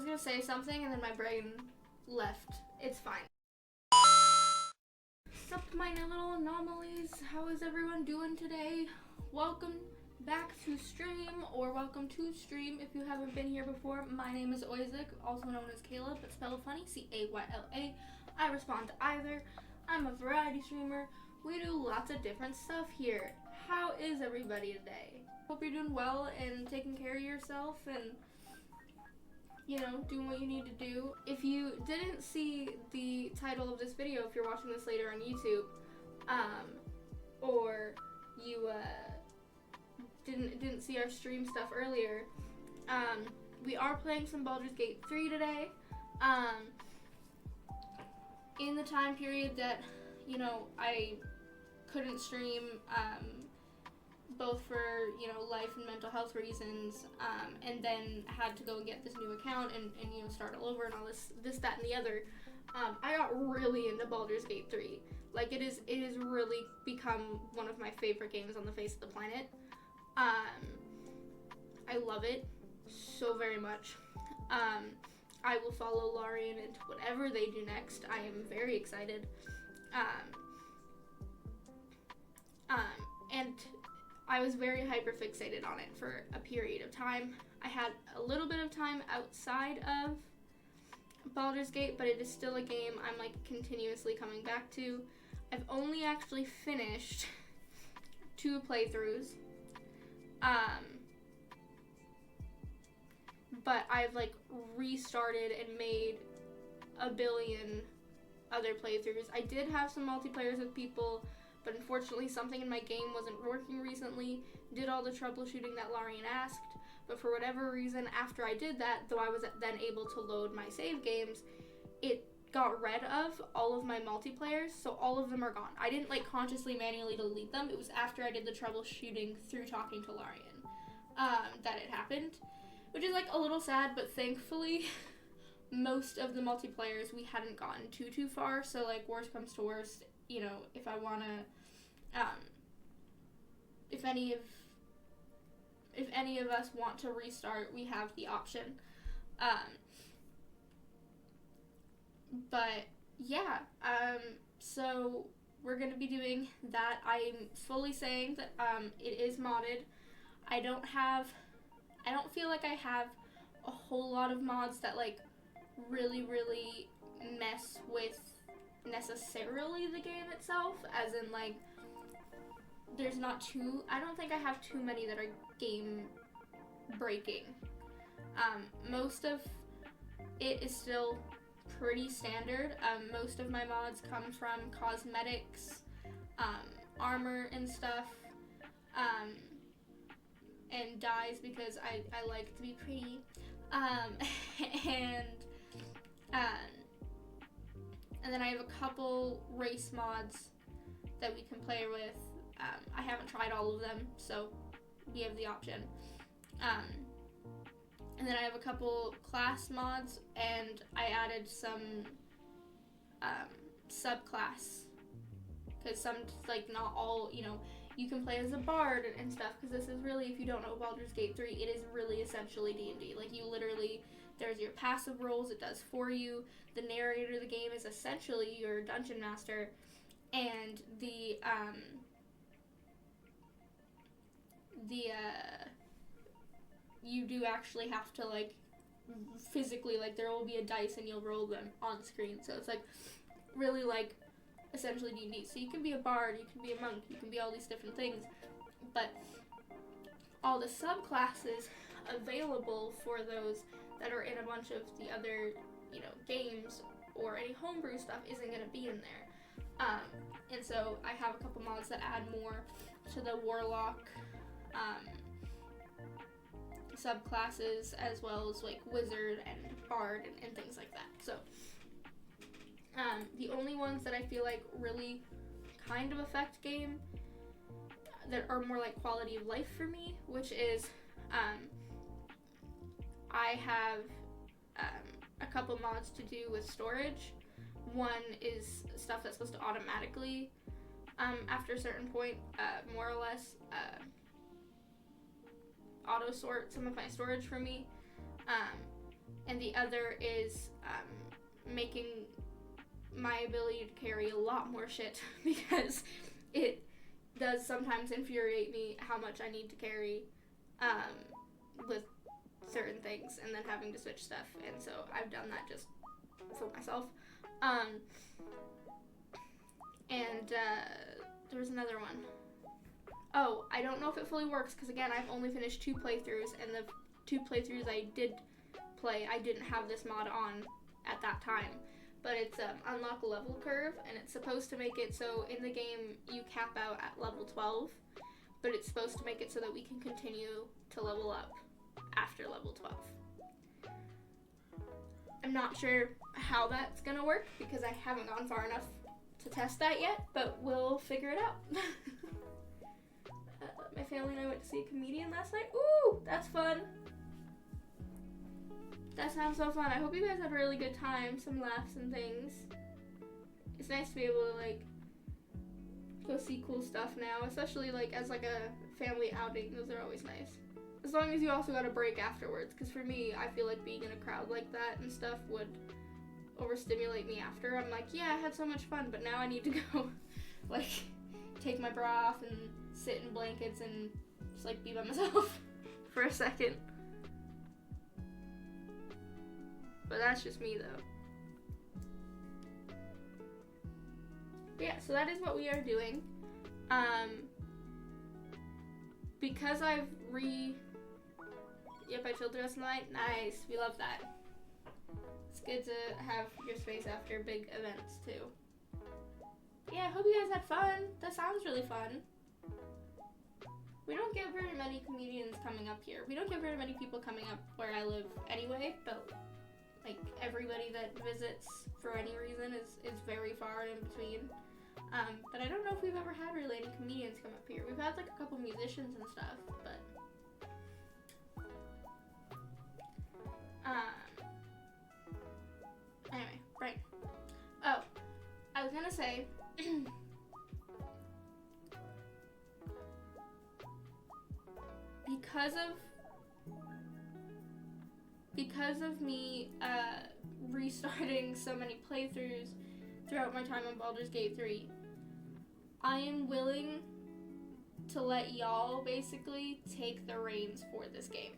gonna say something and then my brain left. It's fine. Sup, my little anomalies. How is everyone doing today? Welcome back to stream, or welcome to stream if you haven't been here before. My name is Oizik, also known as Caleb, but spelled funny, C-A-Y-L-A. I respond to either. I'm a variety streamer. We do lots of different stuff here. How is everybody today? Hope you're doing well and taking care of yourself and, you know, doing what you need to do. If you didn't see the title of this video, if you're watching this later on YouTube, or you didn't see our stream stuff earlier, we are playing some Baldur's Gate 3 today. In the time period that, you know, I couldn't stream, both for, you know, life and mental health reasons, and then had to go and get this new account and you know, start all over and all this, that, and the other. I got really into Baldur's Gate 3. Like, it is really become one of my favorite games on the face of the planet. I love it so very much. I will follow Larian into whatever they do next. I am very excited. And I was very hyper fixated on it for a period of time. I had a little bit of time outside of Baldur's Gate, but it is still a game I'm like continuously coming back to. I've only actually finished 2 playthroughs. But I've like restarted and made a billion other playthroughs. I did have some multiplayers with people, but unfortunately something in my game wasn't working recently. Did all the troubleshooting that Larian asked, but for whatever reason, after I did that, though I was then able to load my save games, it got rid of all of my multiplayers, so all of them are gone. I didn't like consciously manually delete them. It was after I did the troubleshooting through talking to Larian that it happened, which is like a little sad, but thankfully most of the multiplayers we hadn't gotten too far, so like worst comes to worst, you know, if I want to, if any of us want to restart, we have the option. But yeah, so we're going to be doing that. I'm fully saying that it is modded. I don't feel like I have a whole lot of mods that like really mess with necessarily the game itself, as in like I don't think I have too many that are game breaking. Most of it is still pretty standard. Most of my mods come from cosmetics, armor and stuff, and dyes because I like to be pretty, and then I have a couple race mods that we can play with. I haven't tried all of them, so we have the option. And then I have a couple class mods, and I added some subclass, because some, like, not all, you know, you can play as a bard and stuff, because this is really, if you don't know Baldur's Gate 3, it is really essentially D&D. Like, you literally, there's your passive roles, it does for you. The narrator of the game is essentially your dungeon master, and you do actually have to, like, physically, like, there will be a dice and you'll roll them on screen. So it's, like, really, like, essentially D&D. So you can be a bard, you can be a monk, you can be all these different things. But all the subclasses available for those that are in a bunch of the other, you know, games or any homebrew stuff isn't going to be in there. And so I have a couple mods that add more to the warlock subclasses, as well as like wizard and bard and things like that. So the only ones that I feel like really kind of affect game that are more like quality of life for me, which is I have a couple mods to do with storage. One is stuff that's supposed to automatically after a certain point more or less auto sort some of my storage for me, and the other is making my ability to carry a lot more shit because it does sometimes infuriate me how much I need to carry with certain things, and then having to switch stuff, and so I've done that just for myself. And there was another one. Oh, I don't know if it fully works because, again, I've only finished 2 playthroughs, and the 2 playthroughs I did play, I didn't have this mod on at that time. But it's unlock level curve, and it's supposed to make it so in the game you cap out at level 12, but it's supposed to make it so that we can continue to level up after level 12. I'm not sure how that's gonna work because I haven't gone far enough to test that yet, but we'll figure it out. My family and I went to see a comedian last night. Ooh, that's fun. That sounds so fun. I hope you guys had a really good time, some laughs and things. It's nice to be able to, like, go see cool stuff now, especially, like, as, like, a family outing. Those are always nice. As long as you also got a break afterwards, because for me, I feel like being in a crowd like that and stuff would overstimulate me after. I'm like, yeah, I had so much fun, but now I need to go, like, take my bra off and sit in blankets and just, like, be by myself for a second. But that's just me, though. But yeah, so that is what we are doing. Because I've Yep, I chilled the rest of the night. Nice. We love that. It's good to have your space after big events, too. Yeah, I hope you guys had fun. That sounds really fun. We don't get very many comedians coming up here. We don't get very many people coming up where I live anyway, but like everybody that visits for any reason is very far in between. But I don't know if we've ever had really any comedians come up here. We've had like a couple musicians and stuff, but anyway, right. Oh, I was gonna say because of me restarting so many playthroughs throughout my time on Baldur's Gate 3, I am willing to let y'all basically take the reins for this game.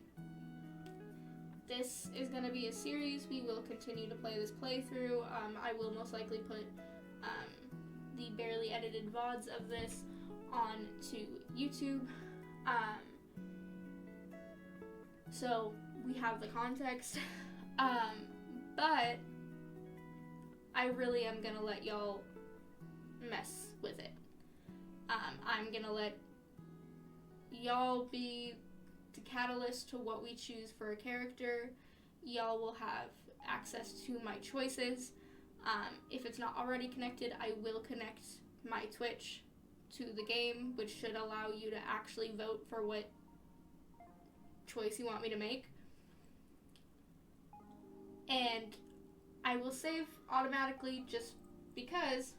This is going to be a series. We will continue to play this playthrough. I will most likely put the barely edited VODs of this onto YouTube. So we have the context. But I really am going to let y'all mess with it. I'm going to let y'all be the catalyst to what we choose for a character. Y'all will have access to my choices. If it's not already connected, I will connect my Twitch to the game, which should allow you to actually vote for what choice you want me to make. And I will save automatically just because,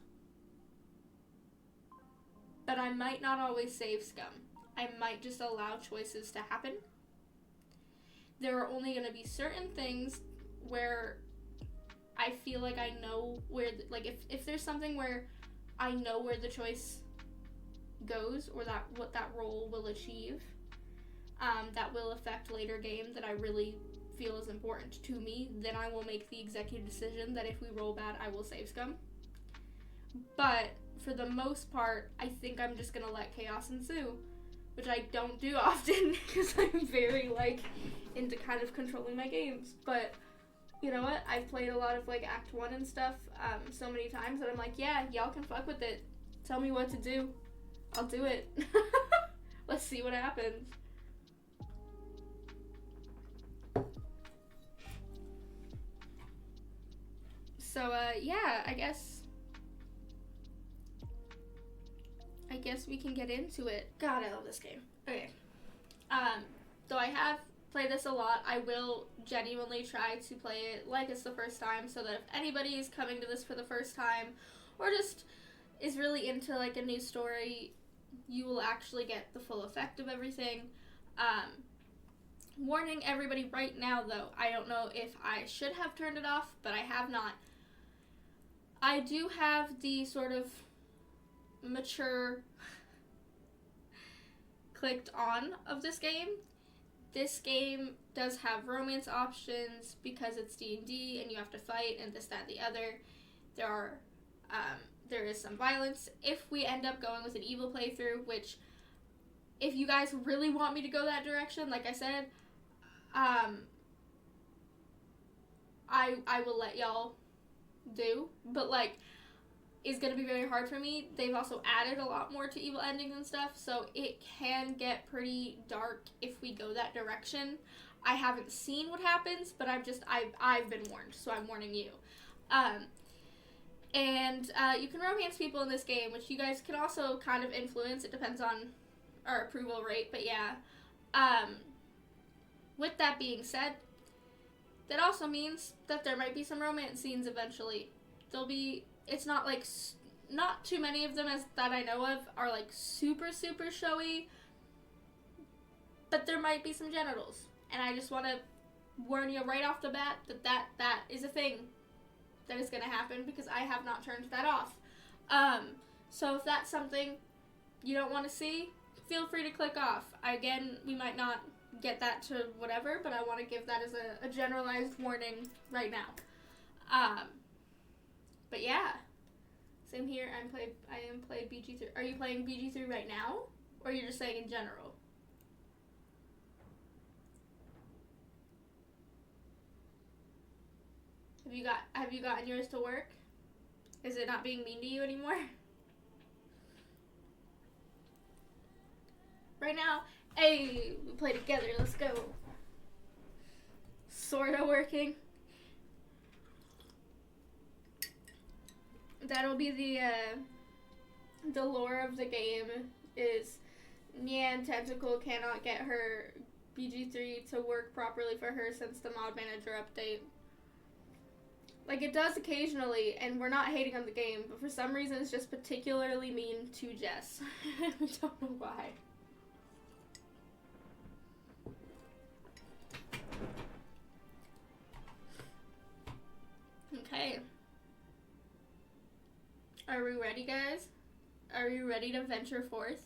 but I might not always save scum. I might just allow choices to happen. There are only going to be certain things where I feel like I know where, if there's something where I know where the choice goes or that what that role will achieve, that will affect later game that I really feel is important to me, then I will make the executive decision that if we roll bad, I will save scum. But for the most part, I think I'm just going to let chaos ensue, which I don't do often because I'm very, into kind of controlling my games. But you know what? I've played a lot of, Act 1 and stuff so many times that I'm like, yeah, y'all can fuck with it. Tell me what to do. I'll do it. Let's see what happens. So, yeah, I guess we can get into it. God, I love this game. Okay. Though I have played this a lot, I will genuinely try to play it like it's the first time, so that if anybody is coming to this for the first time, or just is really into, a new story, you will actually get the full effect of everything. Warning everybody right now, though, I don't know if I should have turned it off, but I have not. I do have the sort of mature clicked on of this game. This game does have romance options because it's D&D and you have to fight and this, that, and the other. There is some violence. If we end up going with an evil playthrough, which if you guys really want me to go that direction, like I said, I will let y'all do, but like, it's gonna be very hard for me. They've also added a lot more to evil endings and stuff, so it can get pretty dark if we go that direction. I haven't seen what happens, but I've been warned, so I'm warning you. You can romance people in this game, which you guys can also kind of influence. It depends on our approval rate, but yeah. With that being said, that also means that there might be some romance scenes eventually. It's not like, not too many of them as that I know of are like super, super showy, but there might be some genitals. And I just want to warn you right off the bat that is a thing that is going to happen because I have not turned that off. So if that's something you don't want to see, feel free to click off. Again, we might not get that to whatever, but I want to give that as a generalized warning right now. But yeah, same here. I am playing BG3. Are you playing BG3 right now, or you're just saying in general? Have you gotten yours to work? Is it not being mean to you anymore? Right now, hey, we play together. Let's go. Sorta working. That'll be the lore of the game is Nyan Tentacle cannot get her BG3 to work properly for her since the mod manager update. Like, it does occasionally, and we're not hating on the game, but for some reason it's just particularly mean to Jess. I don't know why. Okay. Are we ready, guys? Are you ready to venture forth?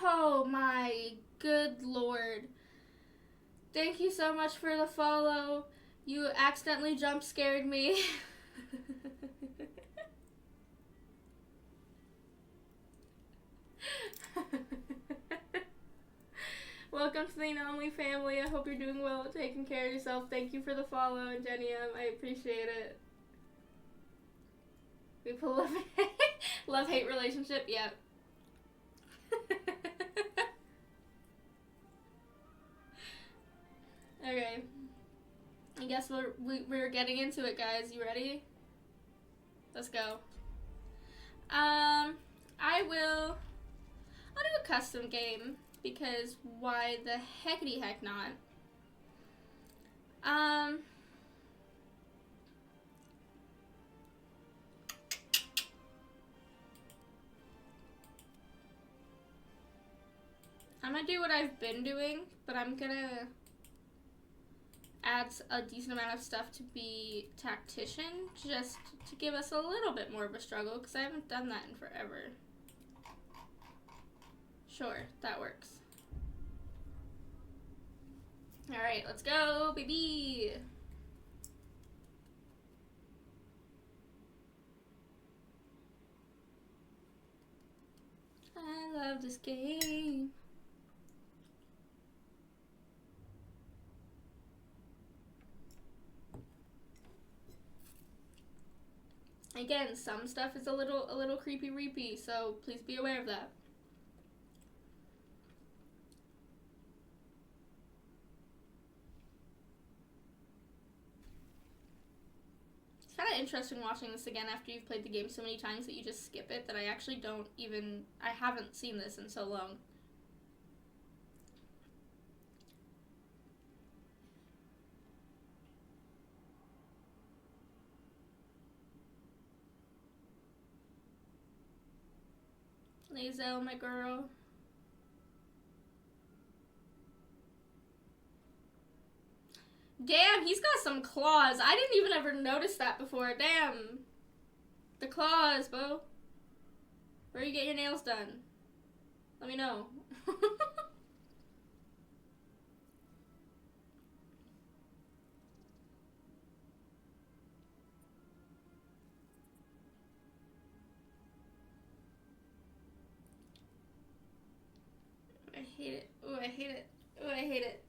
Oh my good lord. Thank you so much for the follow. You accidentally jump scared me. Welcome to the Anomaly family. I hope you're doing well, taking care of yourself. Thank you for the follow, and Jenny M. I appreciate it. We pull a love-hate relationship. Yep. Okay. I guess we're getting into it, guys. You ready? Let's go. I'll do a custom game because why the heckity heck not? I'm gonna do what I've been doing, but I'm gonna add a decent amount of stuff to be tactician, just to give us a little bit more of a struggle, because I haven't done that in forever. Sure, that works. Alright, let's go, baby! I love this game. Again, some stuff is a little creepy-reepy, so please be aware of that. It's kind of interesting watching this again after you've played the game so many times that you just skip it, that I actually I haven't seen this in so long. Lazel, my girl. Damn, he's got some claws. I didn't even ever notice that before. Damn. The claws, Bo. Where you get your nails done? Let me know. I hate it. Ooh, I hate it. Ooh, I hate it.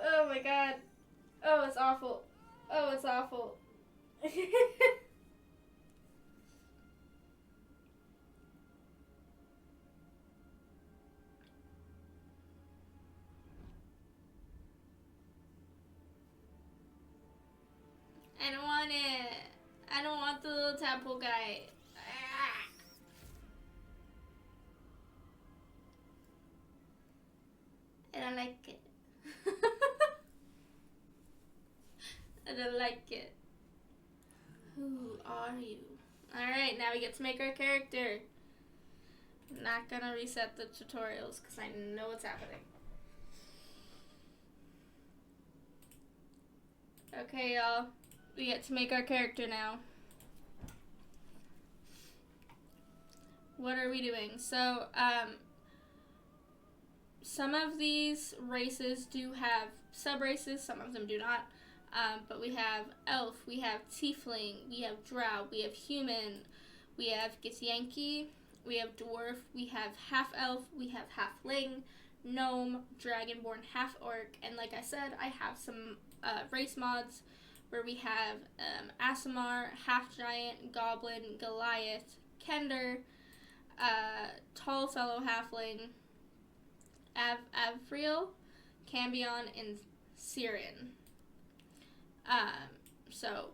Oh my god. Oh, it's awful. Oh, it's awful. I don't want it. I don't want the little tadpole guy. I don't like it. I don't like it. Who are you? Alright, now we get to make our character. I'm not gonna reset the tutorials because I know what's happening. Okay, y'all. We get to make our character now. What are we doing? So, some of these races do have sub-races, some of them do not. But we have elf, we have tiefling, we have drow, we have human, we have Githyanki, we have dwarf, we have half-elf, we have halfling, gnome, dragonborn, half-orc, and like I said, I have some race mods where we have Aasimar, half-giant, goblin, Goliath, Kender, tall fellow halfling, Avriel, Cambion, and Syrian. So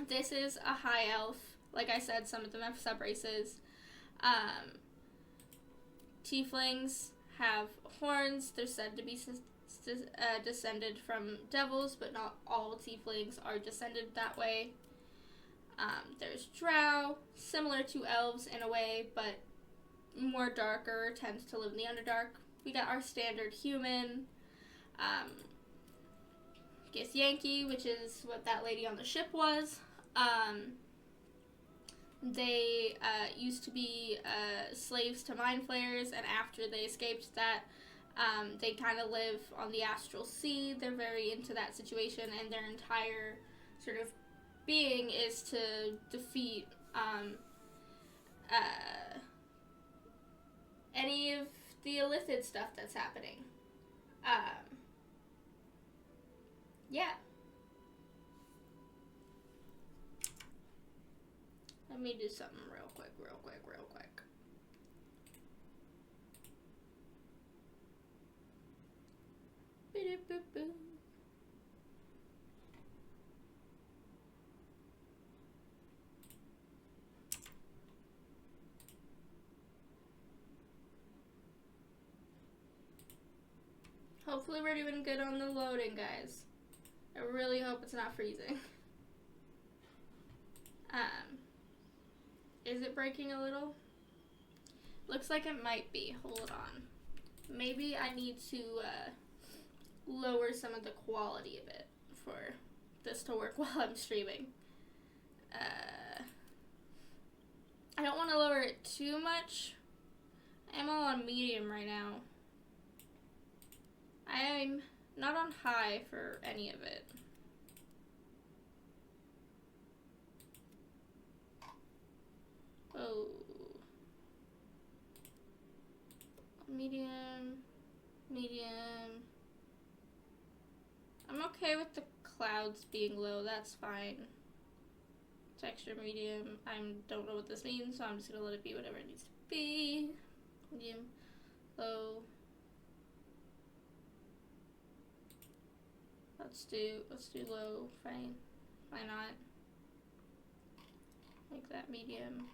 this is a high elf. Like I said, some of them have sub-races. Tieflings have horns. They're said to be descended from devils, but not all tieflings are descended that way. There's drow, similar to elves in a way, but more darker, tends to live in the Underdark. We got our standard human, Githyanki, which is what that lady on the ship was. They used to be slaves to mind flayers, and after they escaped that, they kind of live on the astral sea. They're very into that situation, and their entire sort of being is to defeat any of the illithid stuff that's happening. Yeah. Let me do something real quick. Boop. Hopefully we're doing good on the loading, guys. I really hope it's not freezing. Is it breaking a little? Looks like it might be. Hold on. Maybe I need to lower some of the quality of it for this to work while I'm streaming. I don't want to lower it too much. I'm all on medium right now. I'm not on high for any of it. Oh. Medium. I'm okay with the clouds being low, that's fine. Texture medium. I don't know what this means, so I'm just gonna let it be whatever it needs to be. Medium, low. Let's do low, fine. Why not? Make that medium.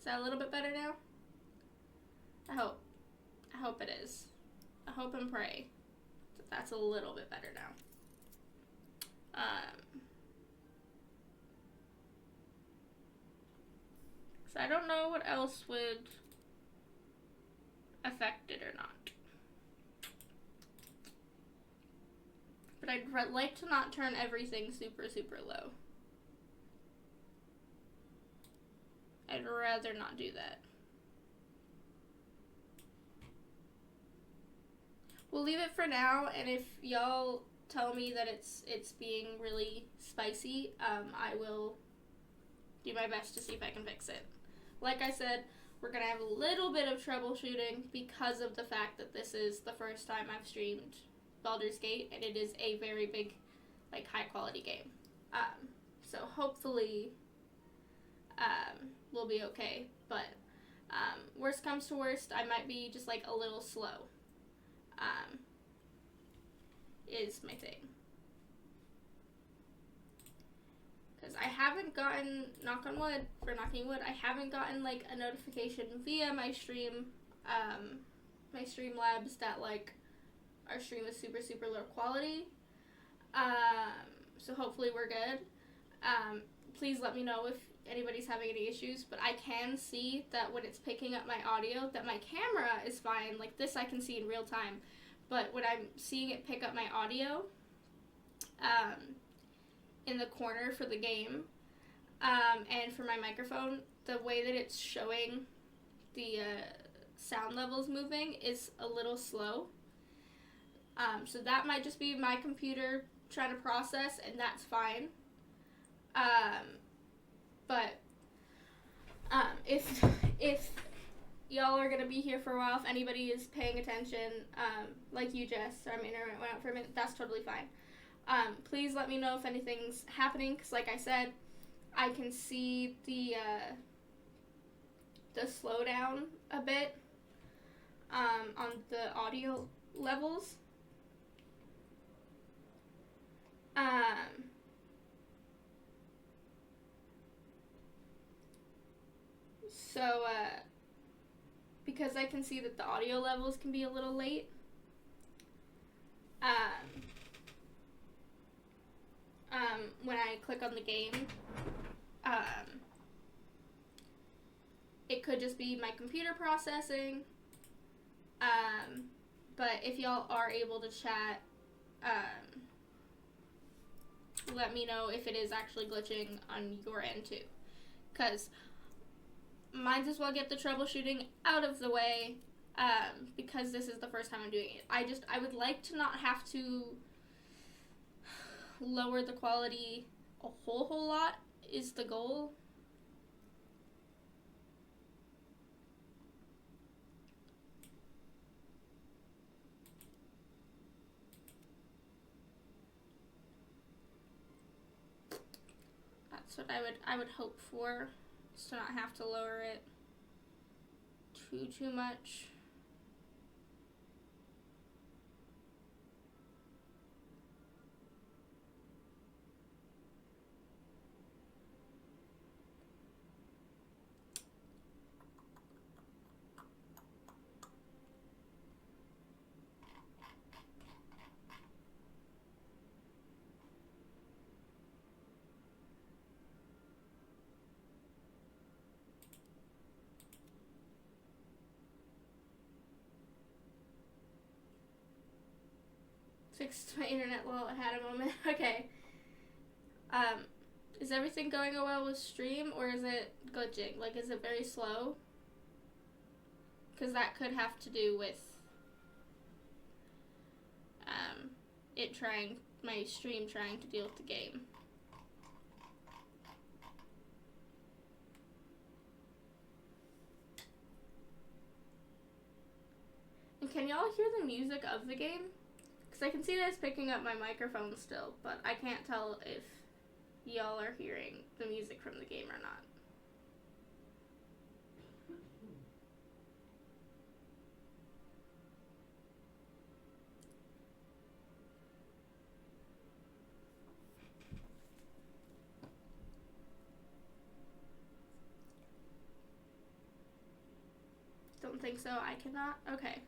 that a little bit better now? I hope. I hope it is. I hope and pray that that's a little bit better now. So I don't know what else would affect it or not. But I'd like to not turn everything super, super low. I'd rather not do that. We'll leave it for now, and if y'all tell me that it's being really spicy, I will do my best to see if I can fix it. Like I said, we're going to have a little bit of troubleshooting because of the fact that this is the first time I've streamed Baldur's Gate, and it is a very big, like, high-quality game. So hopefully we'll be okay, but worst comes to worst, I might be just, like, a little slow, is my thing. Because I haven't gotten, knock on wood, for knocking wood, I haven't gotten, like, a notification via my stream, my Streamlabs that, like, our stream is super, super low quality. So hopefully we're good. Please let me know if anybody's having any issues, but I can see that when it's picking up my audio, that my camera is fine. Like, this I can see in real time. But when I'm seeing it pick up my audio, in the corner for the game, and for my microphone, the way that it's showing the sound levels moving is a little slow. So that might just be my computer trying to process, and that's fine. But if y'all are gonna be here for a while, if anybody is paying attention, like you, Jess, sorry, my internet went out for a minute, that's totally fine. Please let me know if anything's happening, because like I said, I can see the slowdown a bit on the audio levels. So, because I can see that the audio levels can be a little late, when I click on the game, it could just be my computer processing, but if y'all are able to chat, let me know if it is actually glitching on your end too, because might as well get the troubleshooting out of the way, because this is the first time I'm doing it. I would like to not have to lower the quality a whole lot is the goal. That's what I would hope for, is to not have to lower it too much. Fixed my internet while it had a moment. Okay. Is everything going well with stream, or is it glitching? Like, is it very slow? Because that could have to do with my stream trying to deal with the game. And can y'all hear the music of the game? Because I can see that it's picking up my microphone still, but I can't tell if y'all are hearing the music from the game or not. don't think so. I cannot. Okay.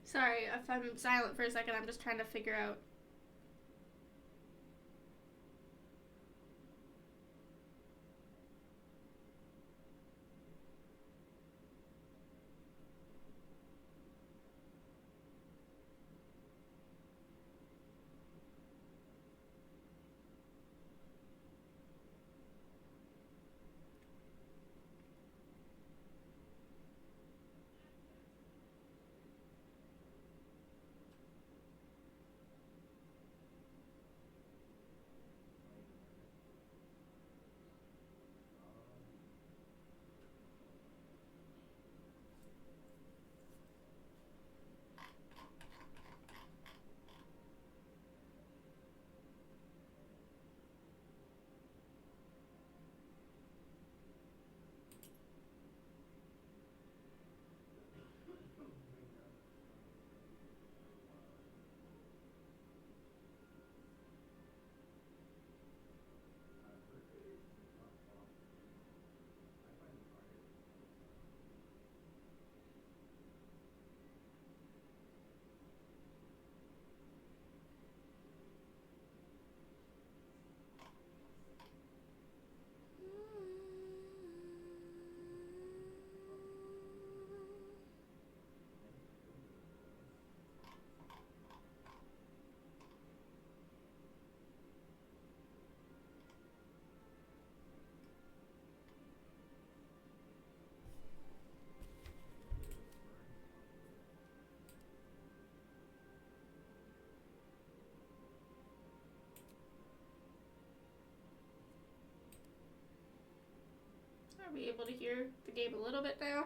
Sorry if I'm silent for a second. I'm just trying to figure out. Are we able to hear the game a little bit now?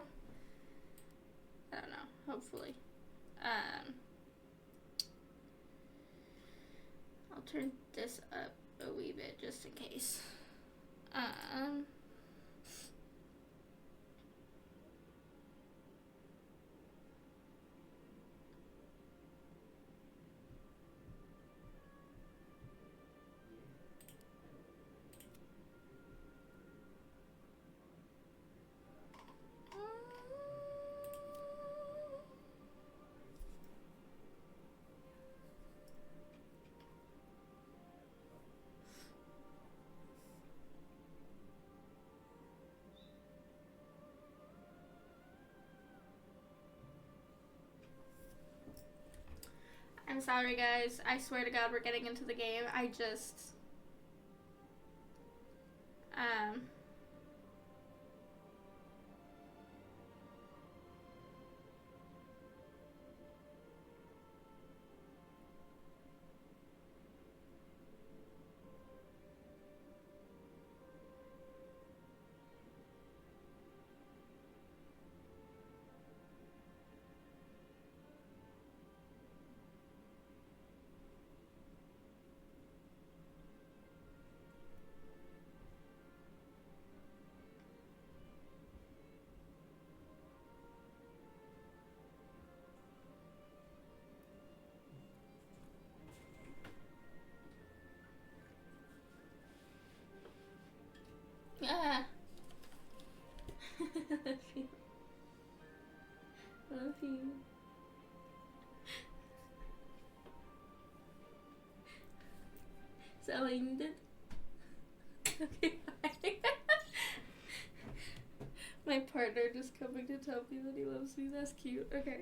I don't know. Hopefully. I'll turn this up a wee bit just in case. I'm sorry, guys. I swear to God, we're getting into the game. I just... love you. Is that all you needed? Okay, bye. My partner just coming to tell me that he loves me. That's cute. Okay.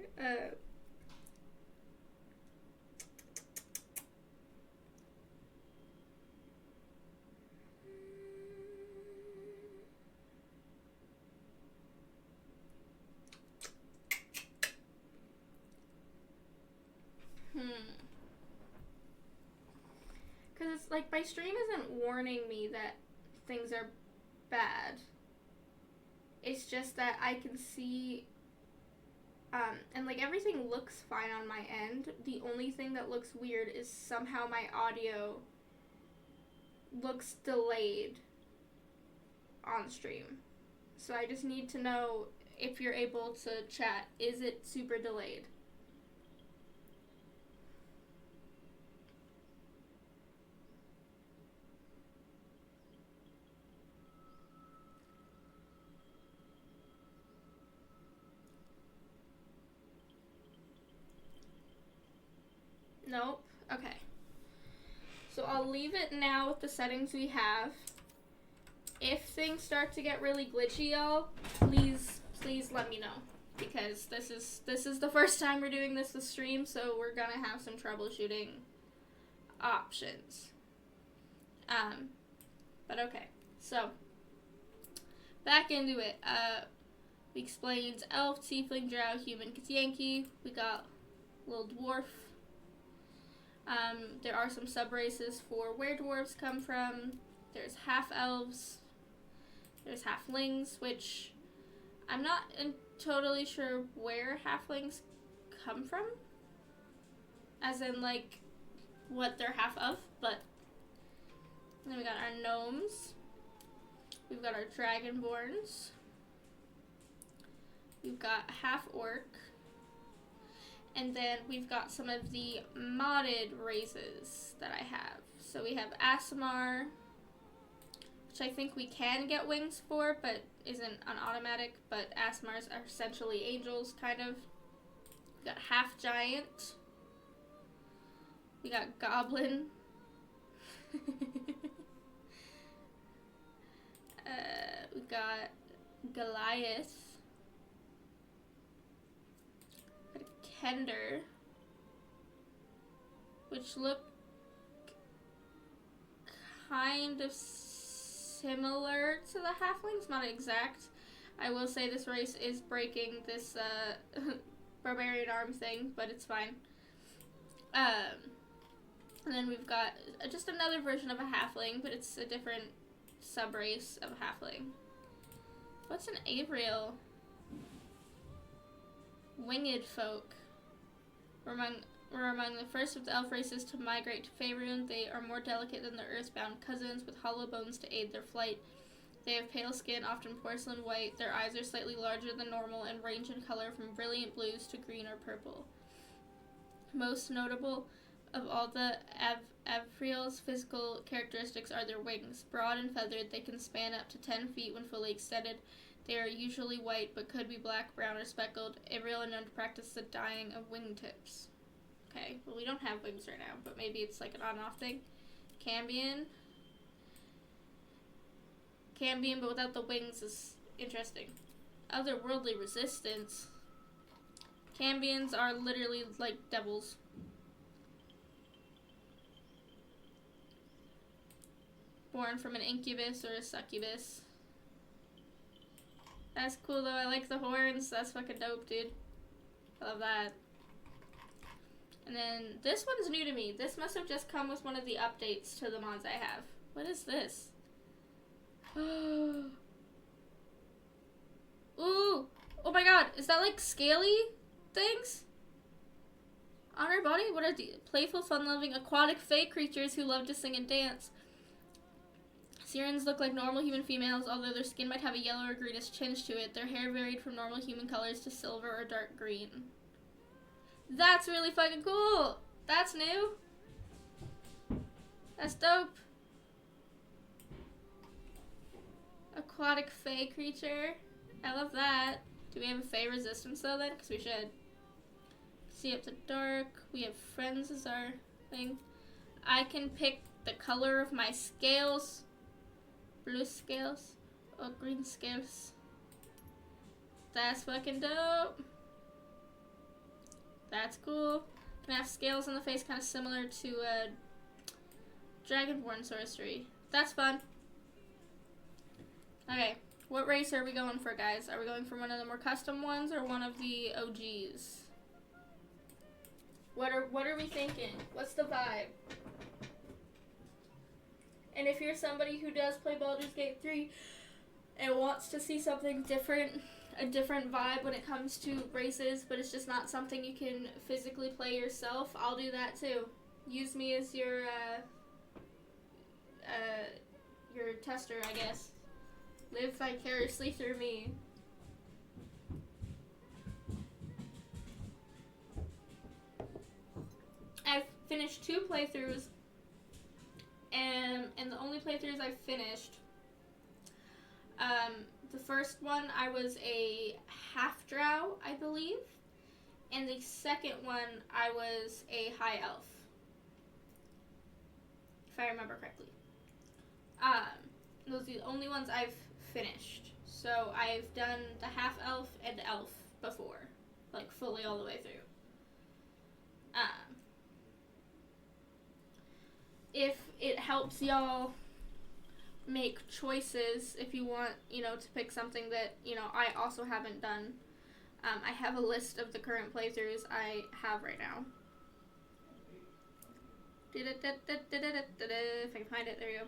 Because it's like my stream isn't warning me that things are bad. It's just that I can see, and like everything looks fine on my end. The only thing that looks weird is somehow my audio looks delayed on stream. So I just need to know if you're able to chat. Is it super delayed? Nope. Okay. So I'll leave it now with the settings we have. If things start to get really glitchy, y'all, please let me know, because this is the first time we're doing this with stream, so we're gonna have some troubleshooting options. But okay. So back into it. We explained elf, tiefling, drow, human, Yankee. We got little dwarf. There are some sub-races for where dwarves come from. There's half-elves. There's halflings, which I'm not totally sure where halflings come from. As in, like, what they're half of, but... And then we got our gnomes. We've got our dragonborns. We've got half-orc. And then we've got some of the modded races that I have. So we have Aasimar, which I think we can get wings for, but isn't an automatic. But Aasimars are essentially angels, kind of. We got half-giant. We got goblin. We got Goliath. Kender, which look kind of similar to the halflings, not exact. I will say this race is breaking this barbarian arm thing, but it's fine. And then we've got just another version of a halfling, but it's a different sub-race of a halfling. What's an Avriel? Winged folk. We're among the first of the elf races to migrate to Faerun. They are more delicate than their earthbound cousins, with hollow bones to aid their flight. They have pale skin, often porcelain white. Their eyes are slightly larger than normal and range in color from brilliant blues to green or purple. Most notable of all the Avriel's physical characteristics are their wings. Broad and feathered, they can span up to 10 feet when fully extended. They are usually white, but could be black, brown, or speckled. Avriel are known to practice the dyeing of wingtips. Okay, well, we don't have wings right now, but maybe it's like an on-off thing. Cambion, but without the wings is interesting. Otherworldly resistance. Cambions are literally like devils. Born from an incubus or a succubus. That's cool though, I like the horns, that's fucking dope, dude. I love that. And then, this one's new to me. This must have just come with one of the updates to the mods I have. What is this? Ooh! Oh my god, is that like scaly things? On her body? What are these? Playful, fun-loving, aquatic fae creatures who love to sing and dance. Sirens look like normal human females, although their skin might have a yellow or greenish tinge to it. Their hair varied from normal human colors to silver or dark green. That's really fucking cool! That's new! That's dope! Aquatic fae creature. I love that. Do we have a Fey resistance though then? Because we should. See up the dark. We have friends as our thing. I can pick the color of my scales. Blue scales. Or green scales. That's fucking dope. That's cool. Can have scales on the face kind of similar to Dragonborn sorcery. That's fun. Okay. What race are we going for, guys? Are we going for one of the more custom ones or one of the OGs? What are we thinking? What's the vibe? And if you're somebody who does play Baldur's Gate 3 and wants to see something different, a different vibe when it comes to races, but it's just not something you can physically play yourself, I'll do that too. Use me as your tester, I guess. Live vicariously through me. I've finished 2 playthroughs, and the only playthroughs I've finished, the first one I was a half drow, I believe, and the second one I was a high elf, if I remember correctly. Those are the only ones I've finished. So I've done the half elf and elf before, like fully all the way through. If it helps y'all make choices, if you want, to pick something that, I also haven't done, I have a list of the current playthroughs I have right now. If I can find it, there you go.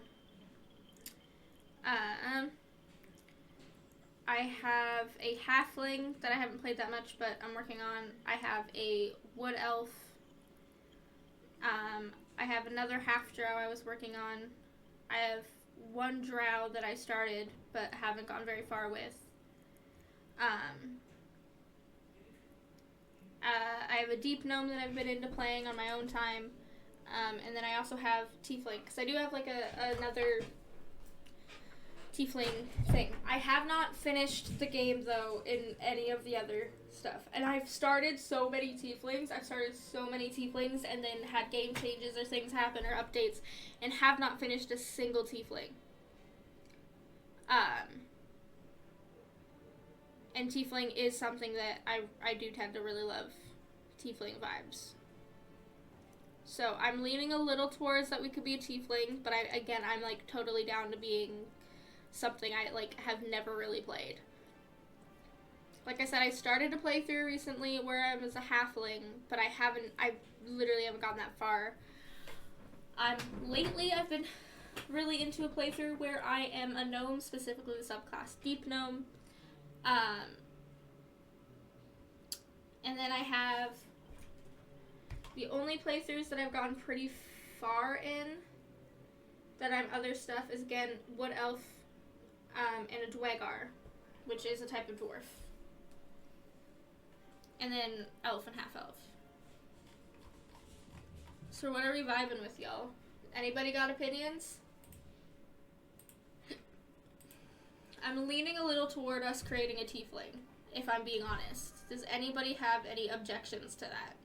I have a halfling that I haven't played that much, but I'm working on. I have a wood elf. I have another half drow I was working on. I have one drow that I started but haven't gone very far with. I have a deep gnome that I've been into playing on my own time. And then I also have tiefling, because I do have like another tiefling thing. I have not finished the game though in any of the other stuff, and I've started so many tieflings. I've started so many tieflings and then had game changes or things happen or updates and have not finished a single tiefling. And tiefling is something that I do tend to really love, tiefling vibes. So I'm leaning a little towards that we could be a tiefling, but I'm like totally down to being something I like have never really played. Like I said, I started a playthrough recently where I was a halfling, but I literally haven't gotten that far. Lately I've been really into a playthrough where I am a gnome, specifically the subclass Deep Gnome. And then I have the only playthroughs that I've gotten pretty far in that I'm other stuff is again Wood Elf and a Dwegar, which is a type of dwarf. And then Elf and Half Elf. So what are we vibing with, y'all? Anybody got opinions? I'm leaning a little toward us creating a tiefling, if I'm being honest. Does anybody have any objections to that?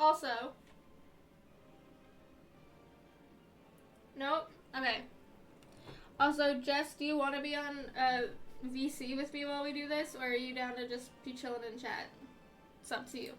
Also, nope. Okay. Also, Jess, do you want to be on VC with me while we do this, or are you down to just be chilling in chat? It's up to you.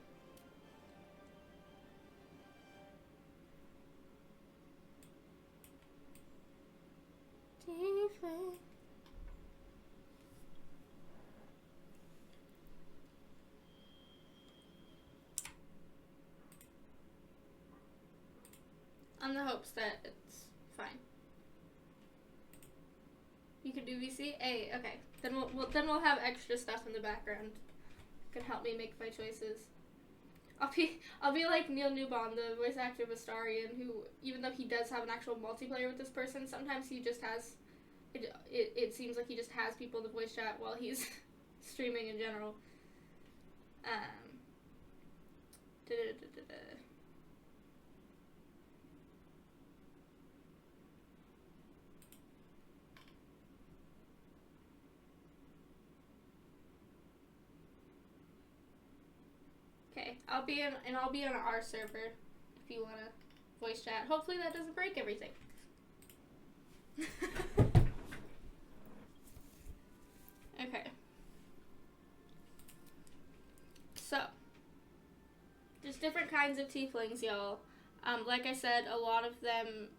On the hopes that it's fine. You can do VC? Hey, okay. Then we'll have extra stuff in the background. Can help me make my choices. I'll be like Neil Newbon, the voice actor of Astarion, who, even though he does have an actual multiplayer with this person, sometimes he just has it seems like he just has people in the voice chat while he's streaming in general. Okay, I'll be on our server if you wanna voice chat. Hopefully that doesn't break everything. Okay. So, there's different kinds of tieflings, y'all. Like I said, a lot of them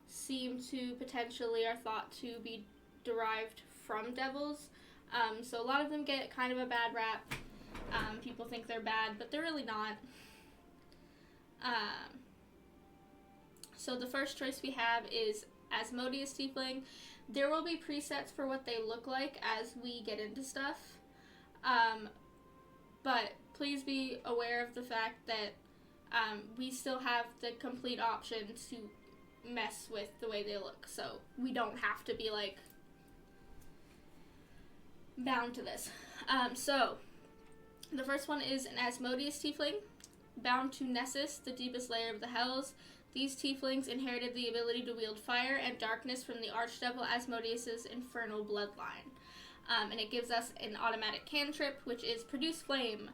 seem to potentially are thought to be derived from devils. So a lot of them get kind of a bad rap. People think they're bad, but they're really not. So the first choice we have is Asmodeus Tiefling. There will be presets for what they look like as we get into stuff. But please be aware of the fact that we still have the complete option to mess with the way they look. So we don't have to be, like, bound to this. So the first one is an Asmodeus Tiefling. Bound to Nessus, the deepest layer of the Hells. These tieflings inherited the ability to wield fire and darkness from the archdevil Asmodeus' infernal bloodline. And it gives us an automatic cantrip, which is Produce Flame.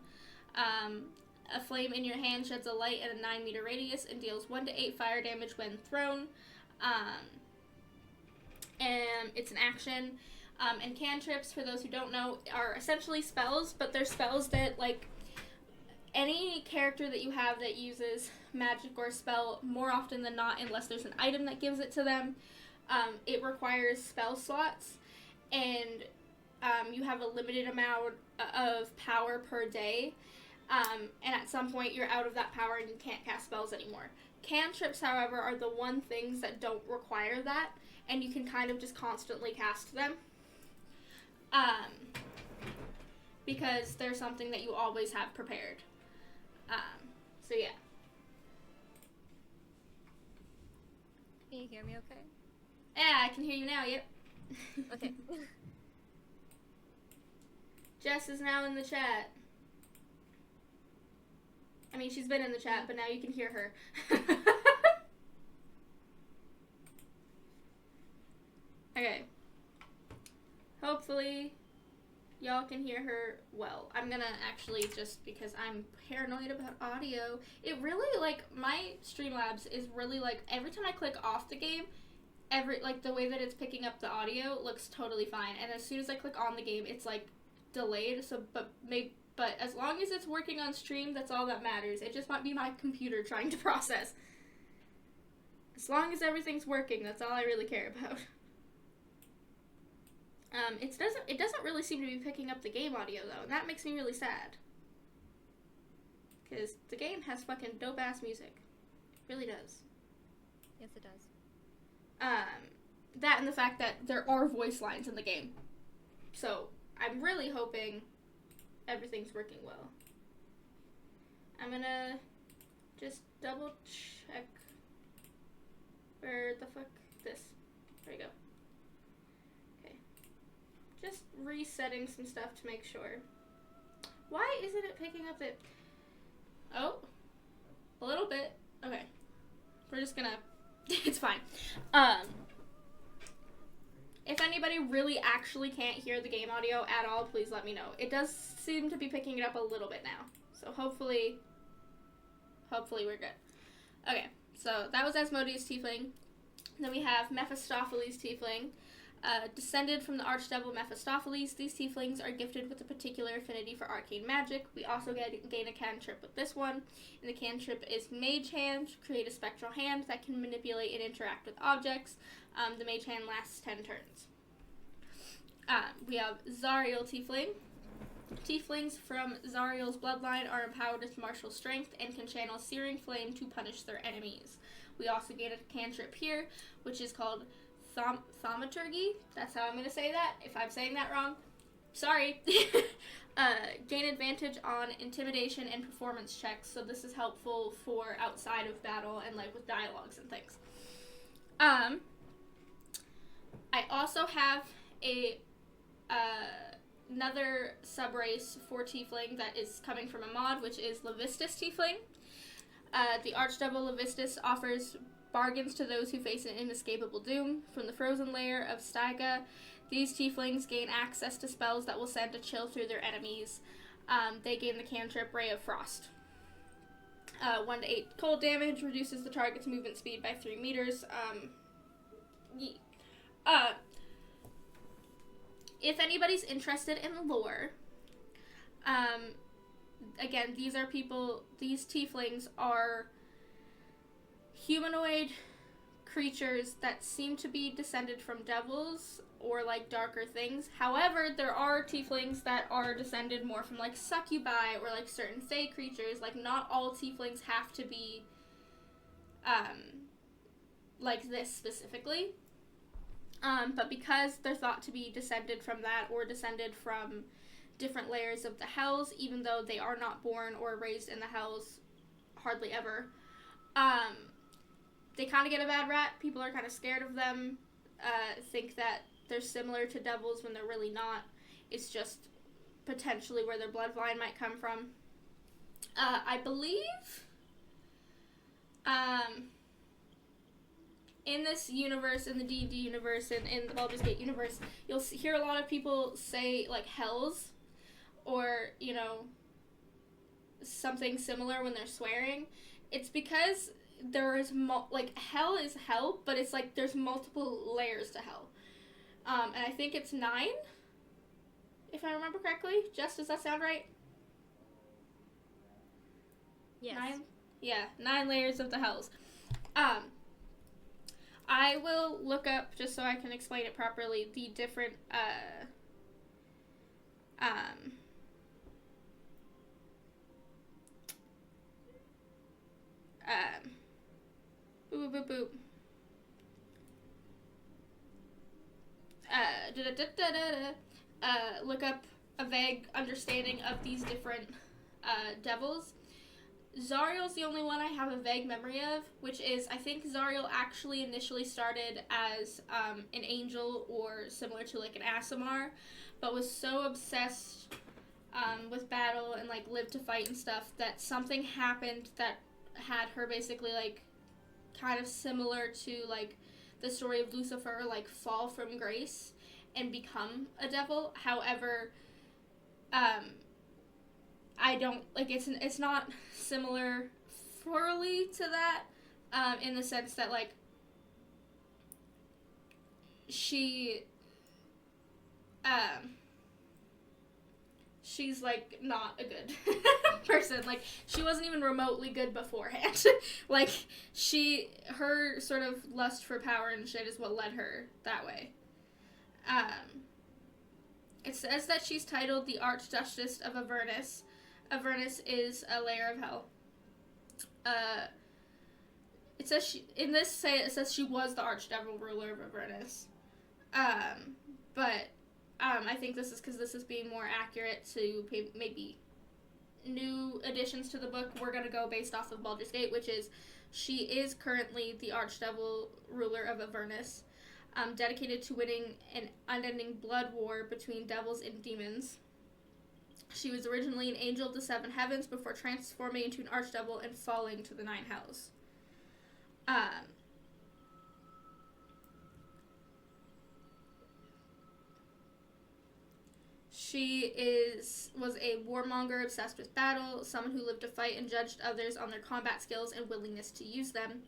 A flame in your hand sheds a light at a 9-meter radius and deals 1 to 8 fire damage when thrown. And it's an action. And cantrips, for those who don't know, are essentially spells, but they're spells that, like, any character that you have that uses magic or spell, more often than not, unless there's an item that gives it to them, it requires spell slots, and you have a limited amount of power per day, and at some point you're out of that power and you can't cast spells anymore. Cantrips, however, are the one things that don't require that, and you can kind of just constantly cast them. Because they're something that you always have prepared. So yeah. Can you hear me okay? Yeah, I can hear you now, yep. Okay. Jess is now in the chat. I mean, she's been in the chat, but now you can hear her. Okay. Hopefully, y'all can hear her well. I'm gonna actually, just because I'm paranoid about audio, it really, like, my Streamlabs is really, like, every time I click off the game, the way that it's picking up the audio looks totally fine. And as soon as I click on the game, it's, like, delayed. So, but as long as it's working on stream, that's all that matters. It just might be my computer trying to process. As long as everything's working, that's all I really care about. It doesn't really seem to be picking up the game audio, though, and that makes me really sad. Because the game has fucking dope-ass music. It really does. Yes, it does. That and the fact that there are voice lines in the game. So, I'm really hoping everything's working well. I'm gonna just double check where the fuck this. There you go. Okay. Just resetting some stuff to make sure. Why isn't it picking up it? Oh, a little bit. Okay. We're just gonna, it's fine. If anybody really actually can't hear the game audio at all, please let me know. It does seem to be picking it up a little bit now. So hopefully we're good. Okay, so that was Asmodeus Tiefling. Then we have Mephistopheles Tiefling. Descended from the archdevil Mephistopheles, these tieflings are gifted with a particular affinity for arcane magic. We also gain a cantrip with this one, and the cantrip is Mage Hand. Create a spectral hand that can manipulate and interact with objects. The Mage Hand lasts 10 turns. We have Zariel Tiefling. Tieflings from Zariel's bloodline are empowered with martial strength and can channel searing flame to punish their enemies. We also gain a cantrip here, which is called Thaumaturgy. That's how I'm going to say that. If I'm saying that wrong, sorry. Gain advantage on intimidation and performance checks, so this is helpful for outside of battle and, like, with dialogues and things. I also have another subrace for Tiefling that is coming from a mod, which is Levistus Tiefling. The Archdevil Levistus offers bargains to those who face an inescapable doom. From the frozen layer of Staiga, these Tieflings gain access to spells that will send a chill through their enemies. They gain the cantrip Ray of Frost. 1 to 8 cold damage, reduces the target's movement speed by 3 meters. If anybody's interested in lore, again, these tieflings are humanoid creatures that seem to be descended from devils or like darker things. However, there are tieflings that are descended more from like succubi or like certain fey creatures. Like, not all tieflings have to be like this specifically. But because they're thought to be descended from that or descended from different layers of the hells, even though they are not born or raised in the hells hardly ever, they kind of get a bad rap. People are kind of scared of them, think that they're similar to devils when they're really not. It's just potentially where their bloodline might come from. I believe in this universe, in the D&D universe, and in the Baldur's Gate universe, you'll hear a lot of people say, like, hells, or, you know, something similar when they're swearing. It's because there is, hell is hell, but it's like there's multiple layers to hell. And I think it's 9, if I remember correctly. Jess, does that sound right? Yes. 9? Yeah, 9 layers of the hells. I will look up, just so I can explain it properly, the different, boop, boop, boop. Look up a vague understanding of these different, devils. Zariel's the only one I have a vague memory of, which is, I think Zariel actually initially started as an angel or similar to like an Aasimar, but was so obsessed with battle and like lived to fight and stuff that something happened that had her basically like kind of similar to like the story of Lucifer, like fall from grace and become a devil. However, I don't, like, it's not similar fully to that, in the sense that, like, she's, like, not a good person. Like, she wasn't even remotely good beforehand. Like, her sort of lust for power and shit is what led her that way. It says that she's titled the Archduchess of Avernus. Avernus is a layer of hell. It says she was the archdevil ruler of Avernus. But I think this is because this is being more accurate to maybe new additions to the book. We're going to go based off of Baldur's Gate, which is she is currently the archdevil ruler of Avernus, dedicated to winning an unending blood war between devils and demons. She was originally an angel of the 7 heavens before transforming into an archdevil and falling to the 9 hells. She was a warmonger obsessed with battle, someone who lived to fight and judged others on their combat skills and willingness to use them.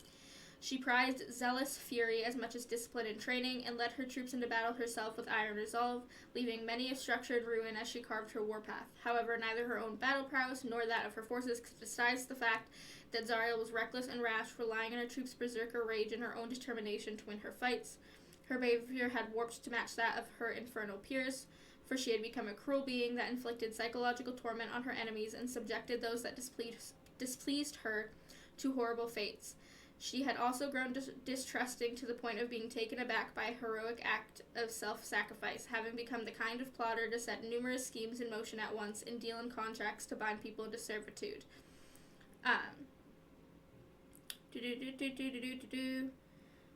She prized zealous fury as much as discipline and training, and led her troops into battle herself with iron resolve, leaving many a structured ruin as she carved her warpath. However, neither her own battle prowess nor that of her forces could disguise the fact that Zariel was reckless and rash, relying on her troops' berserker rage and her own determination to win her fights. Her behavior had warped to match that of her infernal peers, for she had become a cruel being that inflicted psychological torment on her enemies and subjected those that displeased her to horrible fates. She had also grown distrusting to the point of being taken aback by a heroic act of self-sacrifice, having become the kind of plotter to set numerous schemes in motion at once and deal in contracts to bind people into servitude.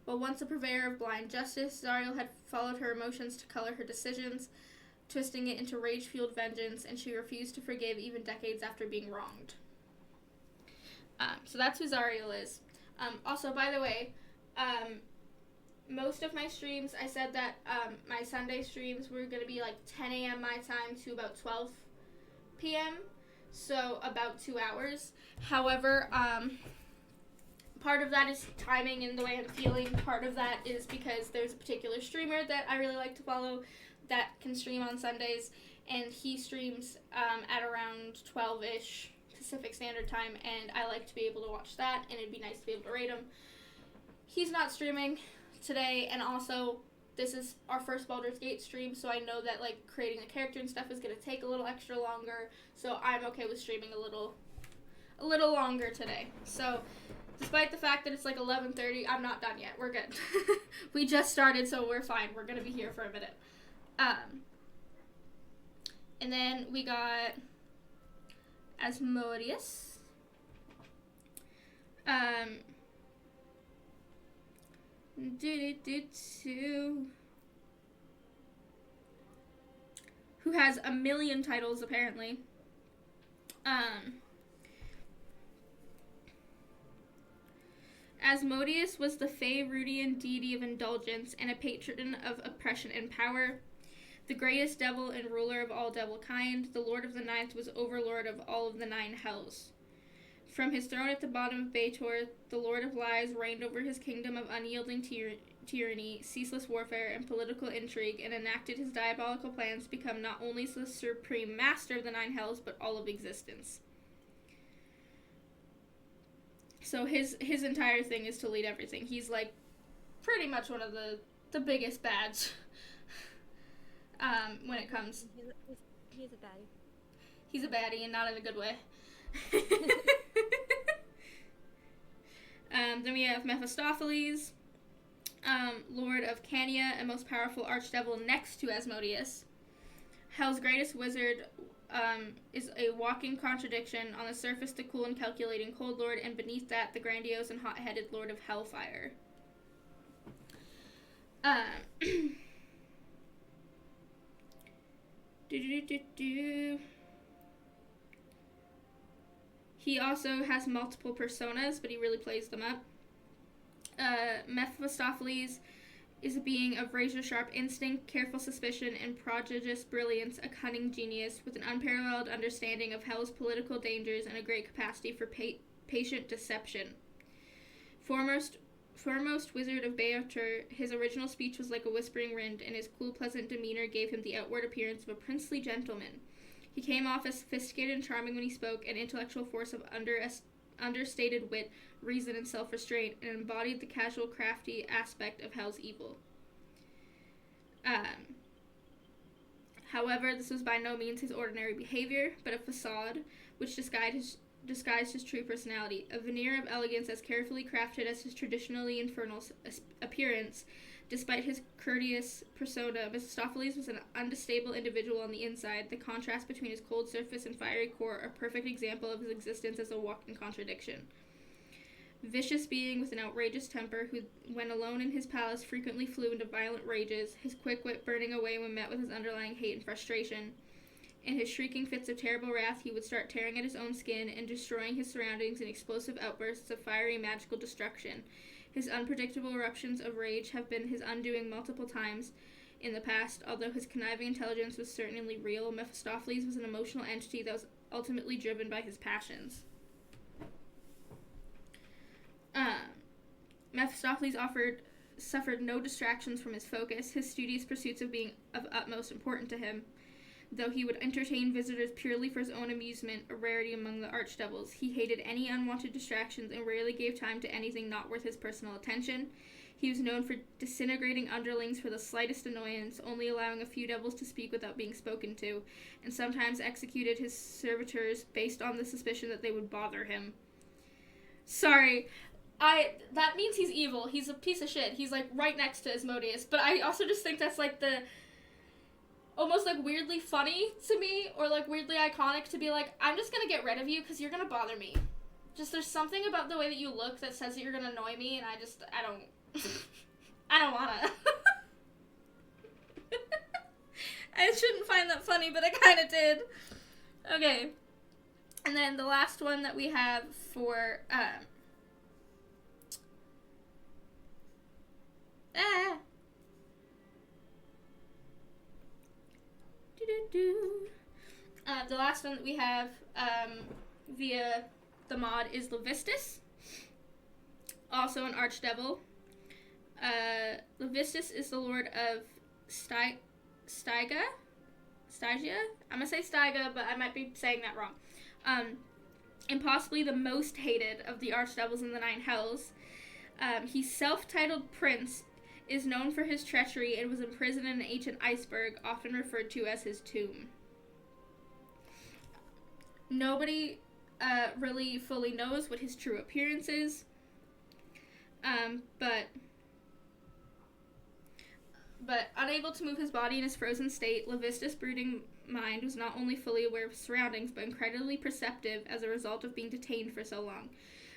While once a purveyor of blind justice, Zariel had followed her emotions to color her decisions, twisting it into rage-fueled vengeance, and she refused to forgive even decades after being wronged. So that's who Zariel is. Also, by the way, most of my streams, I said that my Sunday streams were going to be like 10 a.m. my time to about 12 p.m. so about 2 hours. However, part of that is timing and the way I'm feeling. Part of that is because there's a particular streamer that I really like to follow that can stream on Sundays, and he streams at around 12-ish Pacific Standard Time, and I like to be able to watch that, and it'd be nice to be able to rate him. He's not streaming today, and also this is our first Baldur's Gate stream, so I know that like creating a character and stuff is going to take a little extra longer, so I'm okay with streaming a little longer today. So despite the fact that it's like 11:30, I'm not done yet. We're good. We just started, so we're fine. We're going to be here for a minute. And then we got Asmodeus. Who has a million titles, apparently. Asmodeus was the Faerûdian deity of indulgence and a patron of oppression and power. The greatest devil and ruler of all devil kind, the Lord of the Ninth was overlord of all of the 9 hells. From his throne at the bottom of Baator, the Lord of Lies reigned over his kingdom of unyielding tyranny, ceaseless warfare, and political intrigue, and enacted his diabolical plans to become not only the supreme master of the 9 hells, but all of existence. So his entire thing is to lead everything. He's like pretty much one of the biggest bads when it comes. He's a baddie. He's a baddie, and not in a good way. Then we have Mephistopheles, Lord of Cania and most powerful archdevil next to Asmodeus. Hell's greatest wizard is a walking contradiction, on the surface the cool and calculating cold lord, and beneath that the grandiose and hot-headed lord of hellfire. He also has multiple personas, but he really plays them up. Mephistopheles is a being of razor-sharp instinct, careful suspicion, and prodigious brilliance, a cunning genius with an unparalleled understanding of hell's political dangers and a great capacity for patient deception. Foremost wizard of Baator, his original speech was like a whispering wind, and his cool, pleasant demeanor gave him the outward appearance of a princely gentleman. He came off as sophisticated and charming when he spoke, an intellectual force of understated wit, reason, and self-restraint, and embodied the casual, crafty aspect of hell's evil. However, this was by no means his ordinary behavior, but a facade which disguised his true personality, a veneer of elegance as carefully crafted as his traditionally infernal appearance. Despite his courteous persona, Mephistopheles was an unstable individual on the inside, the contrast between his cold surface and fiery core a perfect example of his existence as a walking contradiction. Vicious being with an outrageous temper, who, when alone in his palace, frequently flew into violent rages, his quick wit burning away when met with his underlying hate and frustration. In his shrieking fits of terrible wrath, he would start tearing at his own skin and destroying his surroundings in explosive outbursts of fiery magical destruction. His unpredictable eruptions of rage have been his undoing multiple times in the past. Although his conniving intelligence was certainly real, Mephistopheles was an emotional entity that was ultimately driven by his passions. Mephistopheles suffered no distractions from his focus, his studious pursuits of being of utmost importance to him. Though he would entertain visitors purely for his own amusement, a rarity among the archdevils, he hated any unwanted distractions and rarely gave time to anything not worth his personal attention. He was known for disintegrating underlings for the slightest annoyance, only allowing a few devils to speak without being spoken to, and sometimes executed his servitors based on the suspicion that they would bother him. Sorry, that means he's evil. He's a piece of shit. He's like right next to Asmodeus, but I also just think that's like the almost like weirdly funny to me, or like weirdly iconic to be like, I'm just gonna get rid of you because you're gonna bother me. Just there's something about the way that you look that says that you're gonna annoy me, and I don't wanna. I shouldn't find that funny, but I kind of did. Okay, and then the last one that we have for The last one that we have via the mod is Levistus, also an archdevil. Levistus is the lord of Stygia. I'm gonna say Stygia, but I might be saying that wrong. And possibly the most hated of the archdevils in the Nine Hells. He's self-titled prince, is known for his treachery, and was imprisoned in an ancient iceberg, often referred to as his tomb. Nobody really fully knows what his true appearance is, but unable to move his body in his frozen state, Levistus' brooding mind was not only fully aware of his surroundings, but incredibly perceptive as a result of being detained for so long.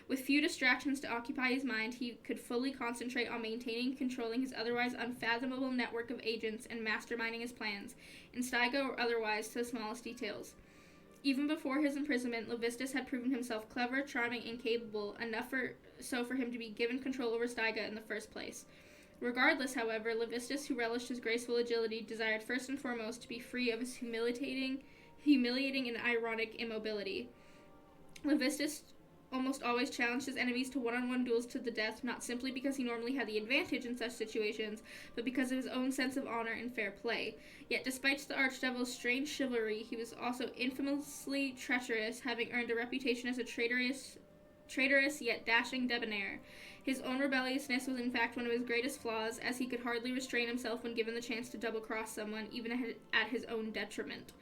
With few distractions to occupy his mind, he could fully concentrate on maintaining and controlling his otherwise unfathomable network of agents and masterminding his plans, in Stygia or otherwise, to the smallest details. Even before his imprisonment, Levistus had proven himself clever, charming, and capable, enough for him to be given control over Stygia in the first place. Regardless, however, Levistus, who relished his graceful agility, desired first and foremost to be free of his humiliating and ironic immobility. Levistus almost always challenged his enemies to one-on-one duels to the death, not simply because he normally had the advantage in such situations, but because of his own sense of honor and fair play. Yet despite the Archdevil's strange chivalry, he was also infamously treacherous, having earned a reputation as a traitorous yet dashing debonair. His own rebelliousness was in fact one of his greatest flaws, as he could hardly restrain himself when given the chance to double-cross someone, even at his own detriment.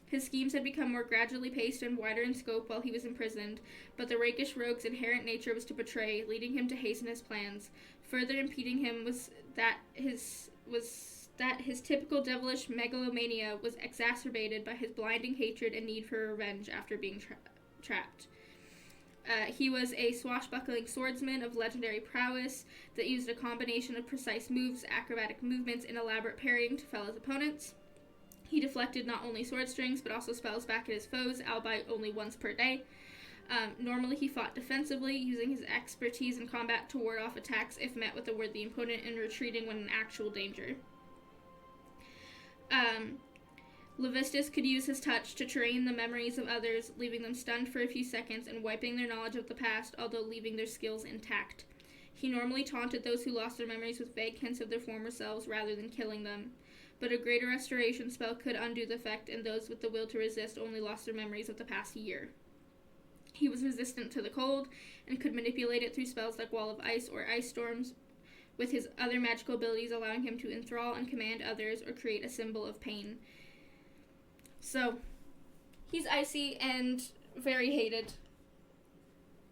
His schemes had become more gradually paced and wider in scope while he was imprisoned, but the rakish rogue's inherent nature was to betray, leading him to hasten his plans. Further impeding him was that his typical devilish megalomania was exacerbated by his blinding hatred and need for revenge after being trapped. He was a swashbuckling swordsman of legendary prowess that used a combination of precise moves, acrobatic movements, and elaborate parrying to fell his opponents. He deflected not only sword strings, but also spells back at his foes, albeit only once per day. Normally he fought defensively, using his expertise in combat to ward off attacks if met with a worthy opponent, and retreating when in actual danger. Levistus could use his touch to train the memories of others, leaving them stunned for a few seconds and wiping their knowledge of the past, although leaving their skills intact. He normally taunted those who lost their memories with vague hints of their former selves rather than killing them. But a greater restoration spell could undo the effect, and those with the will to resist only lost their memories of the past year. He was resistant to the cold, and could manipulate it through spells like Wall of Ice or Ice Storms, with his other magical abilities allowing him to enthrall and command others or create a symbol of pain. So, he's icy and very hated.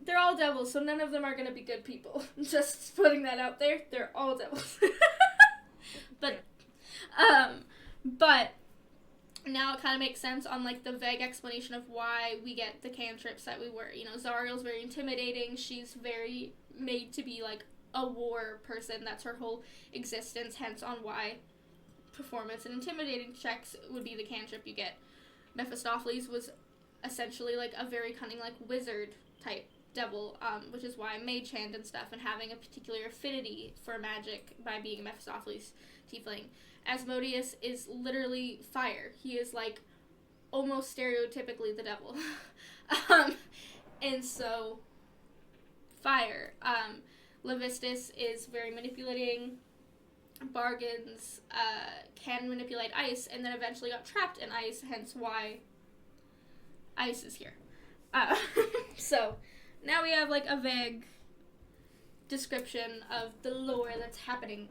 They're all devils, so none of them are going to be good people. Just putting that out there. They're all devils. But now it kind of makes sense on, like, the vague explanation of why we get the cantrips that we were. You know, Zariel's very intimidating. She's very made to be, like, a war person. That's her whole existence, hence on why performance and intimidating checks would be the cantrip you get. Mephistopheles was essentially like a very cunning, like, wizard type devil, which is why mage hand and stuff, and having a particular affinity for magic by being a Mephistopheles tiefling. Asmodeus is literally fire. He is, like, almost stereotypically the devil. And so fire. Levistus is very manipulating, bargains, can manipulate ice, and then eventually got trapped in ice, hence why ice is here. So, now we have, like, a vague description of the lore that's happening.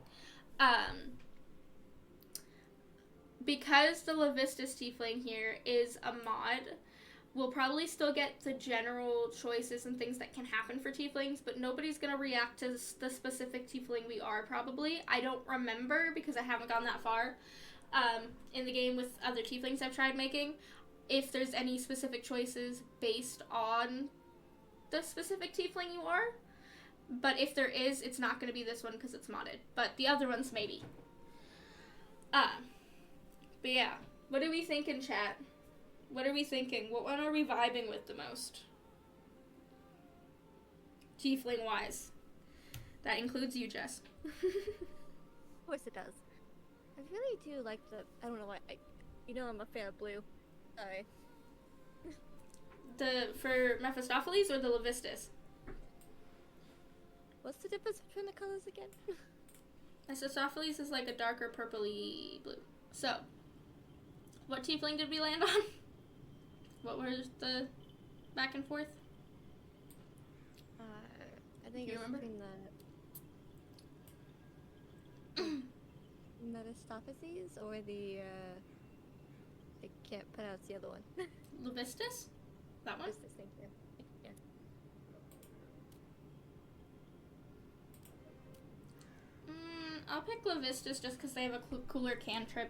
Because the Levistus tiefling here is a mod, we'll probably still get the general choices and things that can happen for tieflings, but nobody's going to react to the specific tiefling we are, probably. I don't remember, because I haven't gone that far in the game with other tieflings I've tried making, if there's any specific choices based on the specific tiefling you are. But if there is, it's not going to be this one because it's modded. But the other ones, maybe. But yeah, what do we think in chat? What are we thinking? What one are we vibing with the most? Tiefling-wise. That includes you, Jess. Of course it does. I really do like I don't know why, I'm a fan of blue. Sorry. for Mephistopheles or the Levistus? What's the difference between the colors again? Mephistopheles is like a darker purpley blue. So, what tiefling did we land on? What was the back and forth? I think you it's remember? between the Mephistopheles or the I can't pronounce the other one. Levistus? That one? Just the same thing. Yeah. I'll pick Levistus just because they have a cooler cantrip.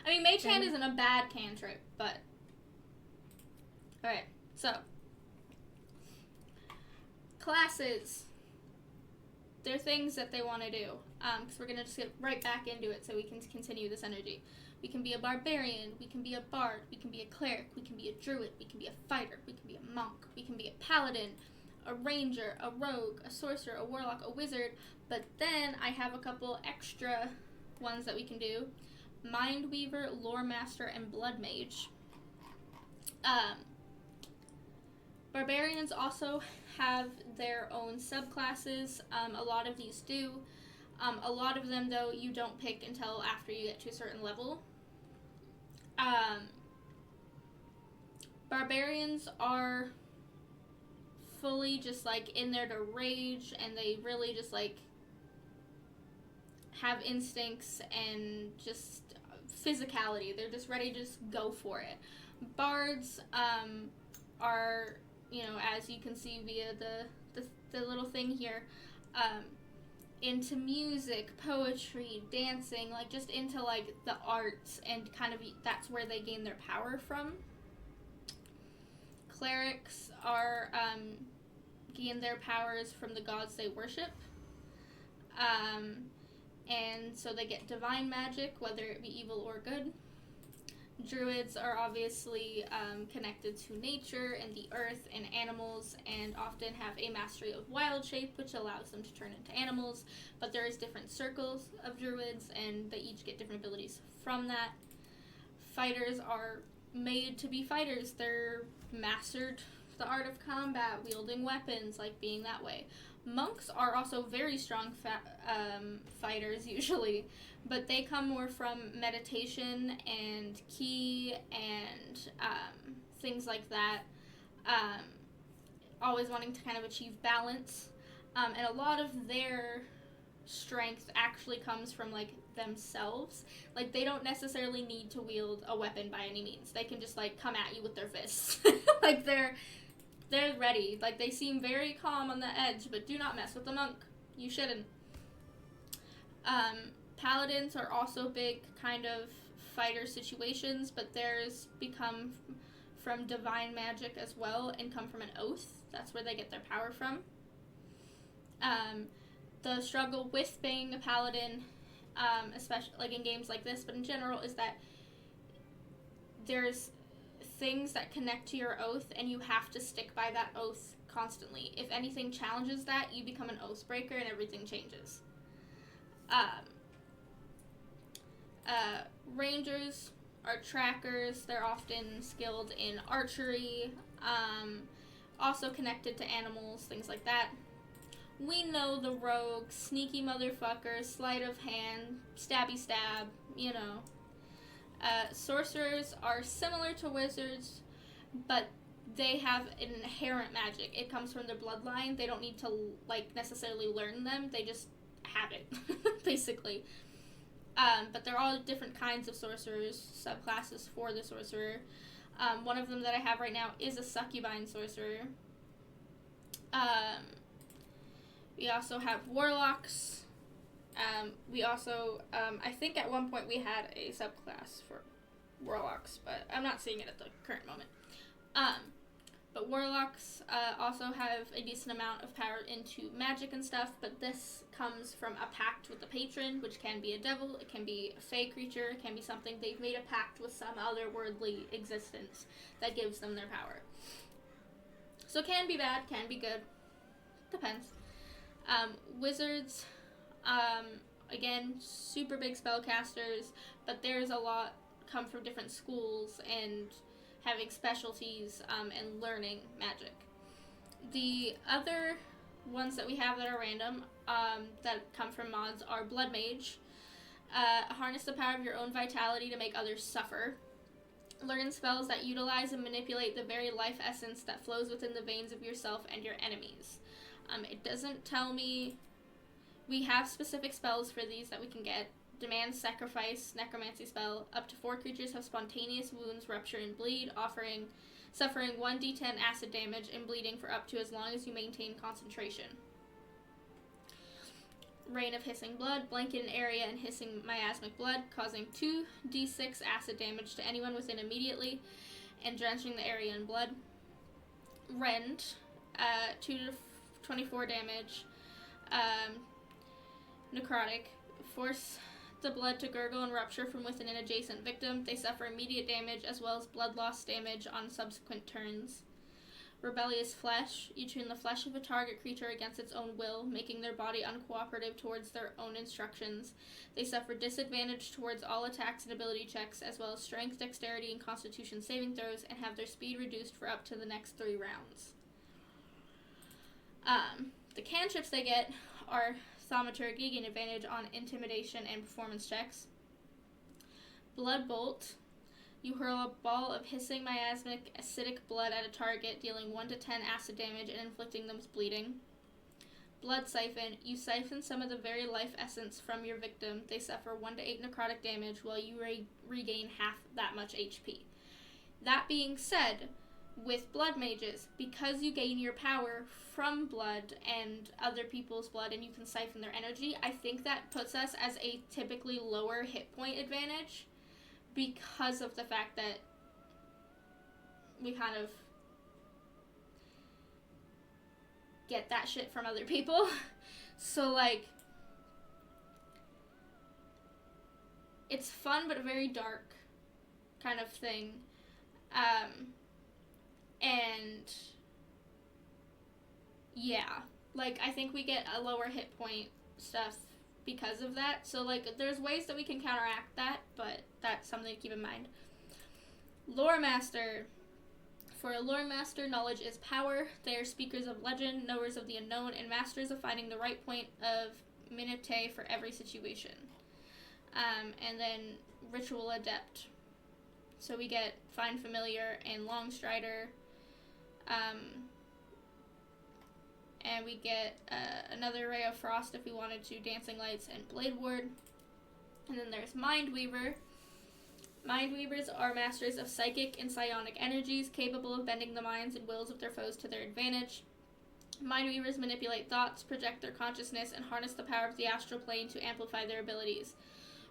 I mean, Mage Hand isn't a bad cantrip, but... Alright, so. Classes. They're things that they want to do. Because we're going to just get right back into it so we can continue this energy. We can be a barbarian, we can be a bard, we can be a cleric, we can be a druid, we can be a fighter, we can be a monk, we can be a paladin, a ranger, a rogue, a sorcerer, a warlock, a wizard. But then I have a couple extra ones that we can do. Mind Weaver, Lore Master, and Blood Mage. Barbarians also have their own subclasses. A lot of these do. A lot of them, though, you don't pick until after you get to a certain level. Barbarians are fully just, like, in there to rage, and they really just, like, have instincts and just physicality. They're just ready to just go for it. Bards are, you know, as you can see via the little thing here, into music, poetry, dancing, like just into like the arts, and kind of that's where they gain their power from. Clerics are gain their powers from the gods they worship. And so they get divine magic, whether it be evil or good. Druids are obviously connected to nature and the earth and animals, and often have a mastery of wild shape, which allows them to turn into animals. But there is different circles of druids, and they each get different abilities from that. Fighters are made to be fighters. They're mastered the art of combat, wielding weapons, like being that way. Monks are also very strong fighters, usually, but they come more from meditation and ki and things like that, always wanting to kind of achieve balance, and a lot of their strength actually comes from, like, themselves. Like, they don't necessarily need to wield a weapon by any means. They can just, like, come at you with their fists. Like, they're ready. Like, they seem very calm on the edge, but do not mess with the monk. You shouldn't. Paladins are also big kind of fighter situations, but theirs become from divine magic as well and come from an oath. That's where they get their power from. The struggle with being a paladin, especially like in games like this, but in general, is that there's things that connect to your oath, and you have to stick by that oath constantly. If anything challenges that, you become an oath breaker, and everything changes. Rangers are trackers. They're often skilled in archery, also connected to animals, things like that. We know the rogue, sneaky motherfucker, sleight of hand, stabby stab, you know. Sorcerers are similar to wizards, but they have an inherent magic. It comes from their bloodline. They don't need to, like, necessarily learn them. They just have it, basically. But they're all different kinds of sorcerers, subclasses for the sorcerer. One of them that I have right now is a succubine sorcerer. We also have warlocks. We also, I think at one point we had a subclass for warlocks, but I'm not seeing it at the current moment. But warlocks also have a decent amount of power into magic and stuff, but this comes from a pact with the patron, which can be a devil, it can be a fey creature, it can be something they've made a pact with some otherworldly existence that gives them their power. So it can be bad, can be good, depends. Wizards, again, super big spellcasters, but there's a lot come from different schools and having specialties, and learning magic. The other ones that we have that are random, that come from mods, are Blood Mage. Harness the power of your own vitality to make others suffer. Learn spells that utilize and manipulate the very life essence that flows within the veins of yourself and your enemies. It doesn't tell me. We have specific spells for these that we can get. Demand Sacrifice, Necromancy spell. Up to 4 creatures have spontaneous wounds, rupture, and bleed, suffering 1d10 acid damage and bleeding for up to as long as you maintain concentration. Rain of Hissing Blood, blanket an area in hissing miasmic blood, causing 2d6 acid damage to anyone within immediately, and drenching the area in blood. Rend, 2 to 24 damage, necrotic, force the blood to gurgle and rupture from within an adjacent victim. They suffer immediate damage as well as blood loss damage on subsequent turns. Rebellious Flesh, you turn the flesh of a target creature against its own will, making their body uncooperative towards their own instructions. They suffer disadvantage towards all attacks and ability checks, as well as strength, dexterity, and constitution saving throws, and have their speed reduced for up to the next 3 rounds. The cantrips they get are Thaumaturgy, gain advantage on intimidation and performance checks. Blood Bolt, you hurl a ball of hissing miasmic acidic blood at a target, dealing 1 to 10 acid damage and inflicting them with bleeding. Blood Siphon, you siphon some of the very life essence from your victim. They suffer 1 to 8 necrotic damage while you regain half that much HP. That being said, with blood mages, because you gain your power from blood and other people's blood and you can siphon their energy, I think that puts us as a typically lower hit point advantage because of the fact that we kind of get that shit from other people. So, like, it's fun but very dark kind of thing. And yeah, like, I think we get a lower hit point stuff because of that. So, like, there's ways that we can counteract that, but that's something to keep in mind. Lore Master. For a Lore Master, knowledge is power. They are speakers of legend, knowers of the unknown, and masters of finding the right point of minutiae for every situation. And then Ritual Adept. So we get Find Familiar and Longstrider. And we get another Ray of Frost if we wanted to, Dancing Lights, and Blade Ward. And then there's Mindweaver. Mindweavers are masters of psychic and psionic energies, capable of bending the minds and wills of their foes to their advantage. Mindweavers manipulate thoughts, project their consciousness, and harness the power of the astral plane to amplify their abilities.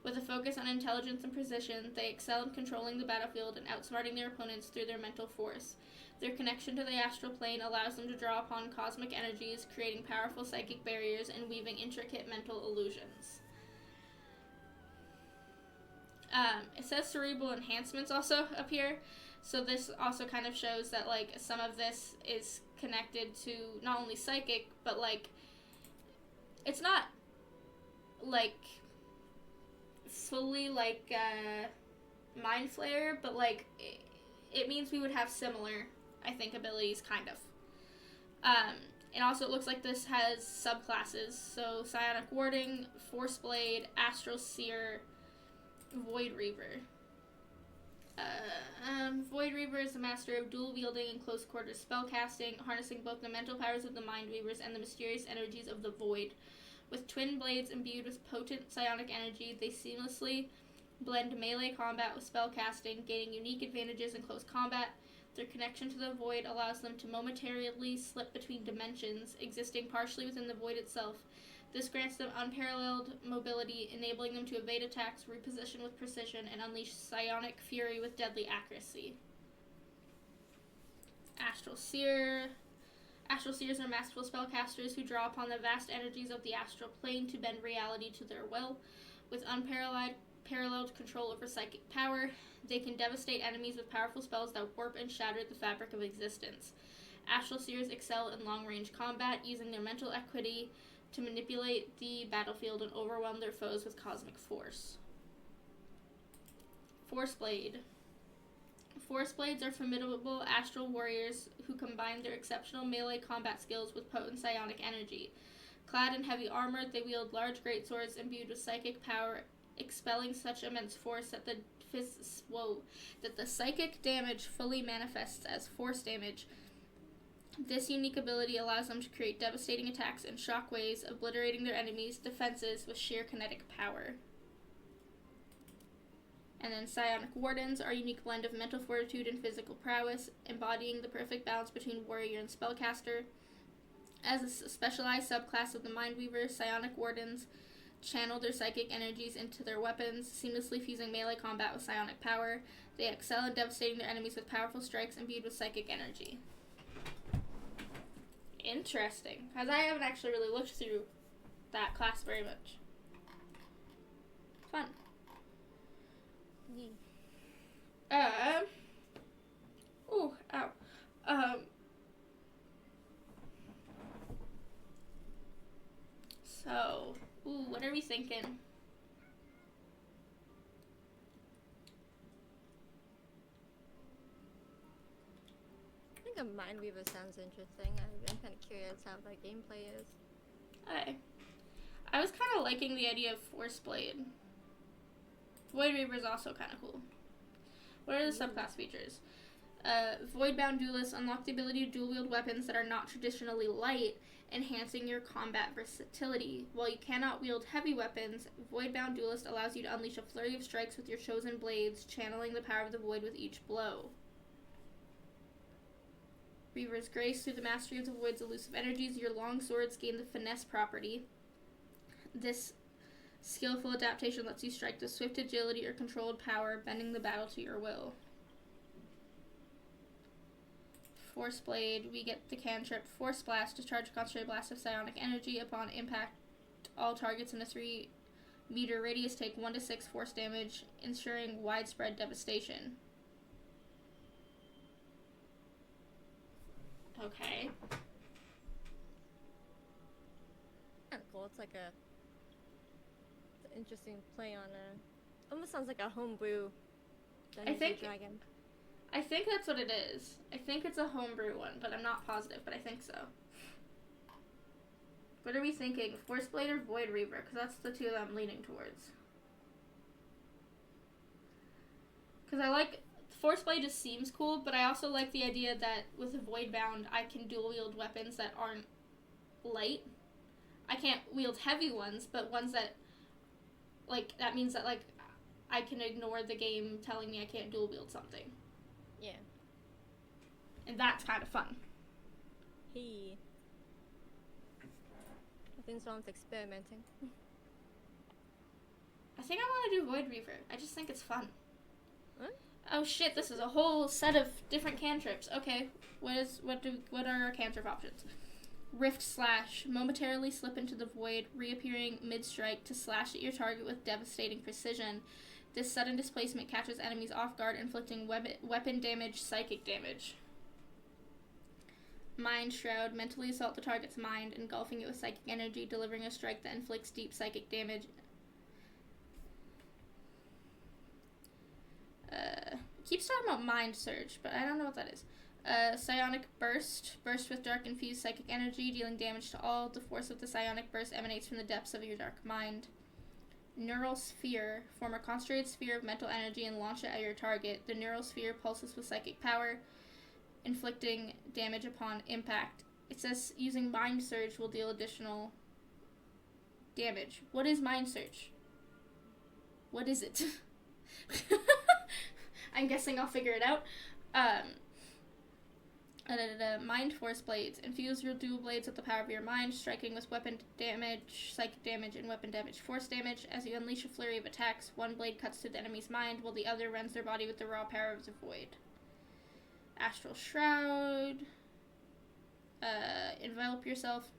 With a focus on intelligence and precision, they excel in controlling the battlefield and outsmarting their opponents through their mental force. Their connection to the astral plane allows them to draw upon cosmic energies, creating powerful psychic barriers and weaving intricate mental illusions. It says cerebral enhancements also up here, so this also kind of shows that, like, some of this is connected to not only psychic, but, like, it's not, like, fully, like, Mind Flayer, but, like, it means we would have similar, I think, abilities, kind of. And also it looks like this has subclasses, so Psionic Warding, Force Blade, Astral Seer, Void Reaver. Void Reaver is a master of dual-wielding and close-quarters spellcasting, harnessing both the mental powers of the Mindweavers and the mysterious energies of the Void. With twin blades imbued with potent psionic energy, they seamlessly blend melee combat with spellcasting, gaining unique advantages in close combat. Their connection to the Void allows them to momentarily slip between dimensions, existing partially within the Void itself. This grants them unparalleled mobility, enabling them to evade attacks, reposition with precision, and unleash psionic fury with deadly accuracy. Astral Seer. Astral Seers are masterful spellcasters who draw upon the vast energies of the astral plane to bend reality to their will. With unparalleled control over psychic power, they can devastate enemies with powerful spells that warp and shatter the fabric of existence. Astral Seers excel in long-range combat, using their mental equity to manipulate the battlefield and overwhelm their foes with cosmic force. Force Blade. Force Blades are formidable astral warriors who combine their exceptional melee combat skills with potent psionic energy. Clad in heavy armor, they wield large greatswords imbued with psychic power, expelling such immense force that the psychic damage fully manifests as force damage. This unique ability allows them to create devastating attacks and shockwaves, obliterating their enemies' defenses with sheer kinetic power. And then Psionic Wardens are a unique blend of mental fortitude and physical prowess, embodying the perfect balance between warrior and spellcaster. As a specialized subclass of the Mindweaver, Psionic Wardens channel their psychic energies into their weapons, seamlessly fusing melee combat with psionic power. They excel in devastating their enemies with powerful strikes imbued with psychic energy. Interesting, because I haven't actually really looked through that class very much. Fun. Yeah. Ooh, ow. So, what are we thinking? I think a Mindweaver sounds interesting. I'm kind of curious how that gameplay is. I was kind of liking the idea of Force Blade. Void Reaver is also kind of cool. What are the subclass features? Voidbound Duelists unlock the ability to dual-wield weapons that are not traditionally light, enhancing your combat versatility. While you cannot wield heavy weapons, Voidbound Duelist allows you to unleash a flurry of strikes with your chosen blades, channeling the power of the void with each blow. Reaver's Grace. Through the mastery of the void's elusive energies, your long swords gain the finesse property. This skillful adaptation lets you strike with swift agility or controlled power, bending the battle to your will. Force Blade, we get the cantrip Force Blast. Discharge a concentrated blast of psionic energy. Upon impact, all targets in a 3-meter radius take 1 to 6 force damage, ensuring widespread devastation. Okay. Kind of cool. It's like an interesting play on almost sounds like a homebrew Dungeons and Dragon. I think that's what it is. I think it's a homebrew one, but I'm not positive, but I think so. What are we thinking? Force Blade or Void Reaver? Because that's the two that I'm leaning towards. Because I like... Force Blade just seems cool, but I also like the idea that with Voidbound, I can dual-wield weapons that aren't light. I can't wield heavy ones, but ones that... Like, that means that, like, I can ignore the game telling me I can't dual-wield something. Yeah. And that's kind of fun. I think someone's experimenting. I think I want to do Void Reaver. I just think it's fun. What? Oh shit, this is a whole set of different cantrips. Okay, what are our cantrip options? Rift Slash. Momentarily slip into the void, reappearing mid-strike to slash at your target with devastating precision. This sudden displacement catches enemies off guard, inflicting weapon damage, psychic damage. Mind Shroud. Mentally assault the target's mind, engulfing it with psychic energy, delivering a strike that inflicts deep psychic damage. Keeps talking about Mind Surge, but I don't know what that is. Psionic Burst. Burst with dark infused psychic energy, dealing damage to all. The force of the psionic burst emanates from the depths of your dark mind. Neural Sphere. Form a concentrated sphere of mental energy and launch it at your target. The neural sphere pulses with psychic power, inflicting damage upon impact. It says using Mind Surge will deal additional damage. What is Mind Surge? What is it? I'm guessing I'll figure it out. Mind Force Blades. Infuse your dual blades with the power of your mind, striking with weapon damage, psychic damage, and weapon damage force damage. As you unleash a flurry of attacks, one blade cuts through the enemy's mind, while the other rends their body with the raw power of the void. Astral Shroud. Envelop yourself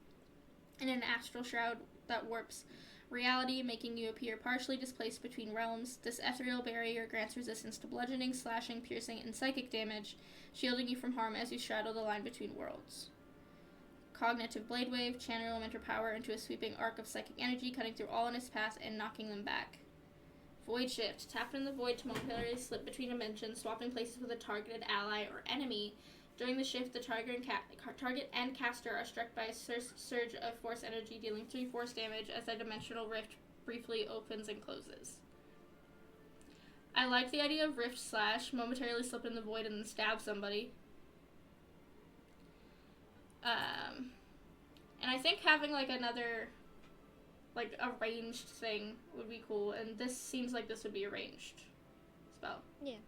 in an astral shroud that warps reality, making you appear partially displaced between realms. This ethereal barrier grants resistance to bludgeoning, slashing, piercing, and psychic damage, shielding you from harm as you straddle the line between worlds. Cognitive Blade Wave. Channel elemental power into a sweeping arc of psychic energy, cutting through all in its path and knocking them back. Void Shift. Tap in the void to momentarily slip between dimensions, swapping places with a targeted ally or enemy. During the shift, the target and caster are struck by a surge of force energy, dealing 3 force damage as a dimensional rift briefly opens and closes. I like the idea of Rift Slash, momentarily slip in the void and then stab somebody. And I think having like another, like a ranged thing would be cool, and this seems like this would be a ranged spell. Yeah.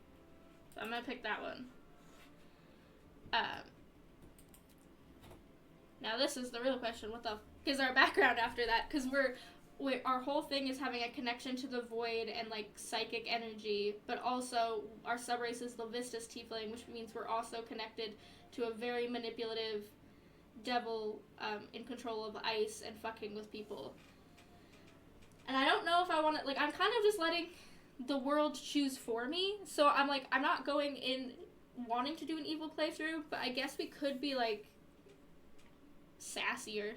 So I'm gonna pick that one. Now this is the real question. What the f is our background after that? Because our whole thing is having a connection to the void and like psychic energy, but also our subrace is the Vistus Tiefling, which means we're also connected to a very manipulative devil in control of ice and fucking with people. And I don't know if I want to, like, I'm kind of just letting the world choose for me, so I'm like, I'm not going in wanting to do an evil playthrough, but I guess we could be like sassier.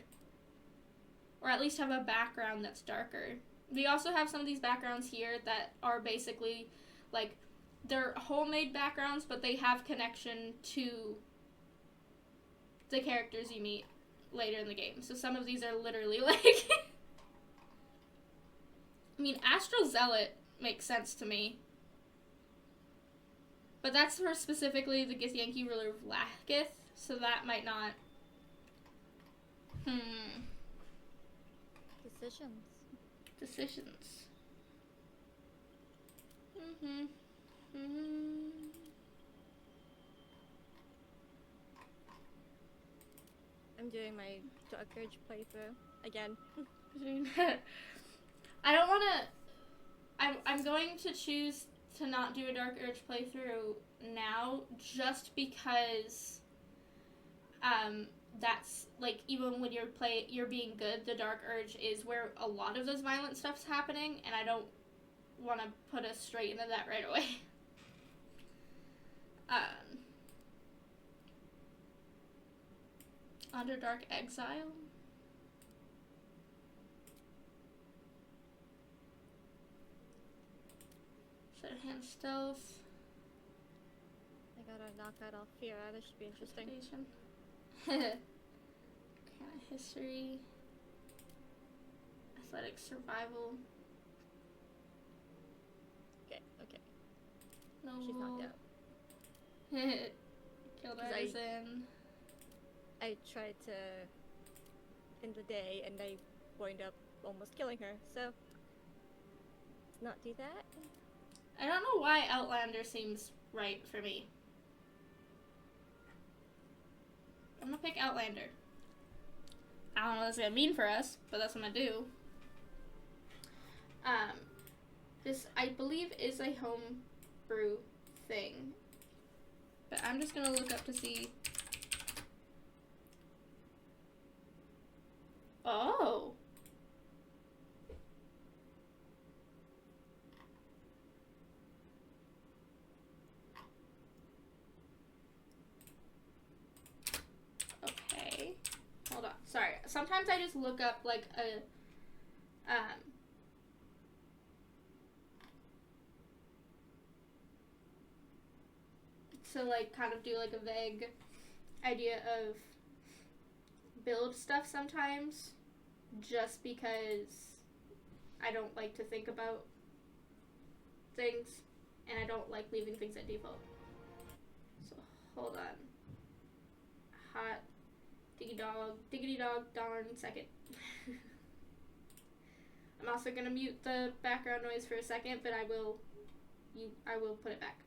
Or at least have a background that's darker. We also have some of these backgrounds here that are basically, like, they're homemade backgrounds, but they have connection to the characters you meet later in the game. So some of these are literally, like... I mean, Astral Zealot makes sense to me. But that's for specifically the Githyanki ruler of Lakith, so that might not... Decisions. I'm doing my Dark Urge playthrough again. I don't want to... I'm going to choose to not do a Dark Urge playthrough now, just because... that's, like, even when you're being good, the Dark Urge is where a lot of those violent stuff's happening, and I don't want to put us straight into that right away. Underdark Exile. Set hand stealth. I gotta knock that off here. This should be interesting. Kind of history. Athletic survival. Okay. No. She's knocked out. Killed Artisan. I tried to end the day and I wound up almost killing her, so let's not do that. I don't know why Outlander seems right for me. I'm gonna pick Outlander. I don't know what that's gonna mean for us, but that's what I'm gonna do. This, I believe, is a homebrew thing. But I'm just gonna look up to see. Oh! Okay. Hold on. Sorry. Sometimes I just look up, like, a, to, like, kind of do, like, a vague idea of build stuff sometimes, just because I don't like to think about things, and I don't like leaving things at default. So, hold on. Hot diggity dog, darn second. I'm also gonna mute the background noise for a second, but I will put it back.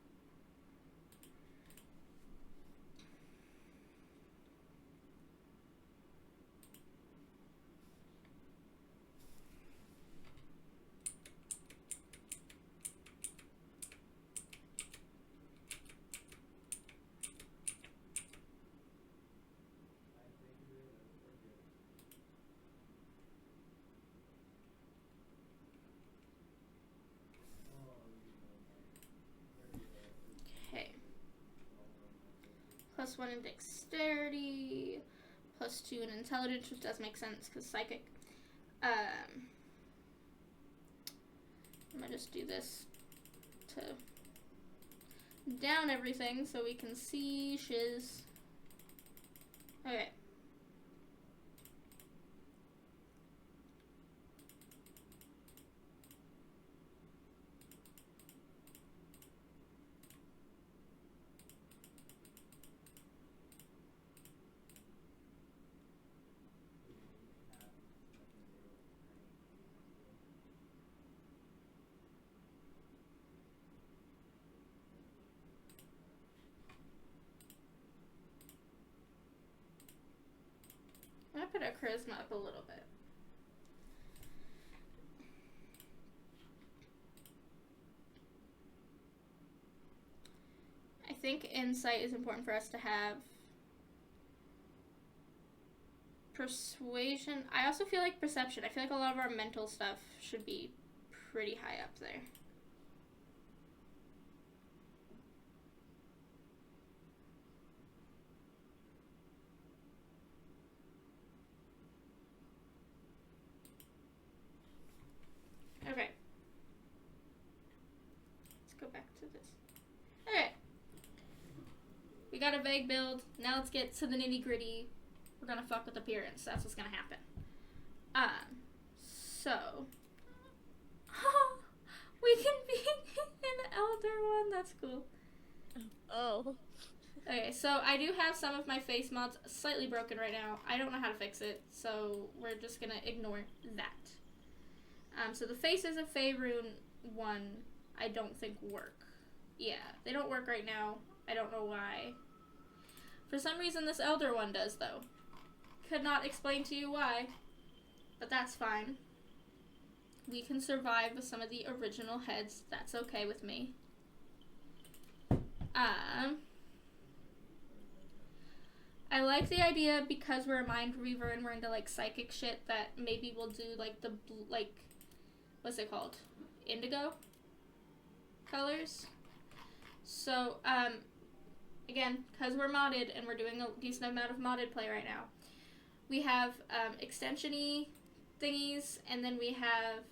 +1 in dexterity, +2 in intelligence, which does make sense because psychic. I'm gonna just do this to down everything so we can see shiz. Okay. I'm gonna put our charisma up a little bit. I think insight is important for us to have. Persuasion. I also feel like perception. I feel like a lot of our mental stuff should be pretty high up there. Okay. Let's go back to this. Okay. We got a vague build. Now let's get to the nitty gritty. We're gonna fuck with appearance. That's what's gonna happen. So. We can be an elder one. That's cool. Oh. Okay, so I do have some of my face mods slightly broken right now. I don't know how to fix it, so we're just gonna ignore that. So the faces of Faerun one, I don't think work. Yeah, they don't work right now. I don't know why. For some reason, this elder one does, though. Could not explain to you why, but that's fine. We can survive with some of the original heads. That's okay with me. I like the idea because we're a mind reaver and we're into like psychic shit that maybe we'll do like the what's it called? Indigo colors. So again, because we're modded and we're doing a decent amount of modded play right now, we have extension-y thingies, and then we have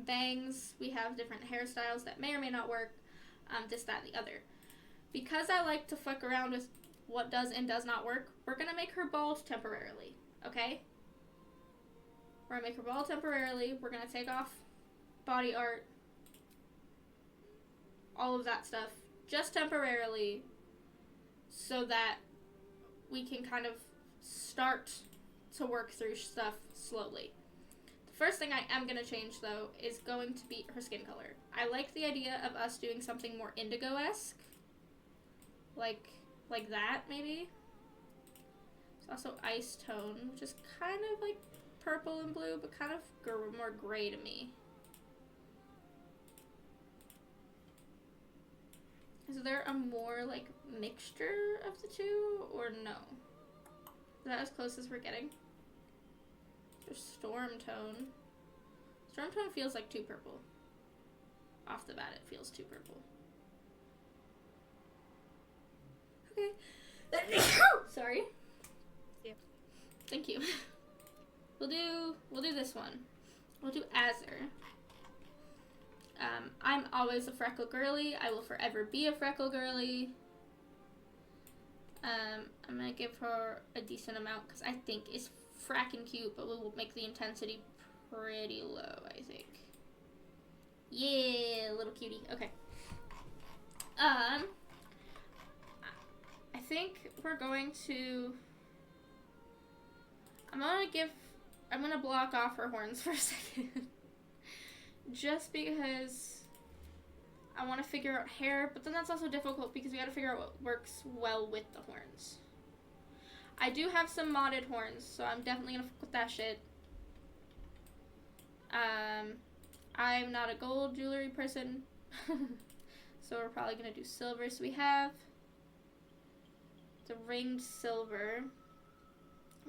bangs. We have different hairstyles that may or may not work. This, that, and the other. Because I like to fuck around with what does and does not work, we're gonna make her bald temporarily, okay? We're gonna make her bald temporarily. We're gonna take off body art, all of that stuff, just temporarily, so that we can kind of start to work through stuff slowly. The first thing I am gonna change, though, is going to be her skin color. I like the idea of us doing something more indigo-esque, like that, maybe. It's also ice tone, which is kind of like purple and blue, but kind of more gray to me. Is there a more, like, mixture of the two, or no? Is that as close as we're getting? There's storm tone. Storm tone feels like too purple. Off the bat, it feels too purple. Okay. Sorry. Yeah. Thank you. We'll do this one. We'll do Azure. I'm always a freckle girly. I will forever be a freckle girly. I'm gonna give her a decent amount because I think it's fracking cute, but we'll make the intensity pretty low, I think. Yeah, little cutie. Okay. I think we're going to... I'm gonna block off her horns for a second. Just because I want to figure out hair, but then that's also difficult because we gotta figure out what works well with the horns. I do have some modded horns, so I'm definitely gonna fuck with that shit. I'm not a gold jewelry person, so we're probably gonna do silver. So we have the ringed silver.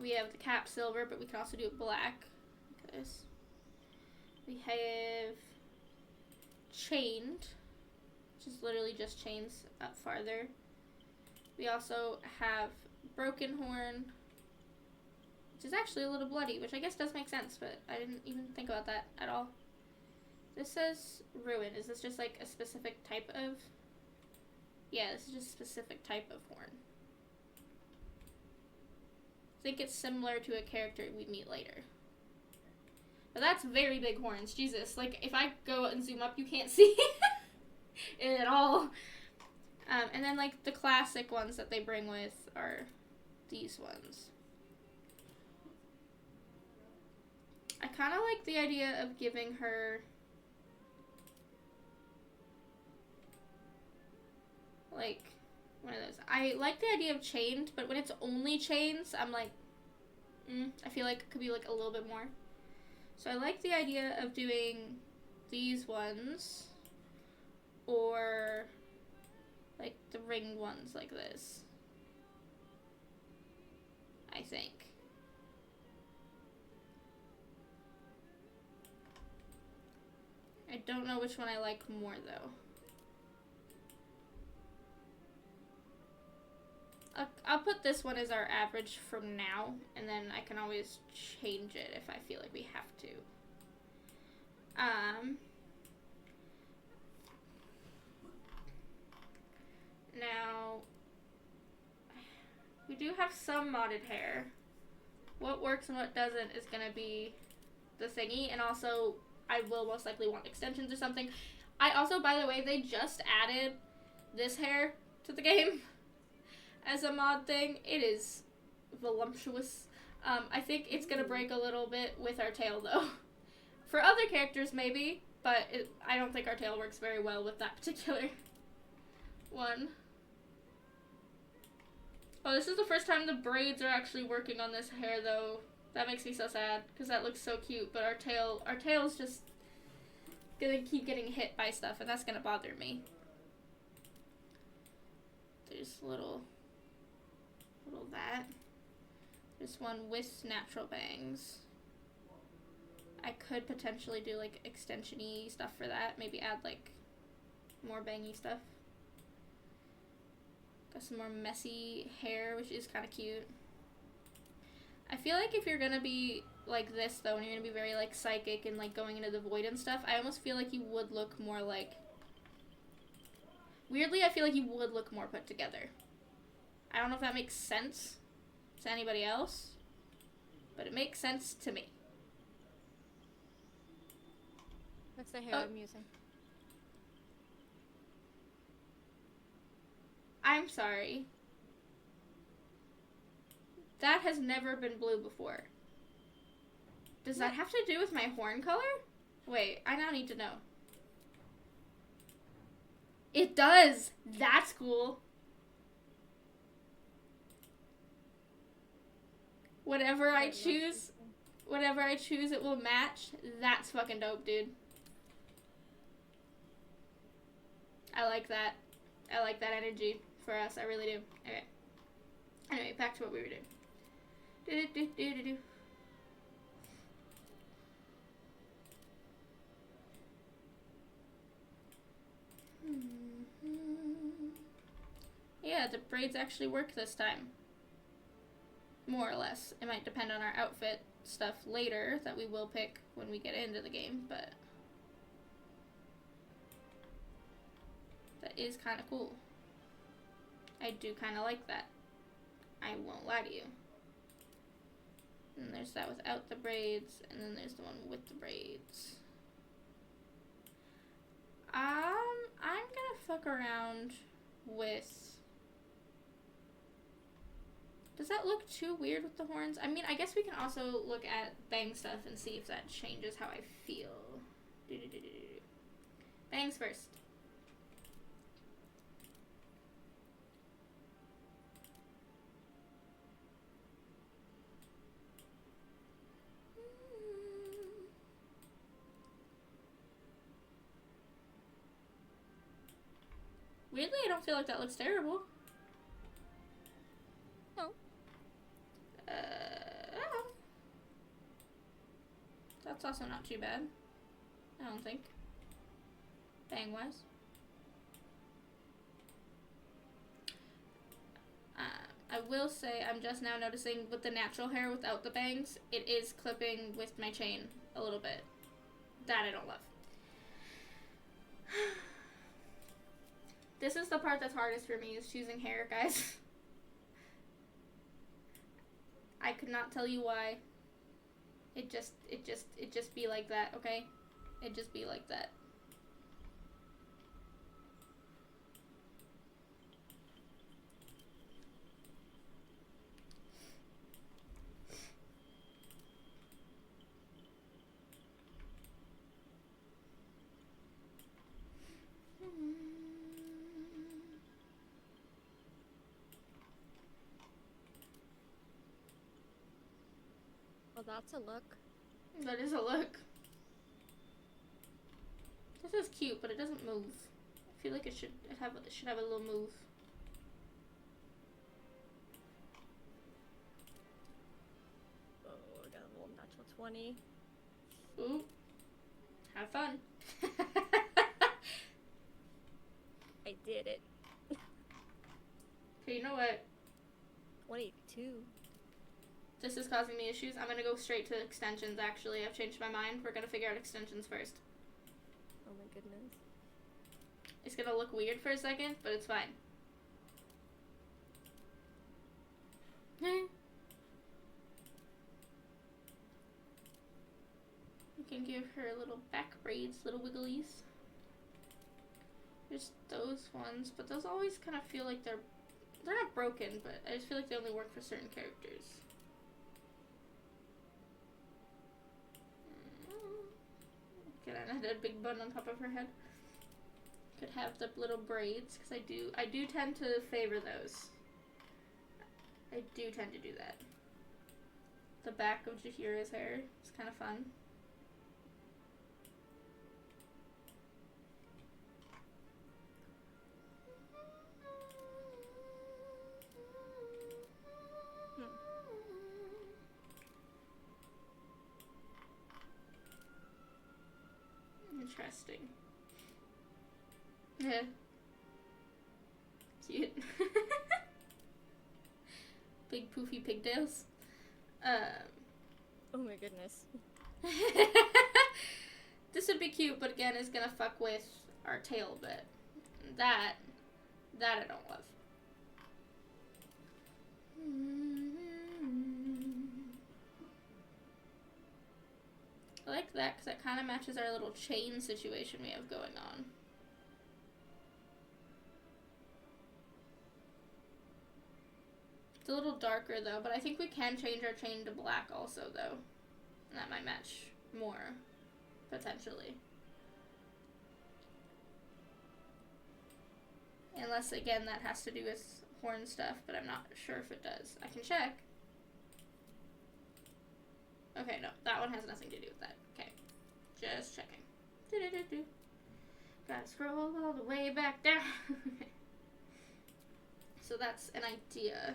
We have the cap silver, but we can also do it black. Look at this. We have chained, which is literally just chains up farther. We also have broken horn, which is actually a little bloody, which I guess does make sense, but I didn't even think about that at all. This says ruin. Is this just like a specific type of... Yeah, this is just a specific type of horn. I think it's similar to a character we meet later. But that's very big horns. Jesus. Like, if I go and zoom up, you can't see it at all. And then, like, the classic ones that they bring with are these ones. I kind of like the idea of giving her... like, one of those. I like the idea of chained, but when it's only chains, I'm like, I feel like it could be, like, a little bit more. So I like the idea of doing these ones, or, like, the ringed ones like this, I think. I don't know which one I like more, though. I'll put this one as our average from now, and then I can always change it if I feel like we have to. Now, we do have some modded hair. What works and what doesn't is going to be the thingy, and also I will most likely want extensions or something. I also, by the way, they just added this hair to the game. As a mod thing, it is voluptuous. I think it's gonna break a little bit with our tail, though. For other characters, maybe, but I don't think our tail works very well with that particular one. Oh, this is the first time the braids are actually working on this hair, though. That makes me so sad, because that looks so cute, but our tail's just gonna keep getting hit by stuff, and that's gonna bother me. There's little that. There's one with natural bangs. I could potentially do like extension-y stuff for that. Maybe add like more bangy stuff. Got some more messy hair, which is kind of cute. I feel like if you're gonna be like this though, and you're gonna be very like psychic and like going into the void and stuff, I almost feel like you would look more like... Weirdly, I feel like you would look more put together. I don't know if that makes sense to anybody else, but it makes sense to me. What's the hair I'm using? I'm sorry. That has never been blue before. Does that have to do with my horn color? Wait, I now need to know. It does! That's cool. Whatever I choose, it will match. That's fucking dope, dude. I like that. I like that energy for us. I really do. Okay. Anyway, back to what we were doing. Do-do-do-do-do-do. Yeah, the braids actually work this time. More or less. It might depend on our outfit stuff later that we will pick when we get into the game, but that is kind of cool. I do kind of like that. I won't lie to you. And there's that without the braids, and then there's the one with the braids. I'm gonna fuck around with... Does that look too weird with the horns? I mean, I guess we can also look at bang stuff and see if that changes how I feel. Bangs first. Weirdly, I don't feel like that looks terrible. No. That's also not too bad. I don't think. Bang-wise. I will say, I'm just now noticing with the natural hair without the bangs, it is clipping with my chain a little bit. That I don't love. This is the part that's hardest for me, is choosing hair, guys. I could not tell you why. It just be like that, okay? It just be like that. Well, that's a look. That is a look. This is cute, but it doesn't move. I feel like it should have a little move. Oh, I got a little natural 20. Ooh. Have fun. I did it. Okay, you know what? 22. This is causing me issues. I'm gonna go straight to extensions, actually. I've changed my mind. We're gonna figure out extensions first. Oh my goodness. It's gonna look weird for a second, but it's fine. You can give her little back braids, little wigglies. There's those ones, but those always kind of feel like they're not broken, but I just feel like they only work for certain characters. Could I add a big bun on top of her head? Could have the little braids, because I do tend to favor those. I do tend to do that. The back of Jahira's hair is kind of fun. Interesting. Yeah. Cute. Big poofy pigtails. Oh my goodness. This would be cute, but again, it's gonna fuck with our tail a bit. That I don't love. I like that because that kind of matches our little chain situation we have going on. It's a little darker though, but I think we can change our chain to black also though. And that might match more, potentially. Unless, again, that has to do with horn stuff, but I'm not sure if it does. I can check. Okay, no, that one has nothing to do with that. Okay, just checking. Do-do-do-do. Gotta scroll all the way back down. So that's an idea.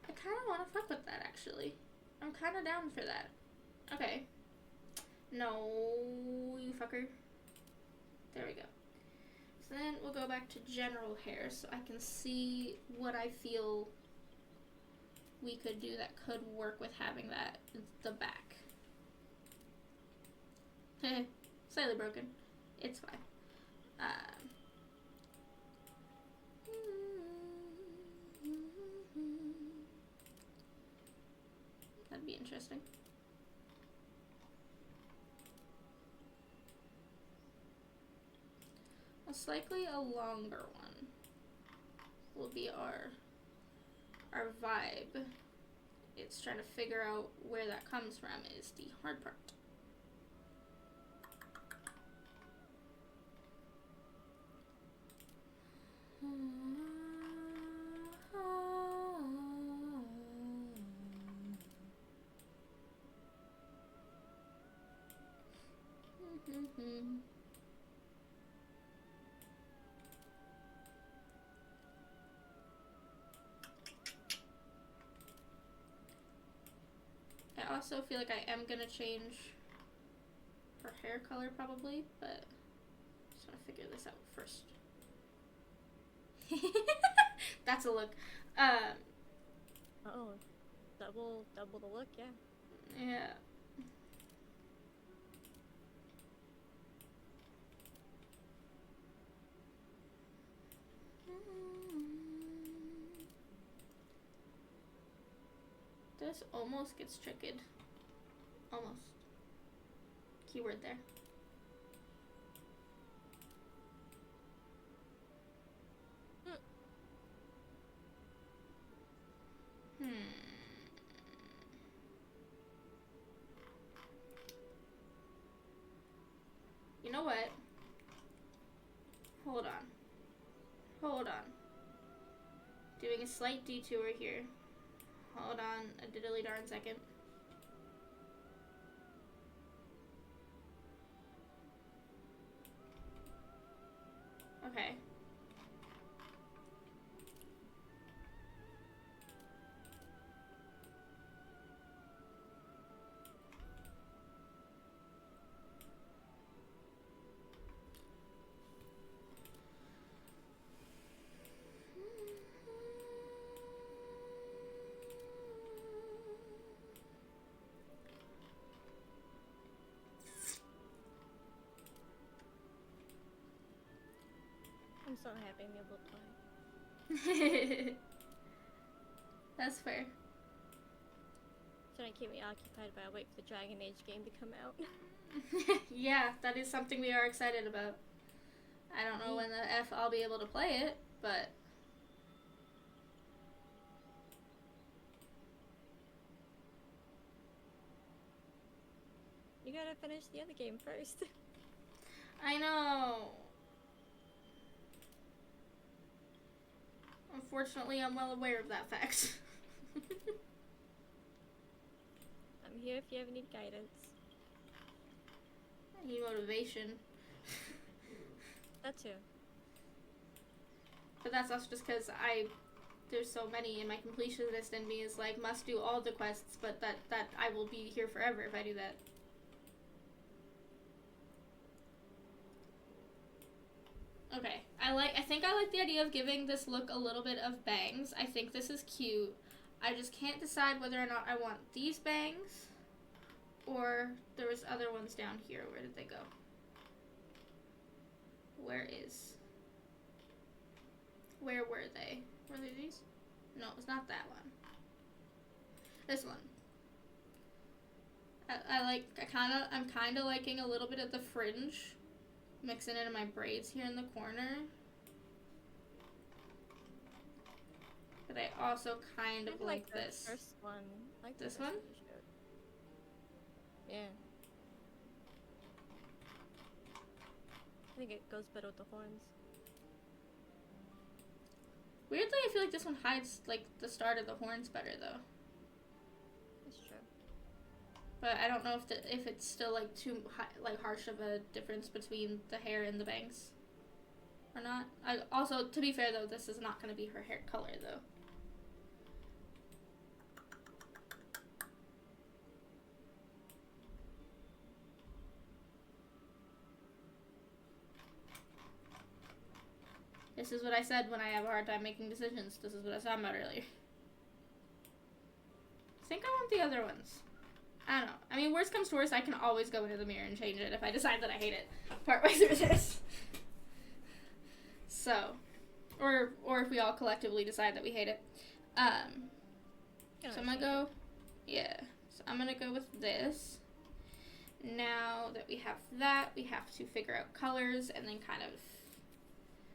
I kind of want to fuck with that, actually. I'm kind of down for that. Okay. No, you fucker. There we go. So then we'll go back to general hair so I can see what I feel we could do that could work with having that the back. Slightly broken. It's fine. That'd be interesting. Most likely a longer one will be our vibe. It's trying to figure out where that comes from is the hard part. I also feel like I am gonna change her hair color probably, but just want to figure this out first. That's a look. Oh, double the look, yeah. Yeah. This almost gets tricked. Almost. Keyword there. You know what? Hold on. Hold on. Doing a slight detour here. Hold on a diddly darn second. Okay. I'm so happy I'm able to play. That's fair. Trying to keep me occupied while I wait for the Dragon Age game to come out. Yeah, that is something we are excited about. I don't know when the F I'll be able to play it, but... You gotta finish the other game first. I know. Unfortunately, I'm well aware of that fact. I'm here if you ever need guidance. I need motivation. That too. But that's also just because there's so many, and my completionist in me is like, must do all the quests, but that I will be here forever if I do that. Okay, I think I like the idea of giving this look a little bit of bangs. I think this is cute. I just can't decide whether or not I want these bangs, or there was other ones down here. Where did they go? Where were they? Were they these? No, it was not that one. This one. I'm kind of liking a little bit of the fringe, mixing it in my braids here in the corner. But I also kind of like this. First one. Like this one? Yeah. I think it goes better with the horns. Weirdly, I feel like this one hides like the start of the horns better though. That's true. But I don't know if it's still like too harsh of a difference between the hair and the bangs, or not. Also, to be fair though, this is not going to be her hair color though. This is what I said when I have a hard time making decisions. This is what I was talking about earlier. I think I want the other ones. I don't know. I mean, worst comes to worst, I can always go into the mirror and change it if I decide that I hate it partway through this. So, or if we all collectively decide that we hate it. So I'm gonna go, yeah. So I'm gonna go with this. Now that we have that, we have to figure out colors and then kind of.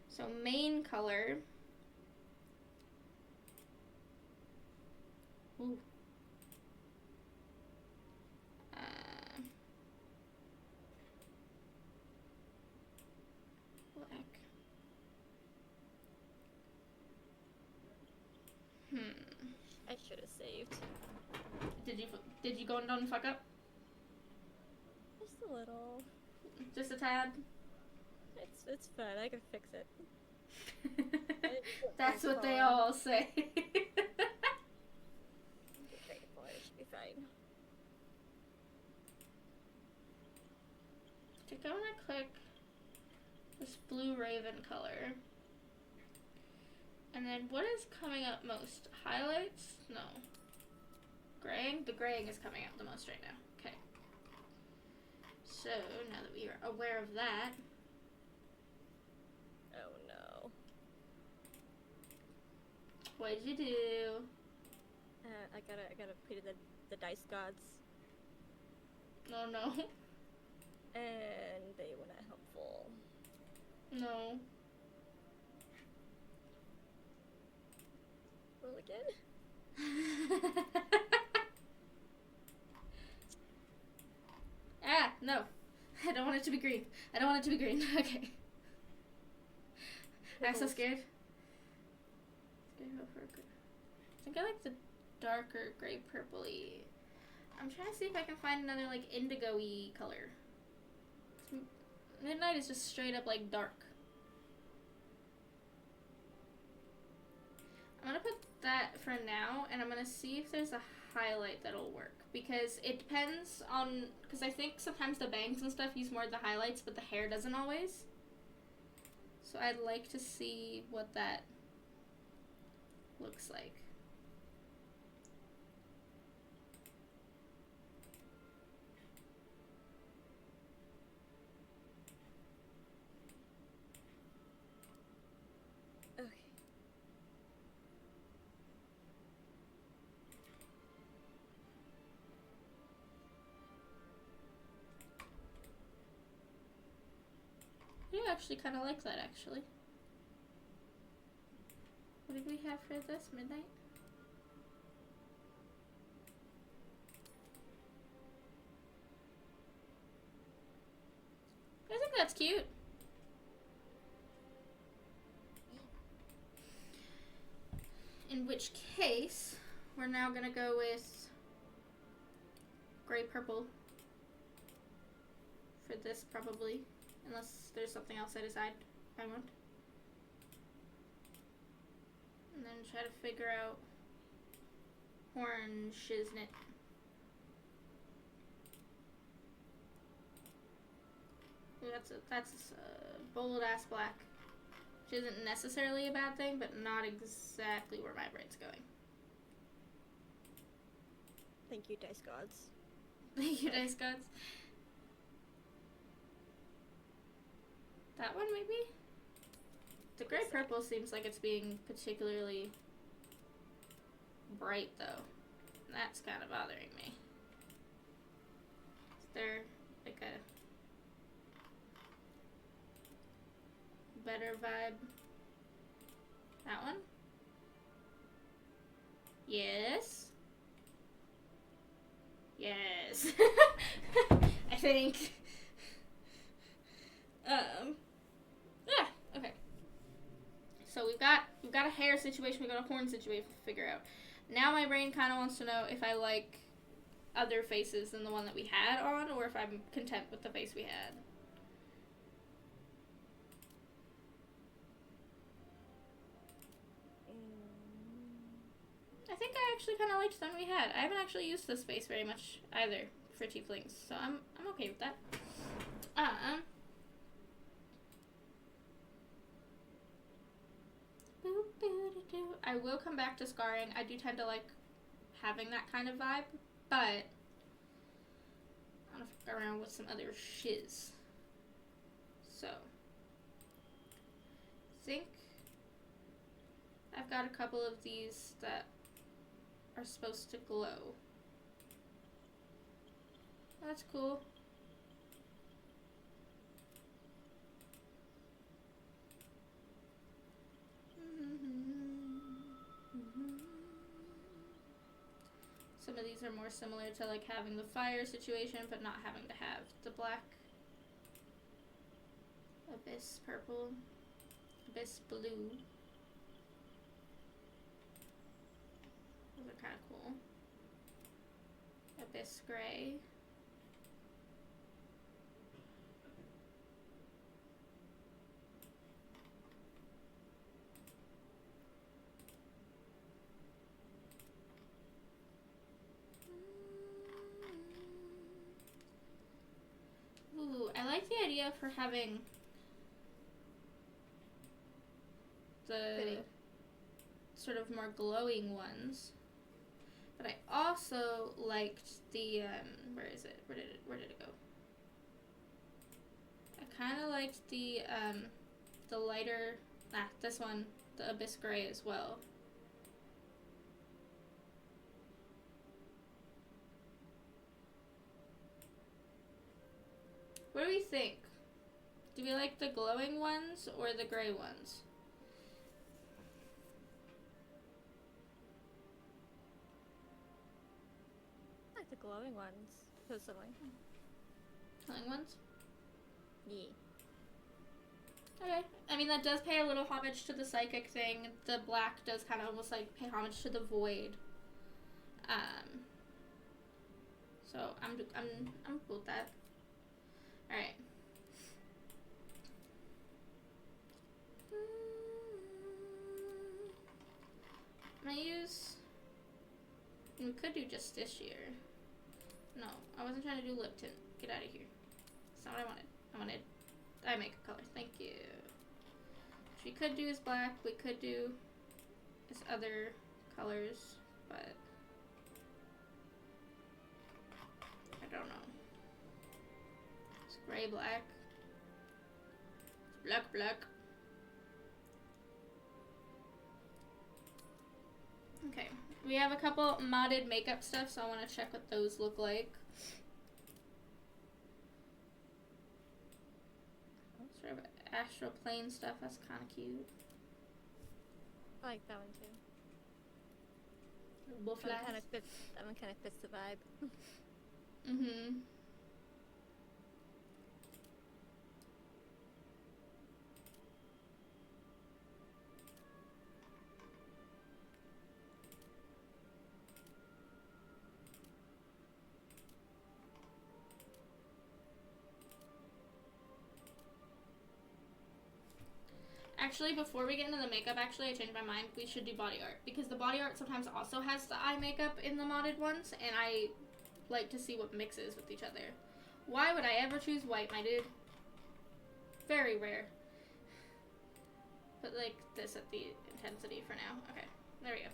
So main color. Ooh. Black. I should have saved. Did you go and don't fuck up? Just a little. Just a tad? It's fine. I can fix it. That's what they all say. Get ready for it. It should be fine. I think I want to click this blue raven color. And then what is coming up most? Highlights? No. Graying? The graying is coming out the most right now. Okay. So, now that we are aware of that. Oh no. What'd you do? I gotta pray to the dice gods. No, no. And they were not helpful. No. Roll again? Ah, no. I don't want it to be green. I don't want it to be green. Okay. I'm so scared. I think I like the darker gray purpley. I'm trying to see if I can find another like indigo-y color. Midnight is just straight up like dark. I'm gonna put that for now, and I'm gonna see if there's a highlight that'll work, because it depends on, because I think sometimes the bangs and stuff use more of the highlights, but the hair doesn't always. So I'd like to see what that looks like. Okay. I actually kind of like that, actually. What did we have for this? Midnight? I think that's cute. In which case, we're now gonna go with gray purple for this, probably. Unless there's something else I decide I want. And then try to figure out horn shiznit. Ooh, that's a bold ass black. Which isn't necessarily a bad thing, but not exactly where my brain's going. Thank you, dice gods. Thank you, dice gods. That one, maybe? The gray purple seems like it's being particularly bright, though. That's kind of bothering me. Is there, like, a better vibe? That one? Yes. Yes. I think. Yeah, okay. So we've got a hair situation, we've got a horn situation to figure out. Now my brain kind of wants to know if I like other faces than the one that we had on, or if I'm content with the face we had. I think I actually kind of liked the one we had. I haven't actually used this face very much either for tieflings, so I'm okay with that. I will come back to scarring. I do tend to like having that kind of vibe, but I'm gonna fuck around with some other shiz. So, I think I've got a couple of these that are supposed to glow. That's cool. Some of these are more similar to like having the fire situation, but not having to have the black. Abyss purple. Abyss blue. Those are kind of cool. Abyss gray. Ooh, I like the idea for having the... Video. sort of more glowing ones. But I also liked the, where is it? Where did it go? I kind of liked the lighter, this one, the Abyss Gray as well. What do we think? Do we like the glowing ones or the gray ones? I like the glowing ones, personally. Glowing ones? Yeah. Okay. I mean, that does pay a little homage to the psychic thing. The black does kind of almost like pay homage to the void. So I'm cool with that. All right. I'm gonna use. We could do just this year. No, I wasn't trying to do lip tint. Get out of here. That's not what I wanted. I wanted eye makeup color. Thank you. Which we could do is black. We could do is other colors, but I don't know. It's gray black. It's black. Okay. We have a couple modded makeup stuff, so I want to check what those look like. Sort of astral plane stuff. That's kind of cute. I like that one too. Wolf That one kind of fits the vibe. Mm-hmm. Actually, before we get into the makeup, I changed my mind. We should do body art. Because the body art sometimes also has the eye makeup in the modded ones, and I like to see what mixes with each other. Why would I ever choose white, my dude? Very rare. Put, like, this at the intensity for now. Okay, there we go.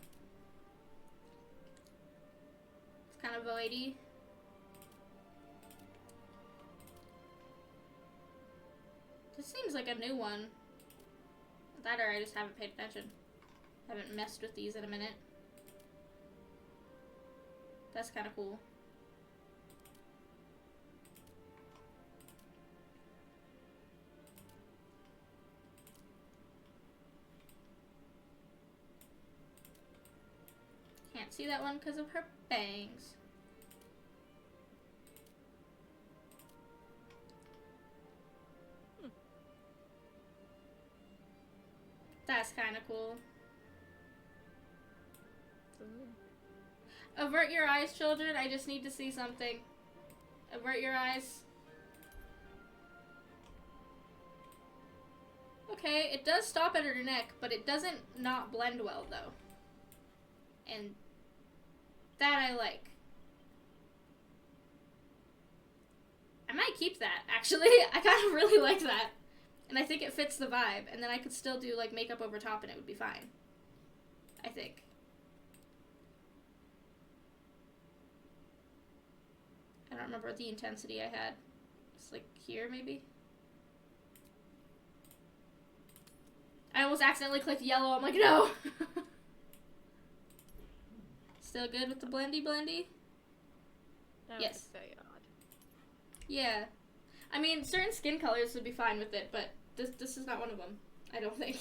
It's kind of voidy. This seems like a new one. That or I just haven't paid attention. Haven't messed with these in a minute. That's kind of cool. Can't see that one because of her bangs. That's kind of cool. Avert your eyes, children. I just need to see something. Avert your eyes. Okay, it does stop at her neck, but it doesn't not blend well, though. And that I like. I might keep that, actually. I kind of really like that. And I think it fits the vibe. And then I could still do, like, makeup over top and it would be fine. I think. I don't remember the intensity I had. It's like here, maybe? I almost accidentally clicked yellow. I'm like, no! Still good with the blendy? That Yes. was very odd. Yeah. I mean, certain skin colors would be fine with it, but this is not one of them, I don't think.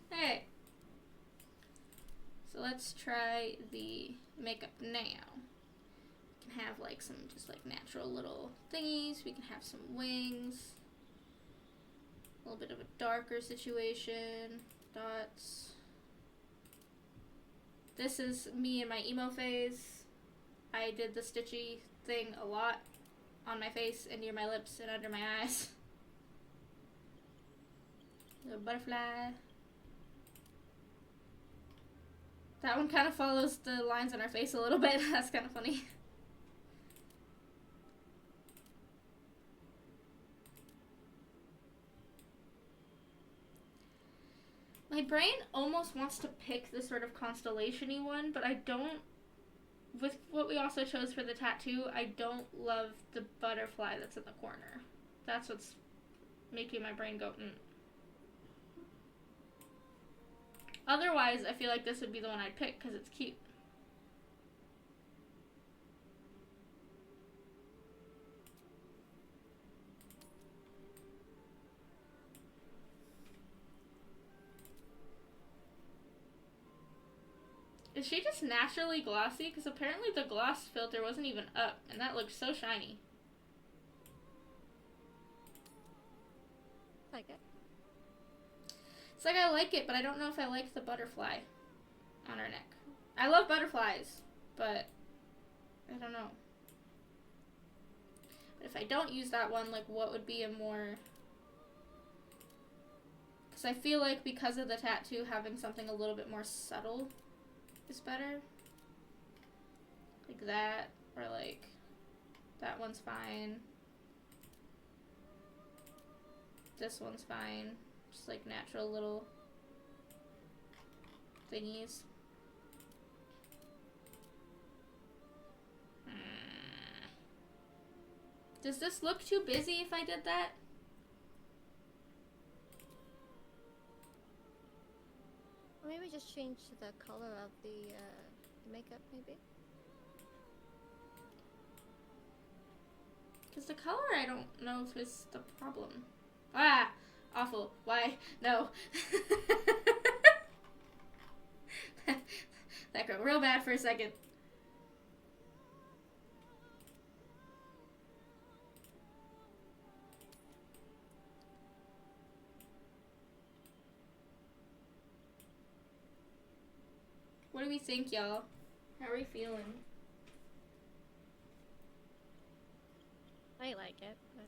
Hey. So let's try the makeup now. We can have like some just like natural little thingies. We can have some wings. A little bit of a darker situation. Dots. This is me in my emo phase. I did the stitchy thing a lot on my face and near my lips and under my eyes. Little butterfly. That one kind of follows the lines on our face a little bit. That's kind of funny. My brain almost wants to pick the sort of constellation-y one, but I don't. With what we also chose for the tattoo, I don't love the butterfly that's in the corner. That's what's making my brain go, Otherwise, I feel like this would be the one I'd pick because it's cute. Is she just naturally glossy? Because apparently the gloss filter wasn't even up, and that looks so shiny. Like it. It's like I like it, but I don't know if I like the butterfly on her neck. I love butterflies, but I don't know. But if I don't use that one, like, what would be a more... Because I feel like because of the tattoo, having something a little bit more subtle is better. Like that, or like, that one's fine. This one's fine. Just like natural little thingies. Does this look too busy if I did that? Or maybe just change the color of the makeup, maybe? Because the color, I don't know if is the problem. Ah! Awful. Why? No. That got real bad for a second. What do we think, y'all? How are we feeling? I like it, but...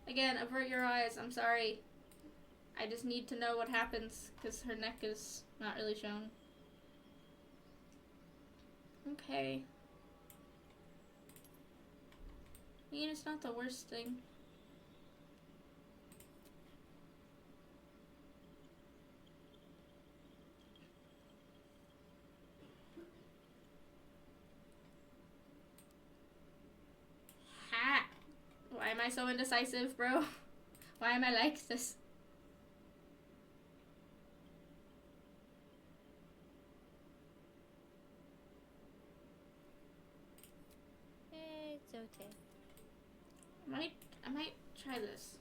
Again, avert your eyes. I'm sorry. I just need to know what happens because her neck is not really shown. Okay. I mean, it's not the worst thing. Ha! Why am I so indecisive, bro? Why am I like this? It's okay. I might try this.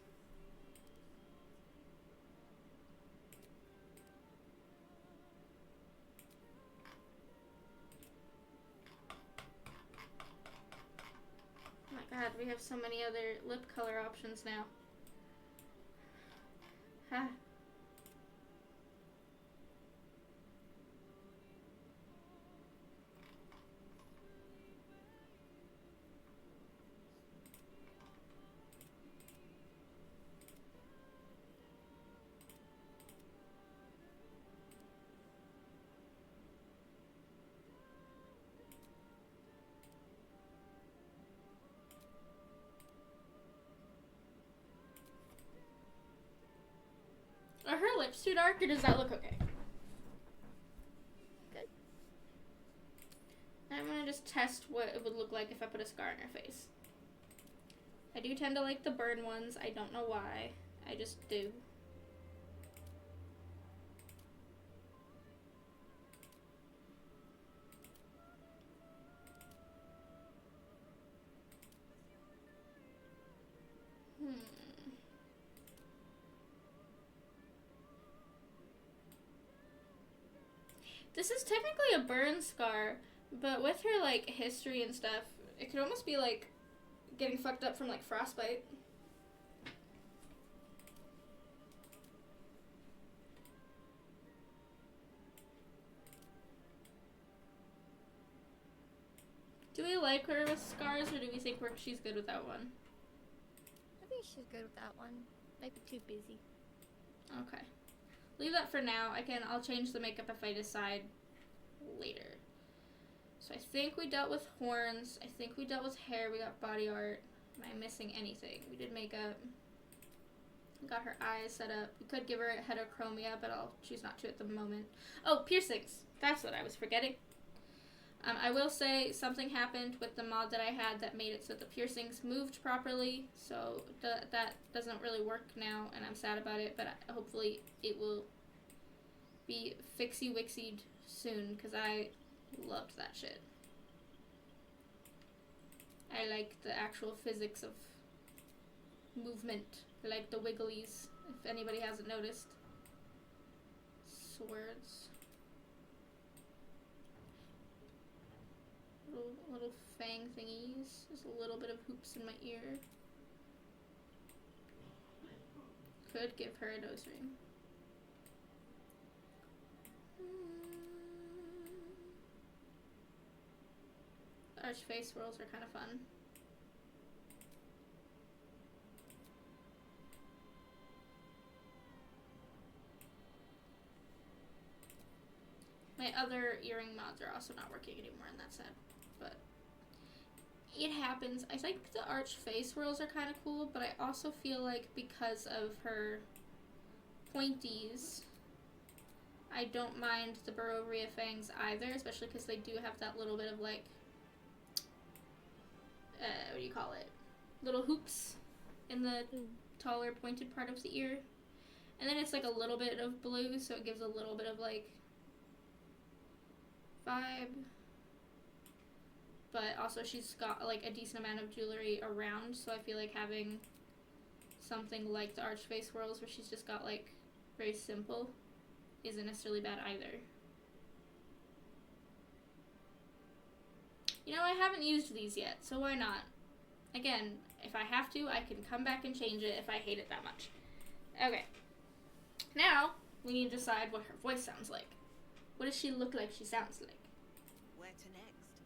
Oh my god, we have so many other lip color options now. Ha. Are her lips too dark, or does that look okay? Good. I'm gonna just test what it would look like if I put a scar on her face. I do tend to like the burn ones. I don't know why. I just do. This is technically a burn scar, but with her, like, history and stuff, it could almost be, like, getting fucked up from, like, frostbite. Do we like her with scars, or do we think she's good without one? I think she's good with that one. Might be too busy. Okay. Leave that for now. I'll change the makeup if I decide later. So I think we dealt with horns. I think we dealt with hair. We got body art. Am I missing anything? We did makeup. got her eyes set up. We could give her a heterochromia, but I'll choose not to at the moment. Oh, piercings. That's what I was forgetting. I will say something happened with the mod that I had that made it so the piercings moved properly, so that doesn't really work now, and I'm sad about it, but hopefully it will be fixie-wixied soon, because I loved that shit. I like the actual physics of movement. I like the wigglies, if anybody hasn't noticed. Swords. Little fang thingies. There's a little bit of hoops in my ear. Could give her a nose ring. Arch face swirls are kind of fun. My other earring mods are also not working anymore, and that's sad. But it happens. I think the arch face swirls are kind of cool, but I also feel like because of her pointies, I don't mind the Barovia fangs either, especially because they do have that little bit of like, what do you call it? Little hoops in the taller pointed part of the ear. And then it's like a little bit of blue, so it gives a little bit of like vibe. But also she's got like a decent amount of jewelry around, so I feel like having something like the arch face swirls where she's just got like very simple isn't necessarily bad either. You know, I haven't used these yet, so why not? Again, if I have to, I can come back and change it if I hate it that much. Okay. Now, we need to decide what her voice sounds like. What does she look like she sounds like? Where to next?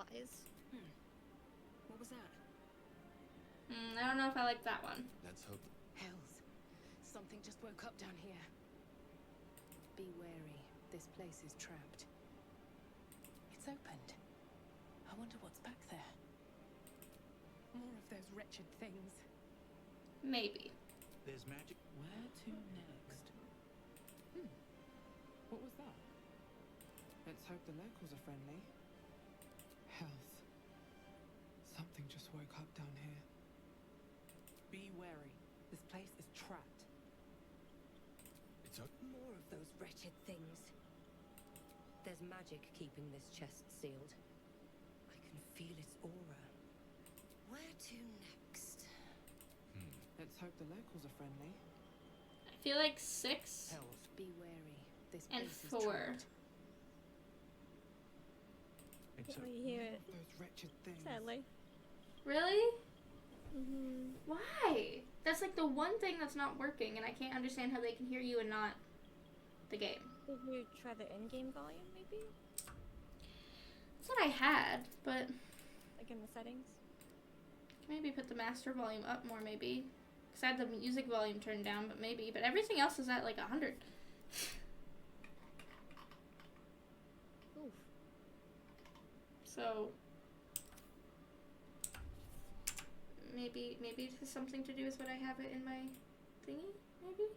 Eyes. What was that? I don't know if I like that one. Let's hope. Hells. Something just woke up down here. Be wary. This place is trapped. It's opened. I wonder what's back there. More of those wretched things. Maybe. There's magic. Where to next? What was that? Let's hope the locals are friendly. Hells. Something just woke up down here. Be wary. This place is trapped. It's up. More of those wretched things. There's magic keeping this chest sealed. I can feel its aura. Where to next? Let's hope the locals are friendly. I feel like 6 Hells. Be wary. This and place is 4. trapped. It's Yeah, up. you hear it. Those wretched things. Sadly. Really? Mm-hmm. Why? That's like the one thing that's not working, and I can't understand how they can hear you and not the game. Did you try the in-game volume, maybe? That's what I had, but Like in the settings? maybe put the master volume up more, maybe. Because I had the music volume turned down, but maybe. But everything else is at like 100. Oof. So maybe it has something to do with what I have it in my thingy, maybe?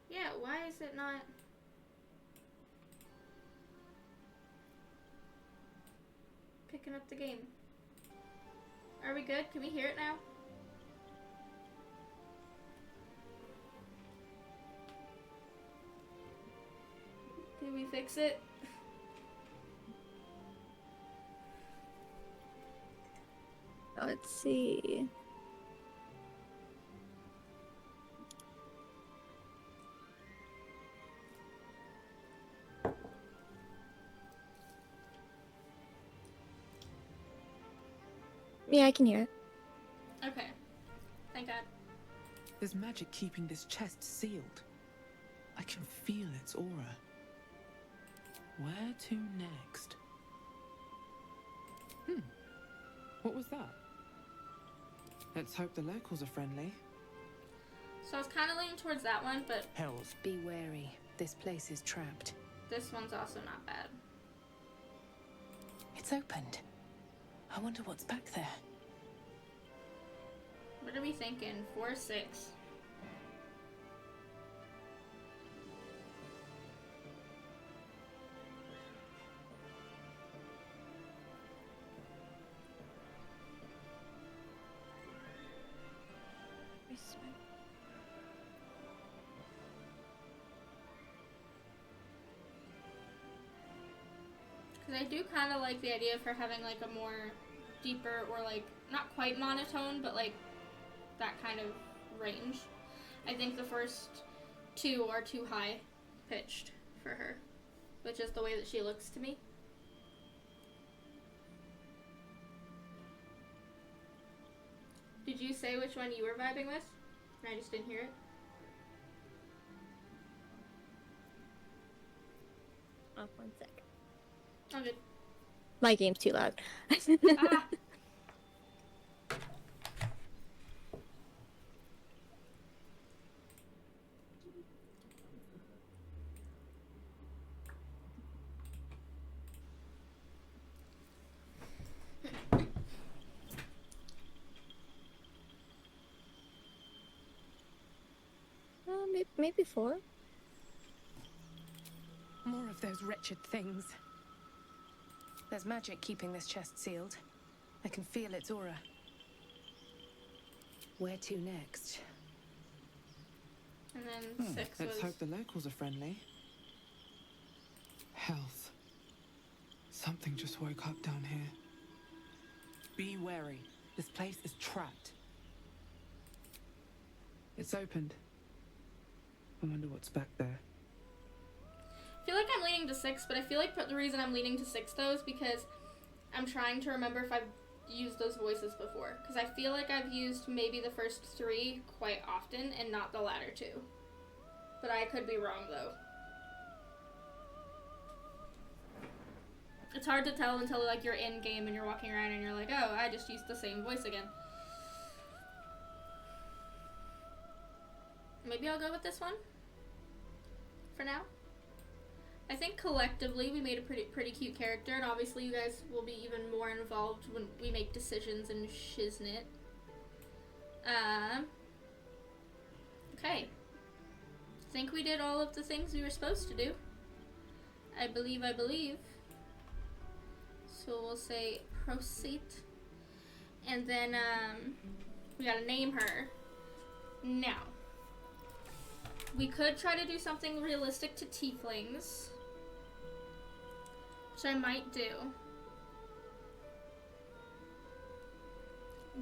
Yeah, why is it not picking up the game? Are we good? Can we hear it now? Did we fix it? Let's see. Yeah, I can hear it. Okay. Thank God. There's magic keeping this chest sealed. I can feel its aura. Where to next? What was that? Let's hope the locals are friendly. So I was kind of leaning towards that one, but Hells. Be wary. This place is trapped. this one's also not bad. It's opened. I wonder what's back there. What are we thinking? 4, 6. Because I do kind of like the idea of her having like a more deeper or like not quite monotone, but like that kind of range. I think the first 2 are too high pitched for her, which is the way that she looks to me. Did you say which one you were vibing with? And I just didn't hear it. Oh, 1 sec. I'm good. My game's too loud. Ah! Maybe 4. More of those wretched things. There's magic keeping this chest sealed. I can feel its aura. Where to next? And then 6 Let's was... hope the locals are friendly. Health. Something just woke up down here. Be wary. This place is trapped. It's opened. I wonder what's back there. I feel like I'm leaning to 6, but I feel like the reason I'm leaning to 6 though is because I'm trying to remember if I've used those voices before. Because I feel like I've used maybe the first 3 quite often and not the latter 2. But I could be wrong though. It's hard to tell until like you're in game and you're walking around and you're like, oh, I just used the same voice again. Maybe I'll go with this one for now. I think collectively we made a pretty cute character, and obviously you guys will be even more involved when we make decisions and shiznit. Okay. I think we did all of the things we were supposed to do. I believe. So we'll say proceed. And then, we gotta name her. Now, we could try to do something realistic to tieflings, which I might do.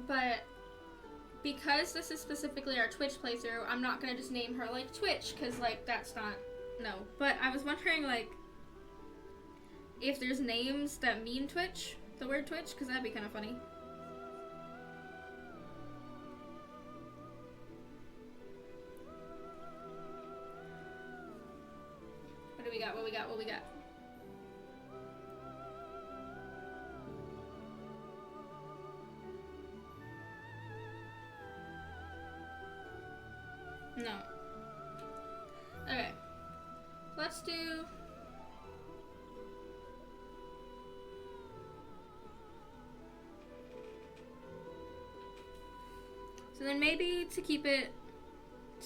But because this is specifically our Twitch playthrough, I'm not gonna just name her like Twitch, because like that's not, no. But I was wondering like if there's names that mean Twitch, the word Twitch, because that'd be kind of funny. What we got? No. Okay. Let's do... So then maybe to keep it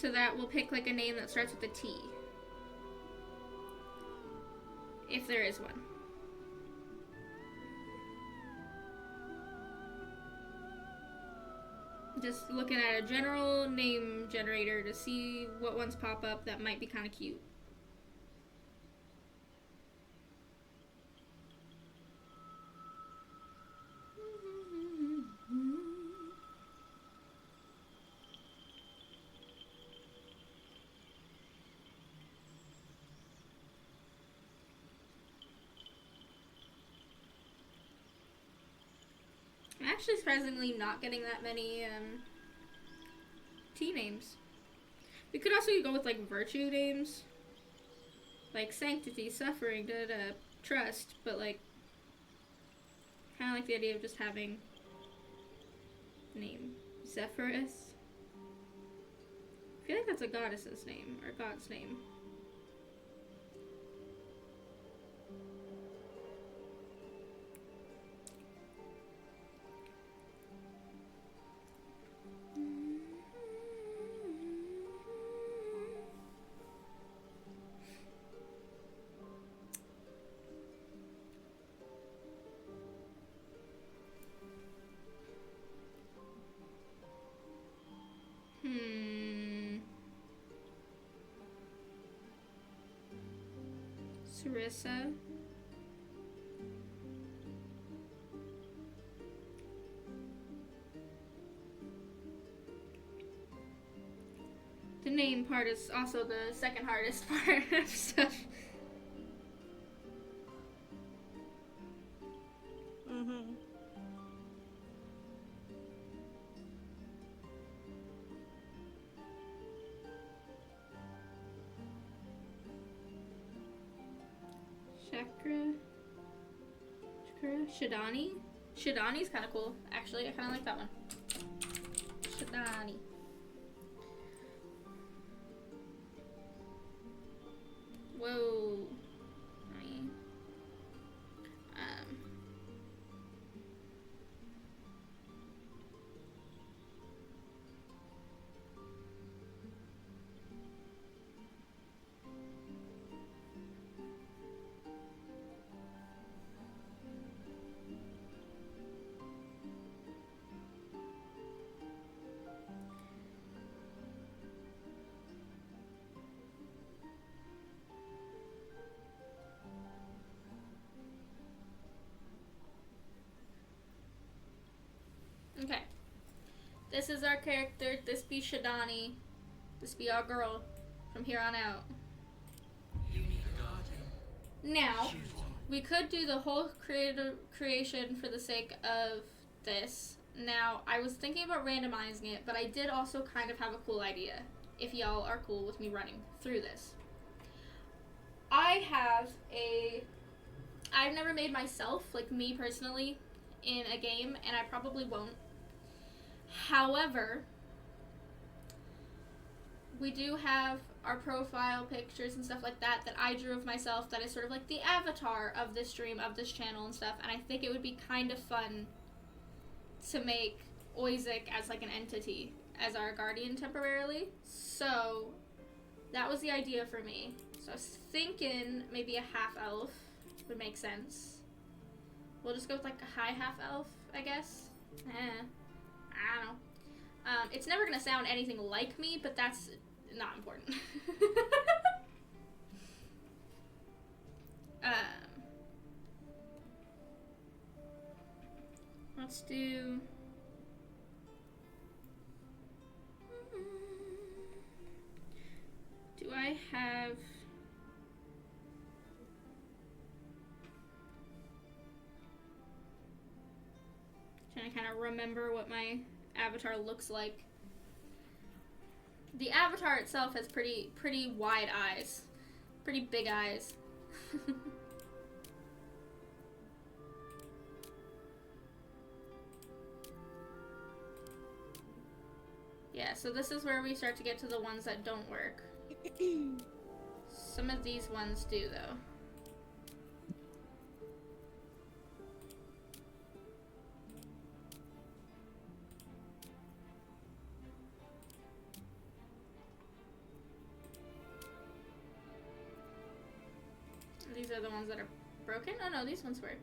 to that, we'll pick like a name that starts with a T. If there is one. Just looking at a general name generator to see what ones pop up that might be kind of cute. I'm actually surprisingly not getting that many T names. We could also go with like virtue names, like sanctity, suffering, trust, but like kind of like the idea of just having name. Zephyrus. I feel like that's a goddess's name or god's name. Sarissa. The name part is also the second hardest part of stuff. Mm-hmm. Chakra. Shidani? Shidani's kind of cool, actually. I kind of like that one. Shidani. Whoa. Right. Okay. This is our character. This be Shidani. This be our girl from here on out. Now, we could do the whole creation for the sake of this. Now, I was thinking about randomizing it, but I did also kind of have a cool idea, if y'all are cool with me running through this. I've never made myself, like me personally, in a game, and I probably won't. However, we do have our profile pictures and stuff like that I drew of myself that is sort of like the avatar of this stream, of this channel and stuff, and I think it would be kind of fun to make Oizik as like an entity, as our guardian temporarily. So that was the idea for me. So I was thinking maybe a half-elf would make sense. We'll just go with like a high half-elf, I guess. I don't know. It's never gonna sound anything like me, but that's not important. Let's do... Do I have... Trying to kind of remember what my avatar looks like. The avatar itself has pretty wide eyes. Pretty big eyes. Yeah, so this is where we start to get to the ones that don't work. Some of these ones do, though. These are the ones that are broken? Oh no, these ones work.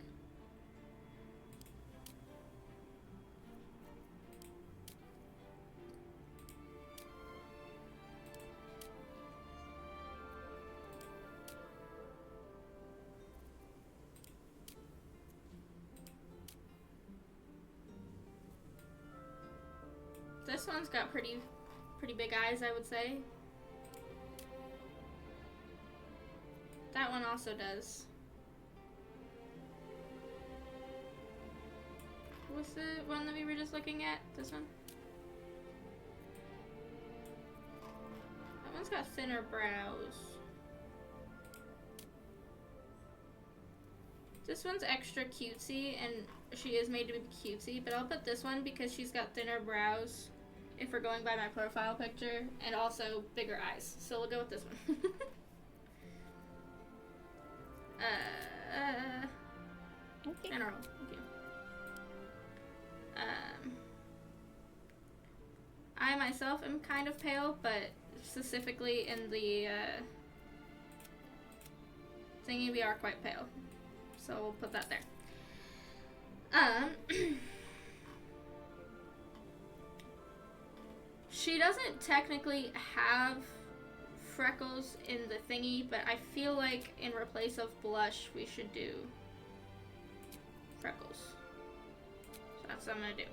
This one's got pretty big eyes, I would say. That one also does. What's the one that we were just looking at? This one? That one's got thinner brows. This one's extra cutesy, and she is made to be cutesy, but I'll put this one because she's got thinner brows, if we're going by my profile picture, and also bigger eyes. So we'll go with this one. Okay. General. Thank you. I myself am kind of pale, but specifically in the thingy, we are quite pale. So we'll put that there. She doesn't technically have freckles in the thingy, but I feel like in replace of blush, we should do freckles. So that's what I'm gonna do.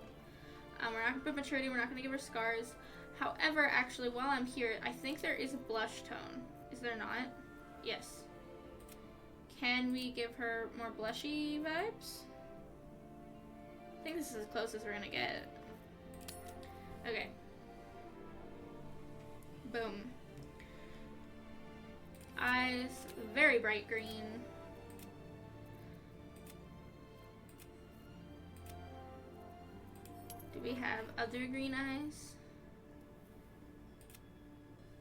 We're not gonna put maturity, we're not gonna give her scars. However, actually, while I'm here, I think there is a blush tone. Is there not? Yes. Can we give her more blushy vibes? I think this is as close as we're gonna get. Okay. Boom. Eyes, very bright green. Do we have other green eyes?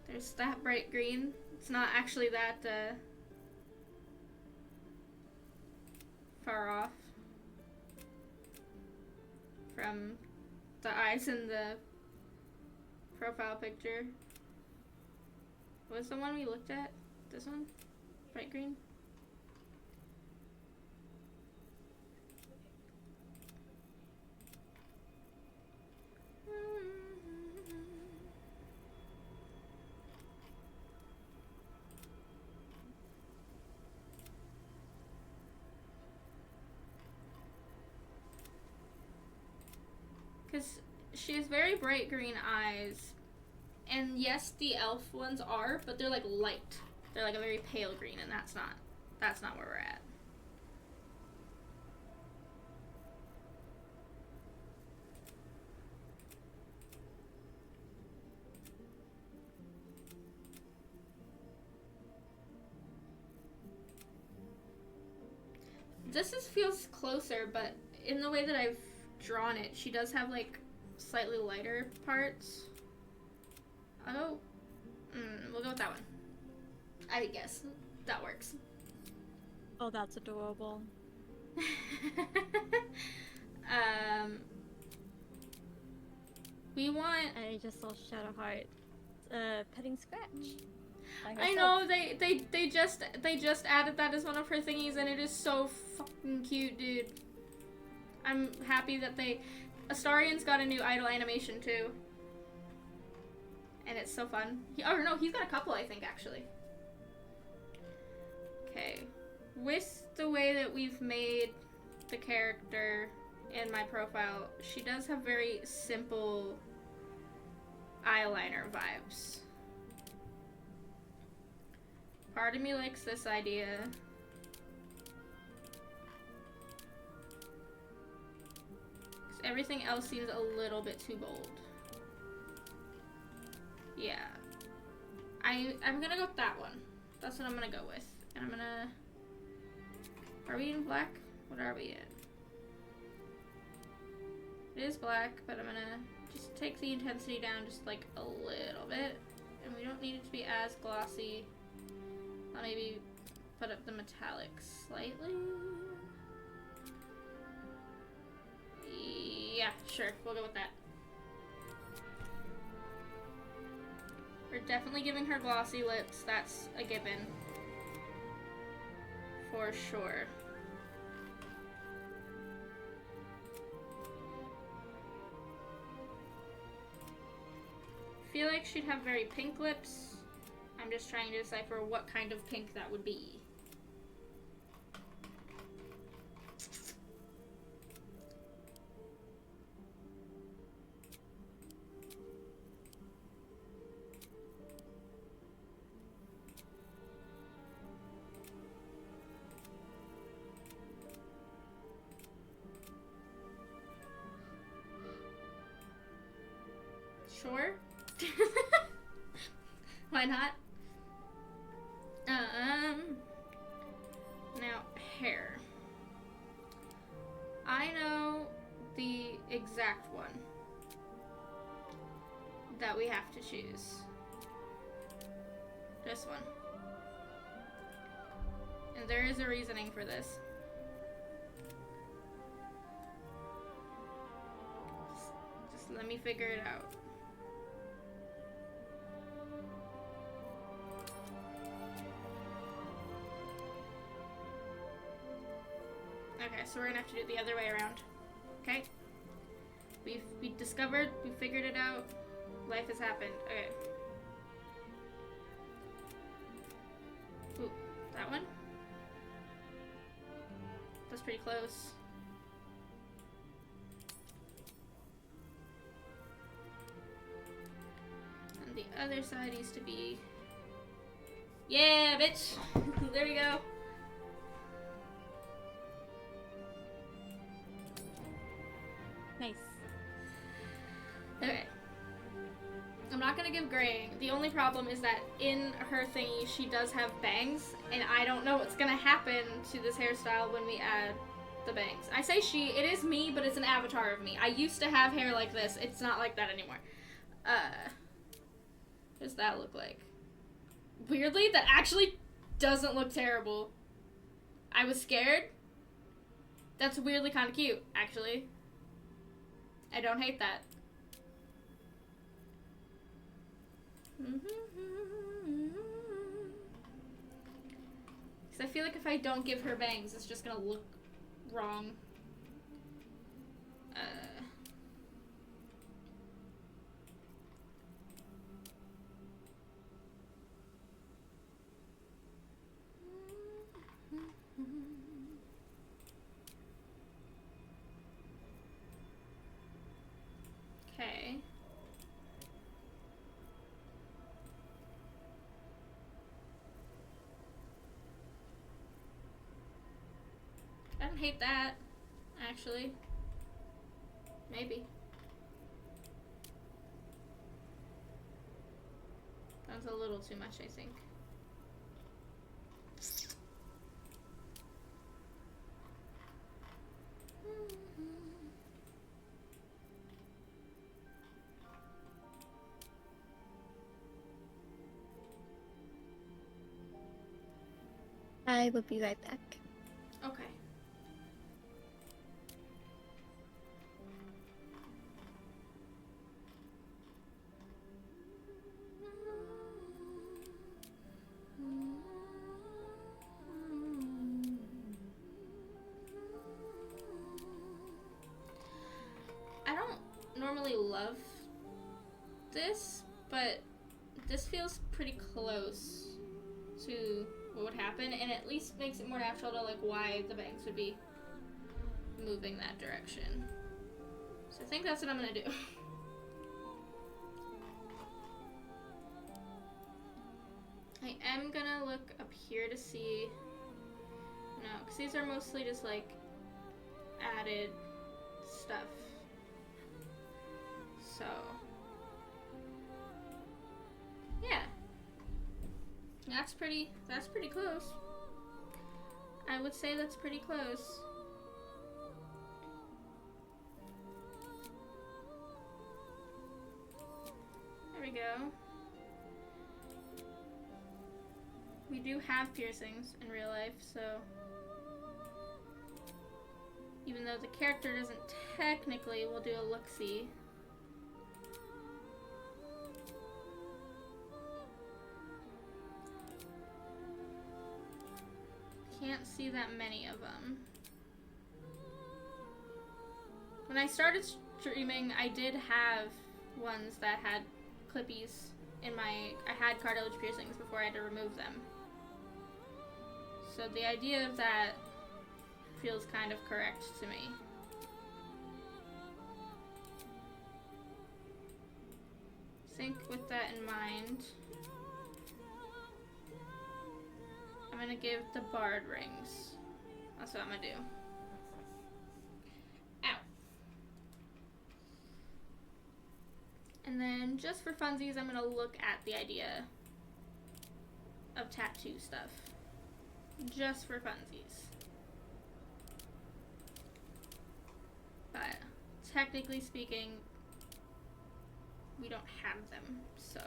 There's that bright green. It's not actually that far off from the eyes in the profile picture. What's the one we looked at? This one? Bright green? Because she has very bright green eyes. And yes, the elf ones are, but they're like light. They're like a very pale green, and that's not where we're at. Feels closer, but in the way that I've drawn it, she does have like slightly lighter parts. Oh, we'll go with that one. I guess that works. Oh, that's adorable. We want. I just saw Shadowheart petting Scratch. I know they just added that as one of her thingies, and it is so fucking cute, dude. I'm happy that Astarion's got a new idol animation too, and it's so fun. Oh no, he's got a couple, I think, actually. Okay, with the way that we've made the character in my profile, she does have very simple eyeliner vibes. Part of me likes this idea. Everything else seems a little bit too bold. Yeah. I'm gonna go with that one. That's what I'm gonna go with. And I'm gonna... Are we in black? What are we in? It is black, but I'm gonna just take the intensity down just like a little bit. And we don't need it to be as glossy. I'll maybe put up the metallics slightly. Yeah, sure. We'll go with that. We're definitely giving her glossy lips. That's a given. For sure. I feel like she'd have very pink lips. I'm just trying to decipher what kind of pink that would be. Sure. Why not? Now, hair. I know the exact one that we have to choose. This one. And there is a reasoning for this. Just let me figure it out. Okay, so we're gonna have to do it the other way around. Okay? We discovered, we figured it out. Life has happened. Okay. That one? That's pretty close. And the other side needs to be... Yeah, bitch! There we go. Nice. Okay. I'm not gonna give graying. The only problem is that in her thingy, she does have bangs, and I don't know what's gonna happen to this hairstyle when we add the bangs. I say she, it is me, but it's an avatar of me. I used to have hair like this. It's not like that anymore. What does that look like? Weirdly, that actually doesn't look terrible. I was scared. That's weirdly kind of cute, actually. I don't hate that. Because I feel like if I don't give her bangs, it's just gonna look wrong. Okay. I don't hate that, actually. Maybe. That's a little too much, I think. I will be right back. Okay. I don't normally love this, but this feels pretty close to what would happen, and at least makes it more natural to like why the bangs would be moving that direction. So I think that's what I'm gonna do. I am gonna look up here to see. No, because these are mostly just like added stuff. So yeah. That's pretty close. I would say that's pretty close. There we go. We do have piercings in real life, so even though the character doesn't technically, we'll do a look-see. Can't see that many of them. When I started streaming, I did have ones that had clippies in my... I had cartilage piercings before I had to remove them. So the idea of that feels kind of correct to me. I think with that in mind, I'm gonna give the bard rings. That's what I'm gonna do. Ow. And then just for funsies, I'm gonna look at the idea of tattoo stuff. Just for funsies. But technically speaking, we don't have them, so.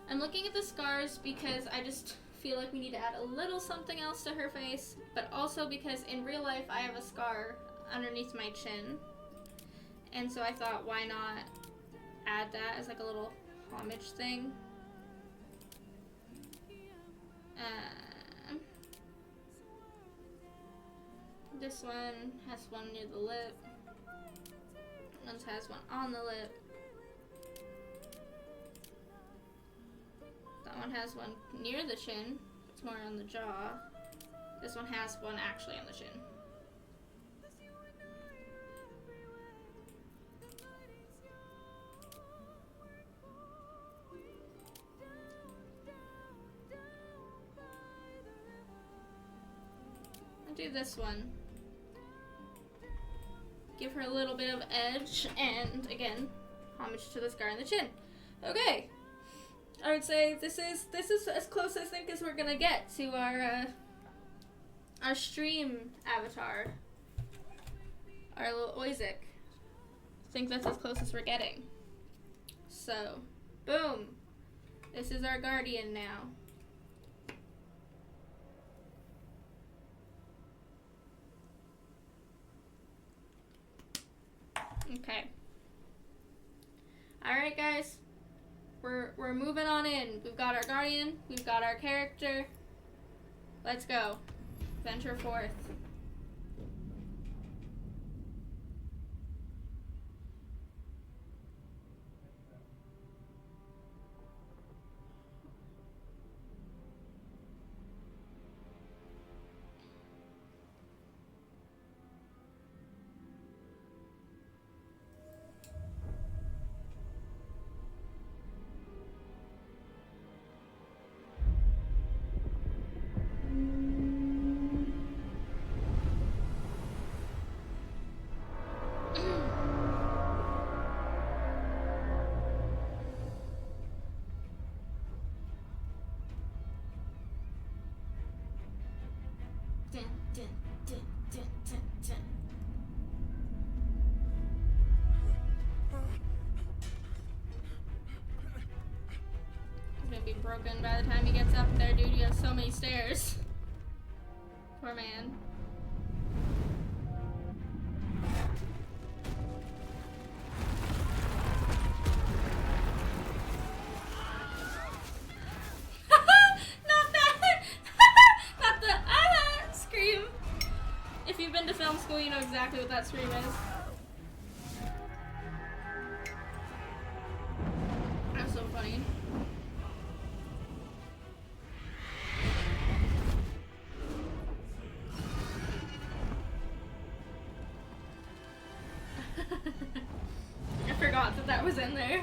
I'm looking at the scars because I just feel like we need to add a little something else to her face, but also because in real life I have a scar underneath my chin. And so I thought, why not add that as like a little homage thing? This one has one near the lip. One has one on the lip. That one has one near the chin. It's more on the jaw. This one has one actually on the chin. I'll do this one. Give her a little bit of edge, and again, homage to the scar on the chin. Okay, I would say this is as close I think as we're gonna get to our stream avatar, our little Oizik. I think that's as close as we're getting. So, boom, this is our guardian now. Okay. Alright guys. We're moving on in. We've got our guardian, we've got our character. Let's go. Venture forth. Dun, dun, dun, dun, dun, dun. He's gonna be broken by the time he gets up there, dude. You have so many stairs. Poor man. Not that! Not the scream. If you've been to film school, you know exactly what that scream is. That's so funny. I forgot that that was in there.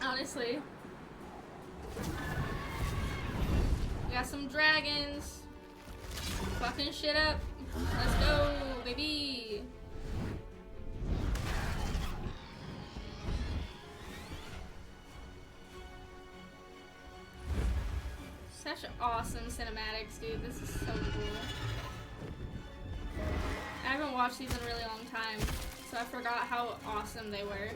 Honestly. We got some dragons. Fucking shit up. Let's go, baby. Such awesome cinematics, dude. This is so cool. I haven't watched these in a really long time, so I forgot how awesome they were.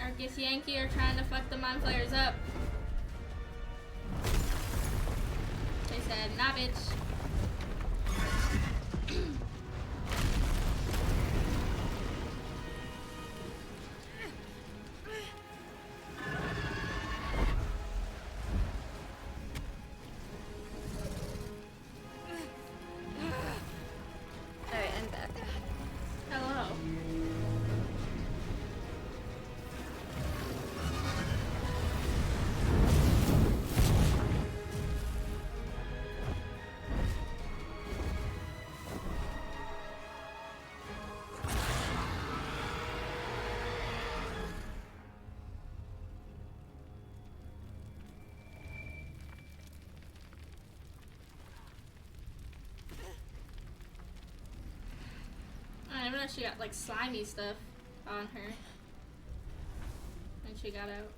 Argus Yankee are trying to fuck the mind flayers up. They said, nah, bitch. Alright, I'm back. Hello. know she got like slimy stuff on her when she got out.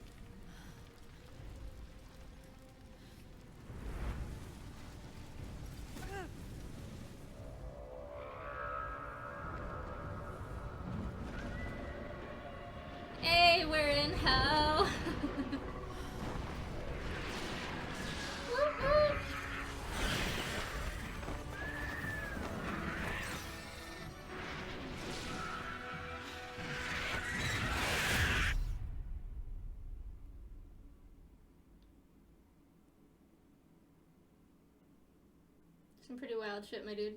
Hey, we're in hell. Woo-hoo. Some pretty wild shit, my dude.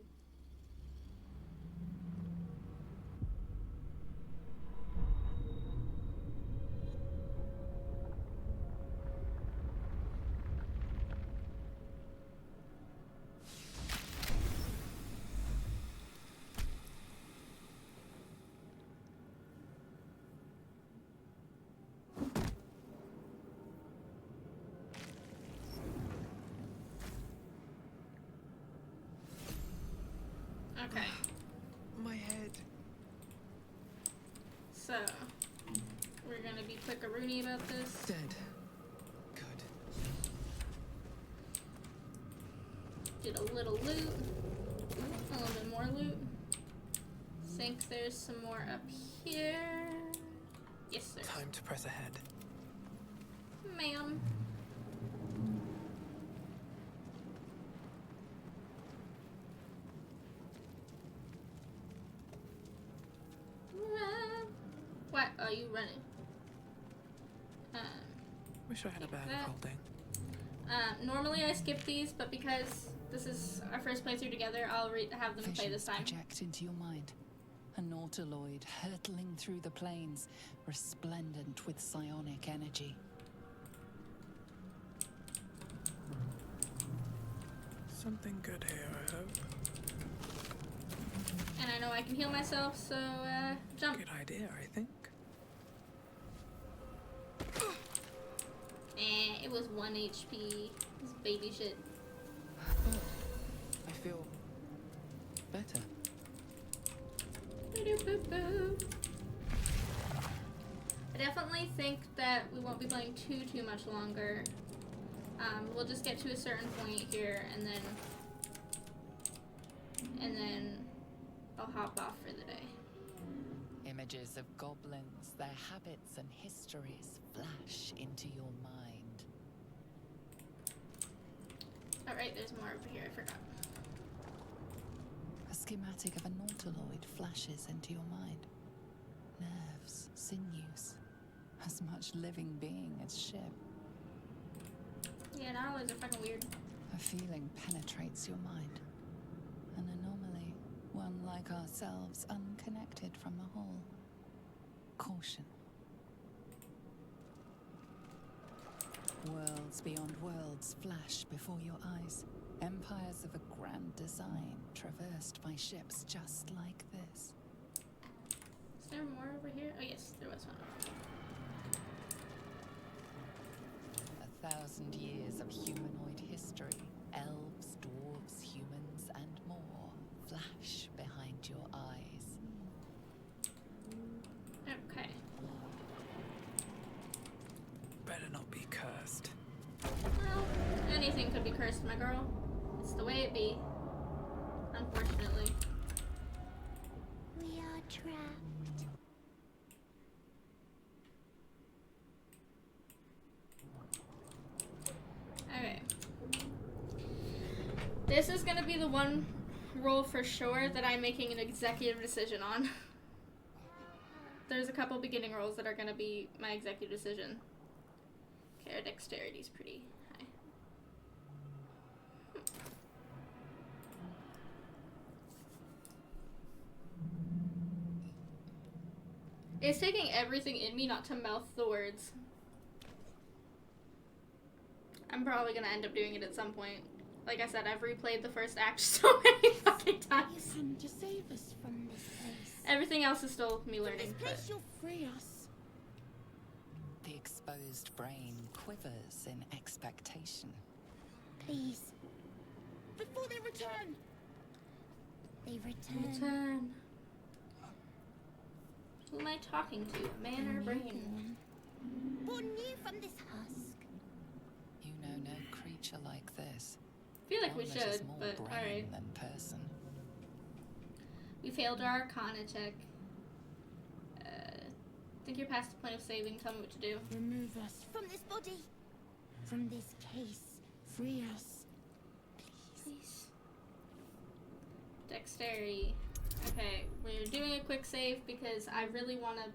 Okay. My head. So, we're gonna be quick-a-rooney about this. Dead. Good. Did a little loot. A little bit more loot. Think there's some more up here. Yes, sir. Time to press ahead. Ma'am. What are you running? Wish I had a bag that. of holding. Normally I skip these, but because this is our first playthrough together, I'll have them play this Visions time. project into your mind. A nautiloid hurtling through the plains, resplendent with psionic energy. Something good here, I hope. And I know I can heal myself, so jump. Good idea, I think. It was 1 HP. This baby shit. I feel better. I definitely think that we won't be playing too much longer. We'll just get to a certain point here, and then I'll hop off for the day. Images of goblins, their habits and histories flash into your mind. Alright, there's more over here, I forgot. A schematic of a nautiloid flashes into your mind. Nerves, sinews, as much living being as ship. Yeah, nautiloids are fucking weird. A feeling penetrates your mind. An anomaly, one like ourselves, unconnected from the whole. Caution. Worlds beyond worlds flash before your eyes. Empires of a grand design, traversed by ships just like this. Is there more over here? Oh yes, there was one. 1,000 years of humanoid history. Elves, dwarves, humans, and more flash behind your eyes. Okay. Better not be cursed. Well, anything could be cursed, my girl. It's the way it be. Unfortunately. We are trapped. Okay. This is gonna be the one role for sure that I'm making an executive decision on. There's a couple beginning roles that are gonna be my executive decision. Okay, our dexterity's pretty high. It's taking everything in me not to mouth the words. I'm probably gonna end up doing it at some point. Like I said, I've replayed the first act so many fucking times. You come to save us from this place. Everything else is still me learning. This place you'll free us. The exposed brain quivers in expectation. Please. Before they return. They return. Return. Who am I talking to? A man or a brain? Born new from this husk. You know no creature like this. I feel like we One that is should, more but brain alright. than person. We failed our Arcana check. I think you're past the point of saving. Tell me what to do. Remove us from this body. From this case. Free us. Please. Dexterity. Okay, we're doing a quick save because I really want to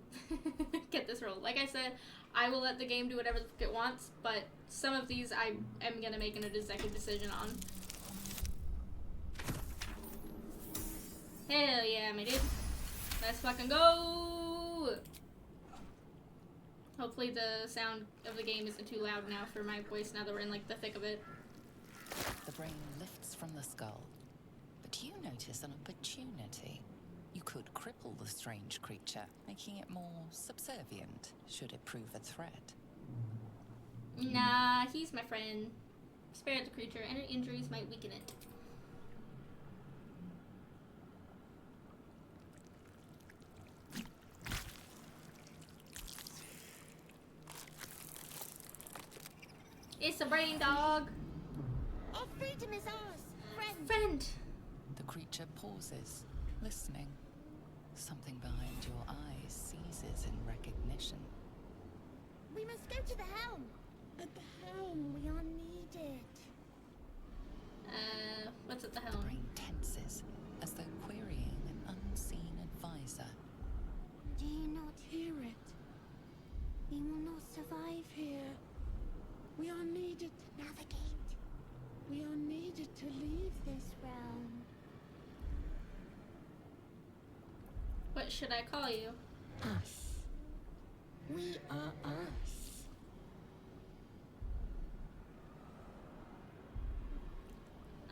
get this roll. Like I said, I will let the game do whatever the fuck it wants, but some of these I am going to make an executive decision on. Hell yeah, my dude. Let's fucking go! Hopefully the sound of the game isn't too loud now for my voice now that we're in like the thick of it. The brain lifts from the skull, but you notice an opportunity. You could cripple the strange creature, making it more subservient, should it prove a threat. Nah, he's my friend. Spare the creature. Any injuries might weaken it. It's a brain dog. Our freedom is ours, friend. Friend. The creature pauses, listening. Something behind your eyes seizes in recognition. We must go to the helm. At the helm, we are needed. What's at the The helm? brain tenses, as though querying an unseen advisor. Do you not hear it? We will not survive here. We are needed to navigate. We are needed to leave this realm. What should I call you? Us. We are us.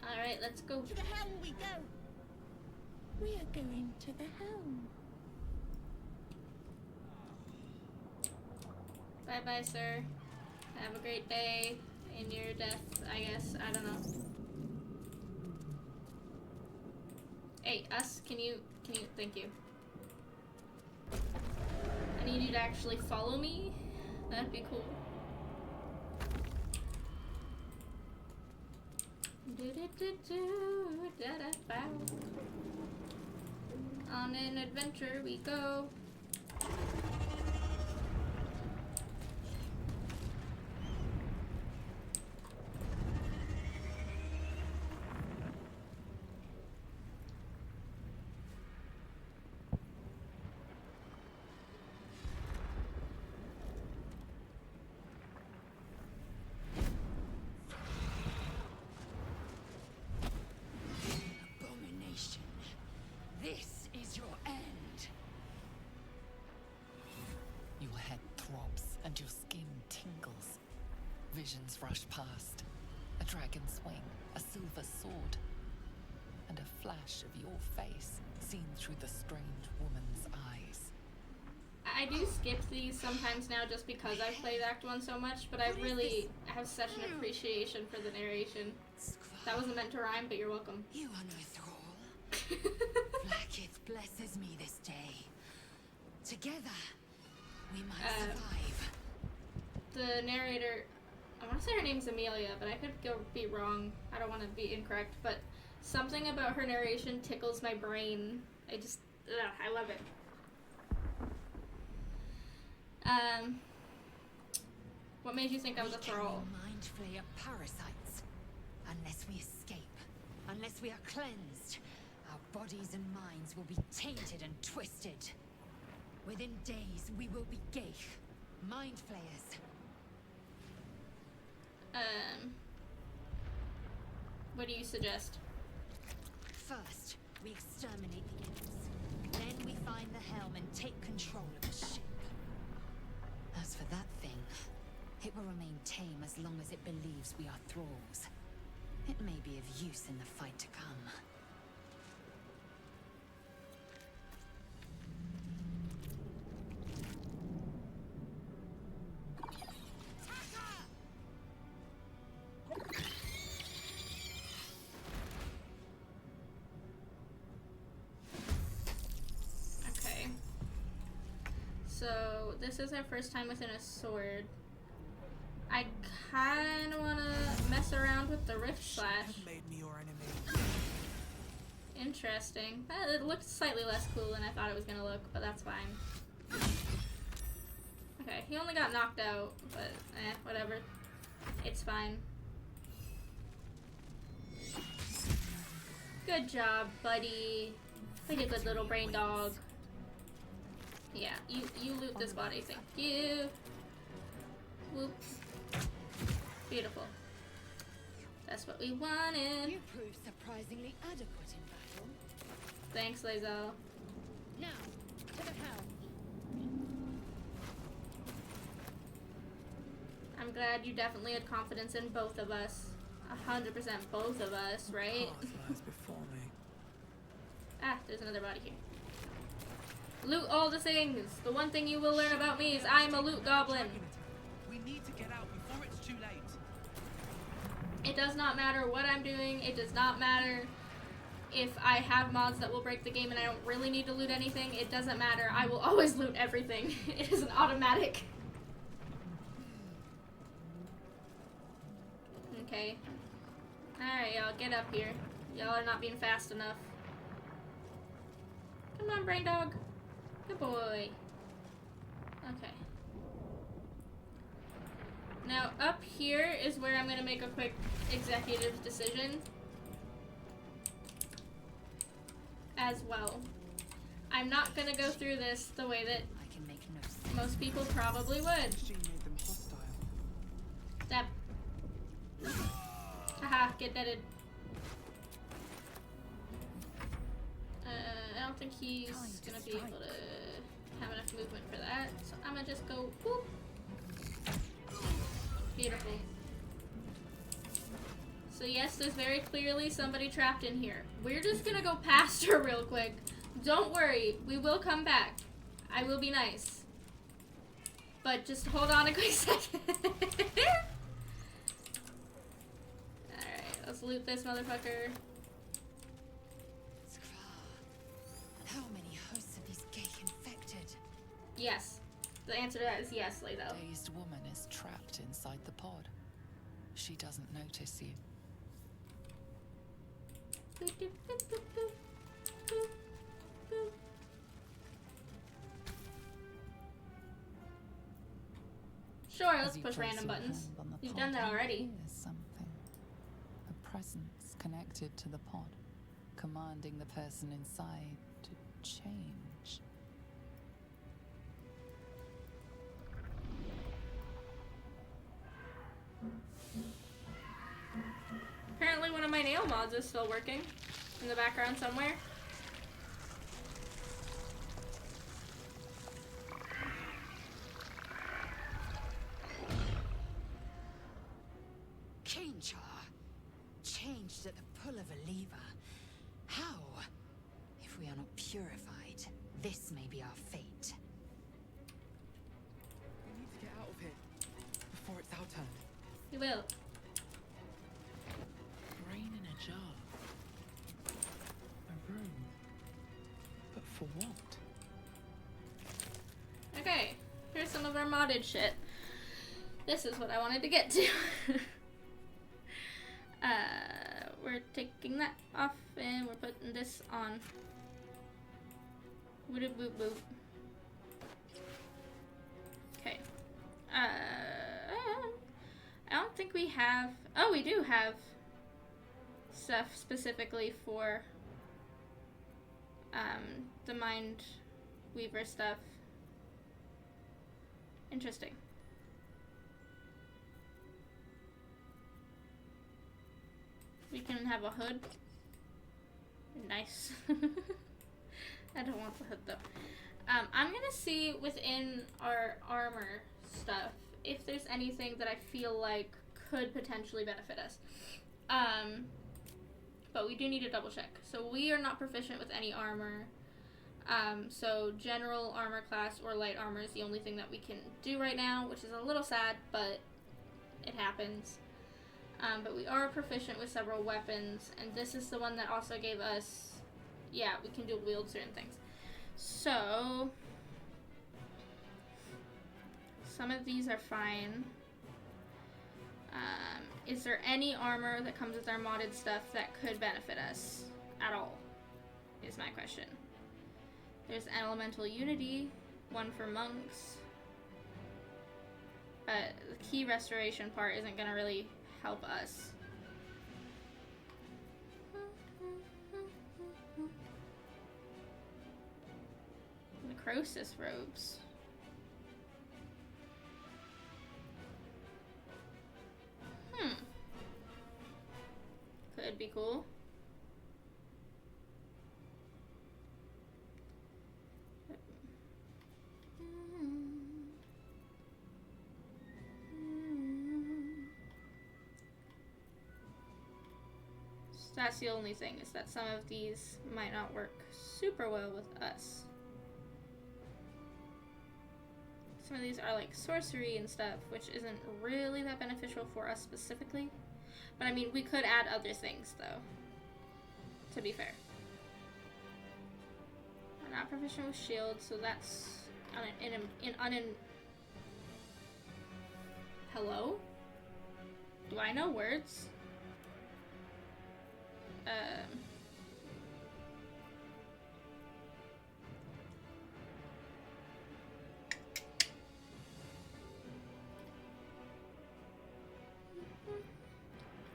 Alright, let's go. To the helm we go. We are going to the helm. Bye bye, sir. Have a great day in your death, I guess. I don't know. Hey, us, can you, thank you. I need you to actually follow me. That'd be cool. On an adventure we go. Abomination. This is your end. Your head throbs and your skin tingles. Visions rush past. A dragon's wing, a silver sword, and a flash of your face seen through the strange woman's eyes. I do skip these sometimes now just because I've played Act 1 so much, but I really have such an appreciation for the narration. That wasn't meant to rhyme, but you're welcome. You are no thrall. Blackith blesses me this day. Together, we might survive. The narrator, I want to say her name's Amelia, but I could be wrong. I don't want to be incorrect, but something about her narration tickles my brain. I love it. What made you think I was a thrall? Mind flayer parasites. Unless we escape, unless we are cleansed, our bodies and minds will be tainted and twisted. Within days, we will be Geich, mind flayers. What do you suggest? First, we exterminate the imps. Then we find the helm and take control of the ship. As for that thing, it will remain tame as long as it believes we are thralls. It may be of use in the fight to come. Okay. So this is our first time within a sword. I kind of want to mess around with the Rift Slash. Have made me your enemy. Interesting. It looked slightly less cool than I thought it was going to look, but that's fine. Okay, he only got knocked out, but whatever. It's fine. Good job, buddy. Like a good little brain dog. Yeah, you loot this body. Thank you. Whoop. Beautiful. That's what we wanted. You proved surprisingly adequate in battle. Thanks, Lae'zel. Now, to the helm. I'm glad you definitely had confidence in both of us. 100% both of us, right? Path lies before me. Ah, there's another body here. Loot all the things. The one thing you will learn about me is I'm a loot goblin. We need to get out before it's too late. It does not matter what I'm doing. It does not matter if I have mods that will break the game and I don't really need to loot anything. It doesn't matter. I will always loot everything. It is an automatic. Okay. Alright, y'all, get up here. Y'all are not being fast enough. Come on, brain dog. Good boy. Okay. Now, up here is where I'm going to make a quick executive decision. As well. I'm not going to go through this the way that I can make no sense. most people probably would. She made them hostile. That. Haha, get deaded. I don't think he's gonna be able to have enough movement for that, so I'm gonna just go whoop. Beautiful. So yes, there's very clearly somebody trapped in here. We're just gonna go past her real quick. Don't worry, we will come back. I will be nice. But just hold on a quick second. Alright, let's loot this motherfucker. How many hosts of these gay infected? Yes. The answer to that is yes, Lae'zel. Dazed woman is trapped inside the pod. She doesn't notice you. Sure, let's As you push place random your buttons. hand on the You've pod, done that you already. hear something. A presence connected to the pod, commanding the person inside to change. Apparently one of my nail mods is still working in the background somewhere. Kinchar, changed at the pull of a lever. How? If we are not purified, this may be our fate. We need to get out of here before it's our turn. You will. Brain in a jar. A room. But for what? Okay, here's some of our modded shit. This is what I wanted to get to. We're taking that off and we're putting this on. Boop boop boop. Okay. I don't think we have. Oh, we do have stuff specifically for the Mind Weaver stuff. Interesting. We can have a hood. Nice. I don't want the hood though. I'm gonna see within our armor stuff if there's anything that I feel like could potentially benefit us. But we do need to double check. So we are not proficient with any armor. So general armor class or light armor is the only thing that we can do right now, which is a little sad, but it happens. But we are proficient with several weapons, and this is the one that also gave us, yeah, we can dual wield certain things. So, Some of these are fine. Is there any armor that comes with our modded stuff that could benefit us at all? Is my question. There's Elemental Unity, one for monks. But the key restoration part isn't going to really help us. Necrosis robes. Could be cool. So that's the only thing, is that some of these might not work super well with us. Some of these are like sorcery and stuff, which isn't really that beneficial for us specifically. But I mean, we could add other things though, to be fair. We're not proficient with shield, so that's hello? Do I know words?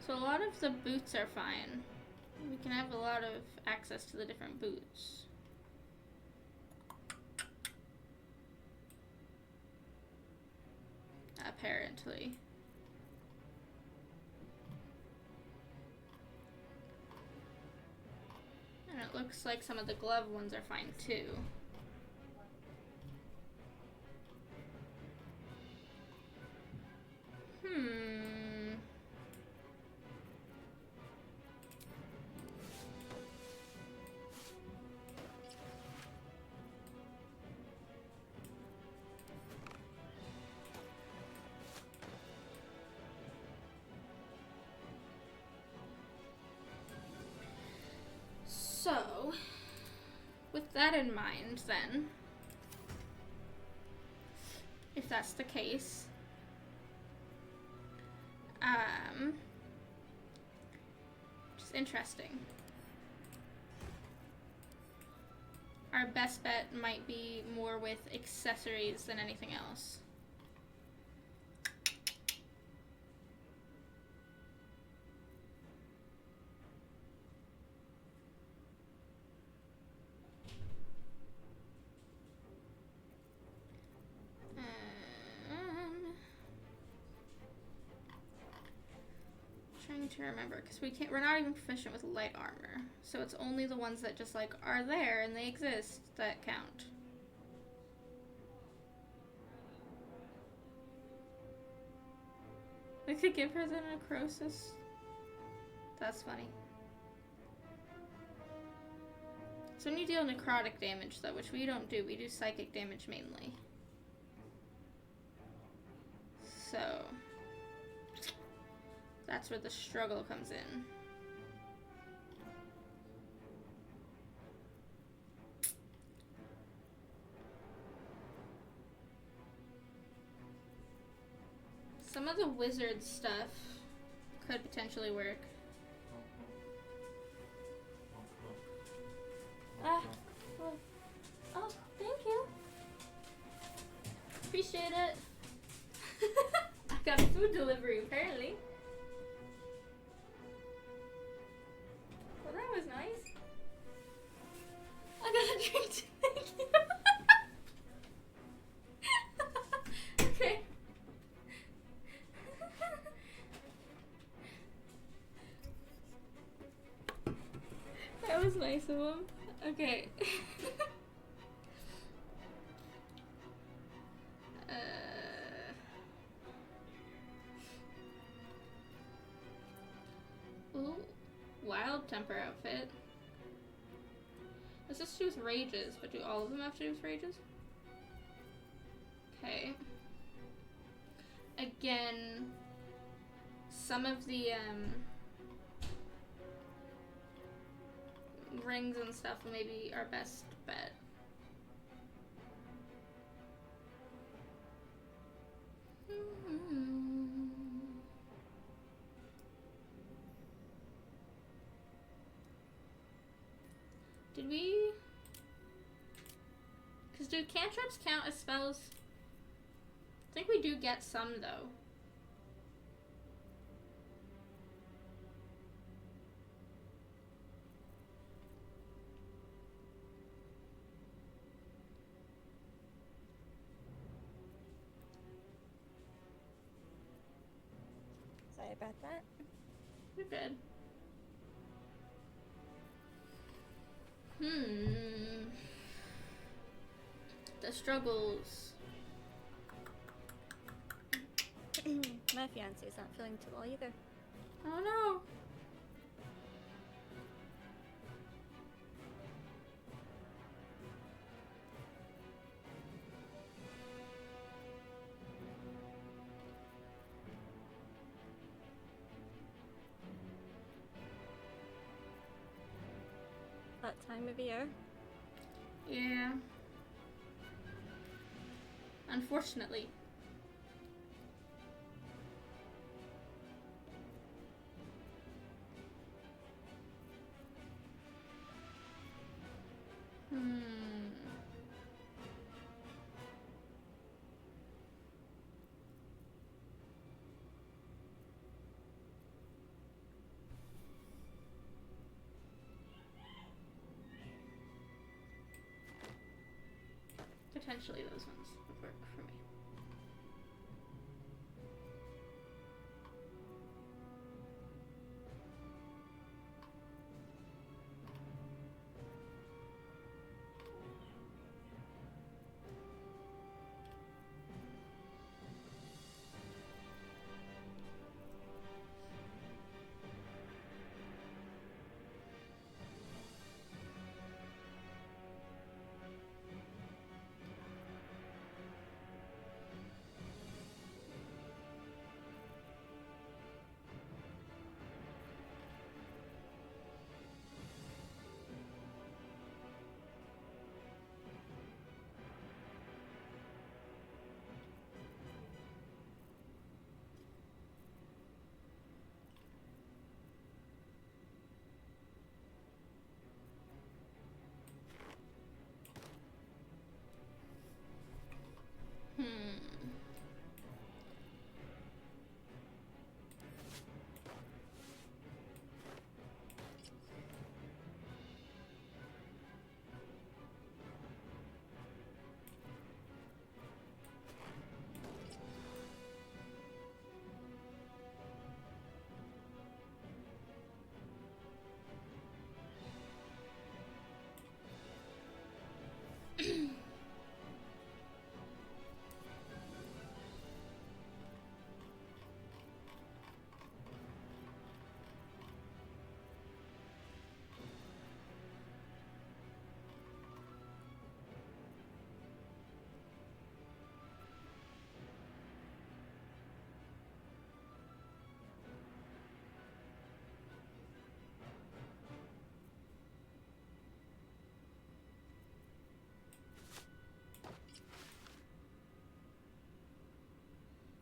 So a lot of the boots are fine. We can have a lot of access to the different boots. Apparently. And it looks like some of the glove ones are fine too. So, with that in mind then, if that's the case, just interesting. Our best bet might be more with accessories than anything else. Trying to remember, because we're not even proficient with light armor, so it's only the ones that just like are there and they exist that count. We could give her the necrosis. That's funny. So when you deal necrotic damage though, which we don't do, we do psychic damage mainly. So that's where the struggle comes in. Some of the wizard stuff could potentially work. Oh, thank you. Appreciate it. I got a food delivery apparently. Well, that was nice. I got a drink too, thank you. Okay. That was nice of him. Okay. Ooh, wild temper outfit. Does this do with rages, but do all of them have to do with rages? Okay. Again, some of the rings and stuff may be our best bet. Did we? Because do cantrips count as spells? I think we do get some though. Sorry about that. We're good. The struggles. My fiance's not feeling too well either. Oh no. That time of year. Yeah. Unfortunately. Potentially those ones would work for me.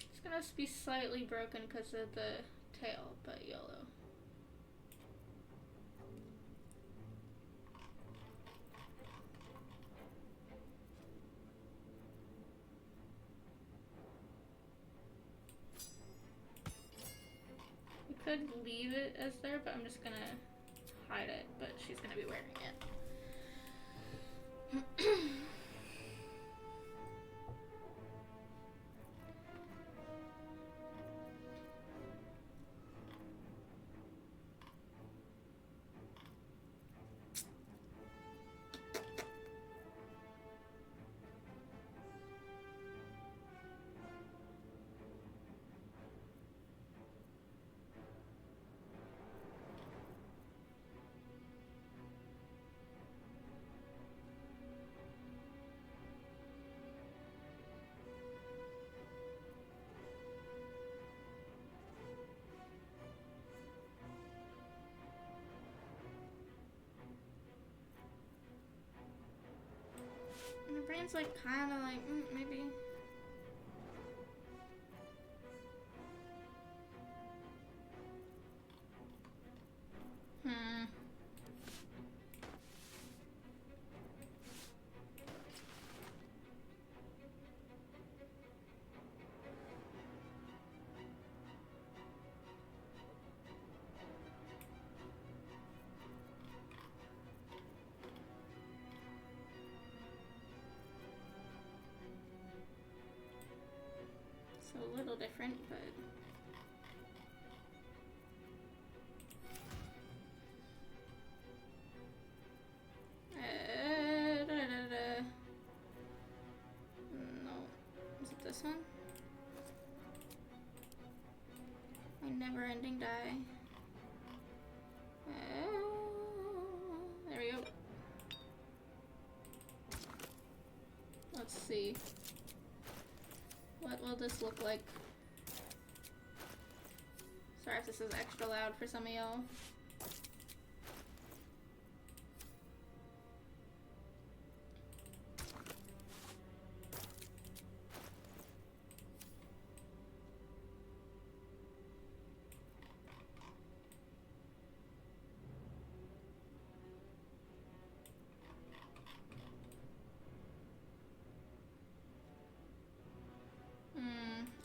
It's gonna be slightly broken because of the tail, but YOLO. We could leave it as there, but I'm just gonna hide it, but she's gonna be wearing it. My brain's like kind of like, maybe. different, but... No. Is it this one? My never-ending die. There we go. Let's see. What will this look like? Sorry if this is extra loud for some of y'all.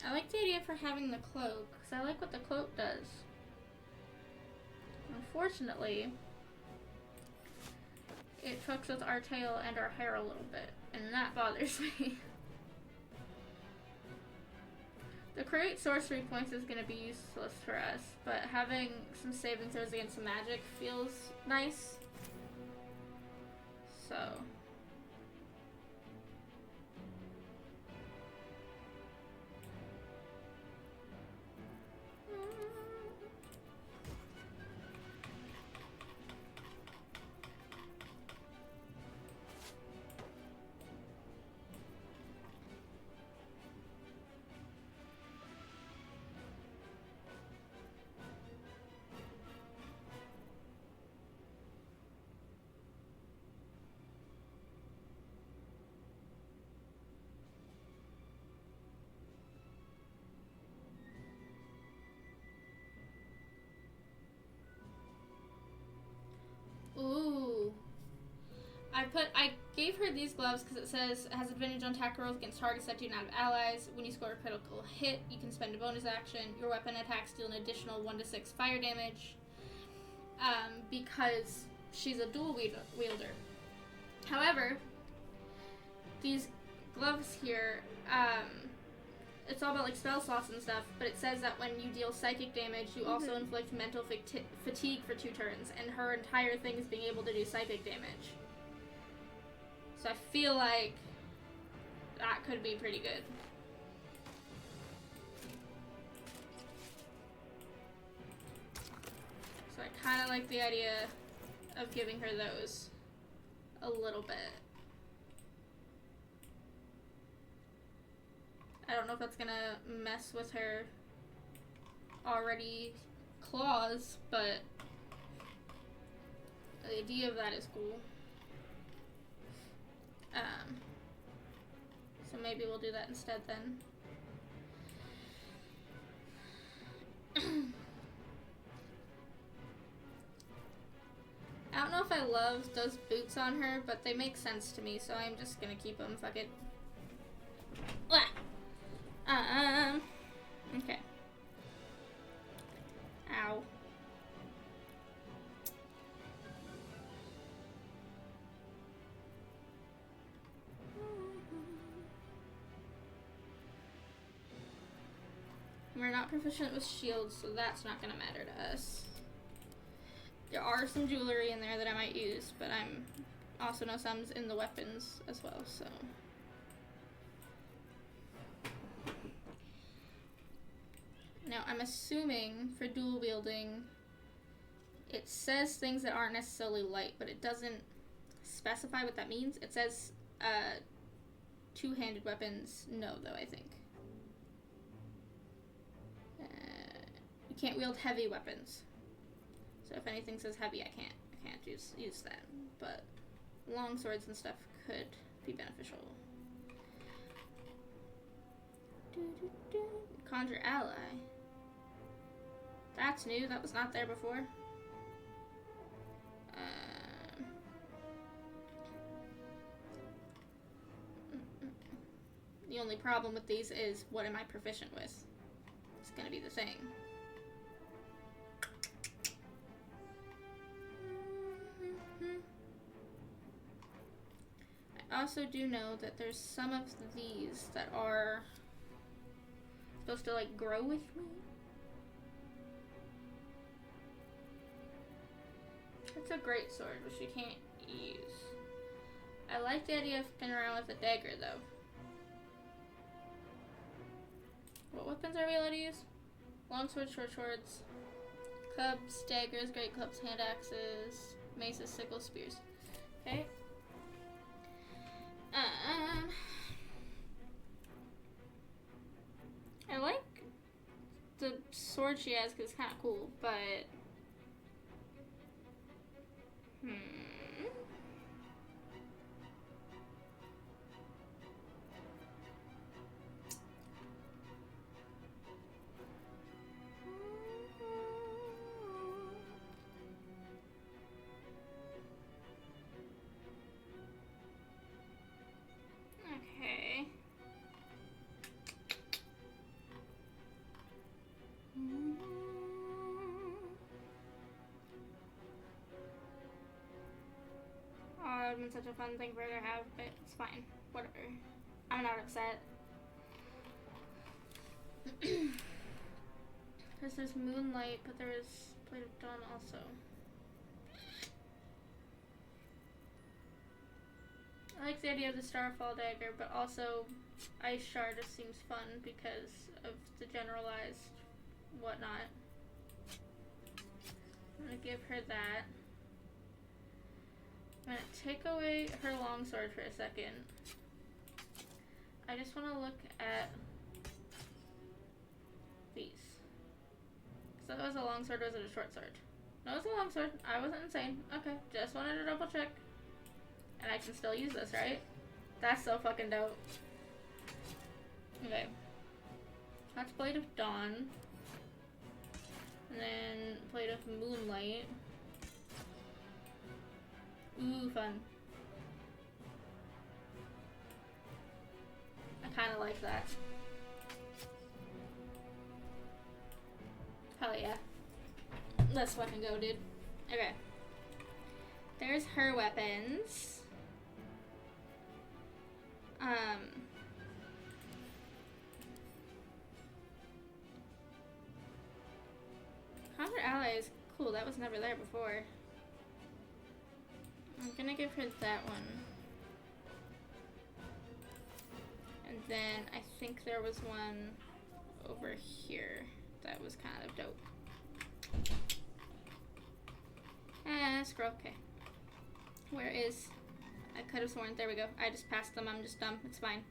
I like the idea for having the cloak, because I like what the cloak does. Unfortunately, it fucks with our tail and our hair a little bit, and that bothers me. The create sorcery points is going to be useless for us, but having some saving throws against some magic feels nice. So... Ooh. I gave her these gloves because it says it has advantage on attack rolls against targets that do not have allies. When you score a critical hit, you can spend a bonus action. Your weapon attacks deal an additional 1d6 fire damage. Because she's a dual wielder. However, these gloves here, it's all about like spell slots and stuff, but it says that when you deal psychic damage, you also inflict mental fatigue for 2 turns, and her entire thing is being able to do psychic damage. So I feel like that could be pretty good. So I kind of like the idea of giving her those a little bit. I don't know if that's gonna mess with her already claws, but the idea of that is cool. So maybe we'll do that instead then. I don't know if I love those boots on her, but they make sense to me, so I'm just gonna keep them. Fuck it. Okay. Ow. We're not proficient with shields, so that's not gonna matter to us. There are some jewelry in there that I might use, but I'm also know some's in the weapons as well, so. Now, I'm assuming for dual wielding, it says things that aren't necessarily light, but it doesn't specify what that means. It says two-handed weapons, no, though, I think. You can't wield heavy weapons. So if anything says heavy, I can't use that. But long swords and stuff could be beneficial. Conjure ally. That's new. That was not there before. The only problem with these is what am I proficient with? It's gonna be the thing. I also do know that there's some of these that are supposed to like grow with me. It's a great sword, which you can't use. I like the idea of fucking around with a dagger, though. What weapons are we allowed to use? Long swords, short swords, clubs, daggers, great clubs, hand axes, maces, sickles, spears. Okay. I like the sword she has because it's kind of cool, but okay. Oh, that would have been such a fun thing for her to have, but it's fine. Whatever. I'm not upset. Because there's moonlight, but there is Blade of Dawn also. I like the idea of the Starfall dagger, but also Ice Shard just seems fun because of the generalized whatnot. I'm gonna give her that. I'm gonna take away her longsword for a second. I just want to look at these. So that was a longsword, or was it a short sword? No, it was a longsword. I wasn't insane. Okay, just wanted to double check. And I can still use this, right? That's so fucking dope. Okay. That's Blade of Dawn. And then Blade of Moonlight. Ooh, fun. I kinda like that. Hell yeah. Let's fucking go, dude. Okay. There's her weapons. Combat ally is cool. That was never there before. I'm gonna give her that one. And then I think there was one over here that was kind of dope. Scroll, okay. Where is... I could have sworn, there we go. I just passed them, I'm just dumb, it's fine.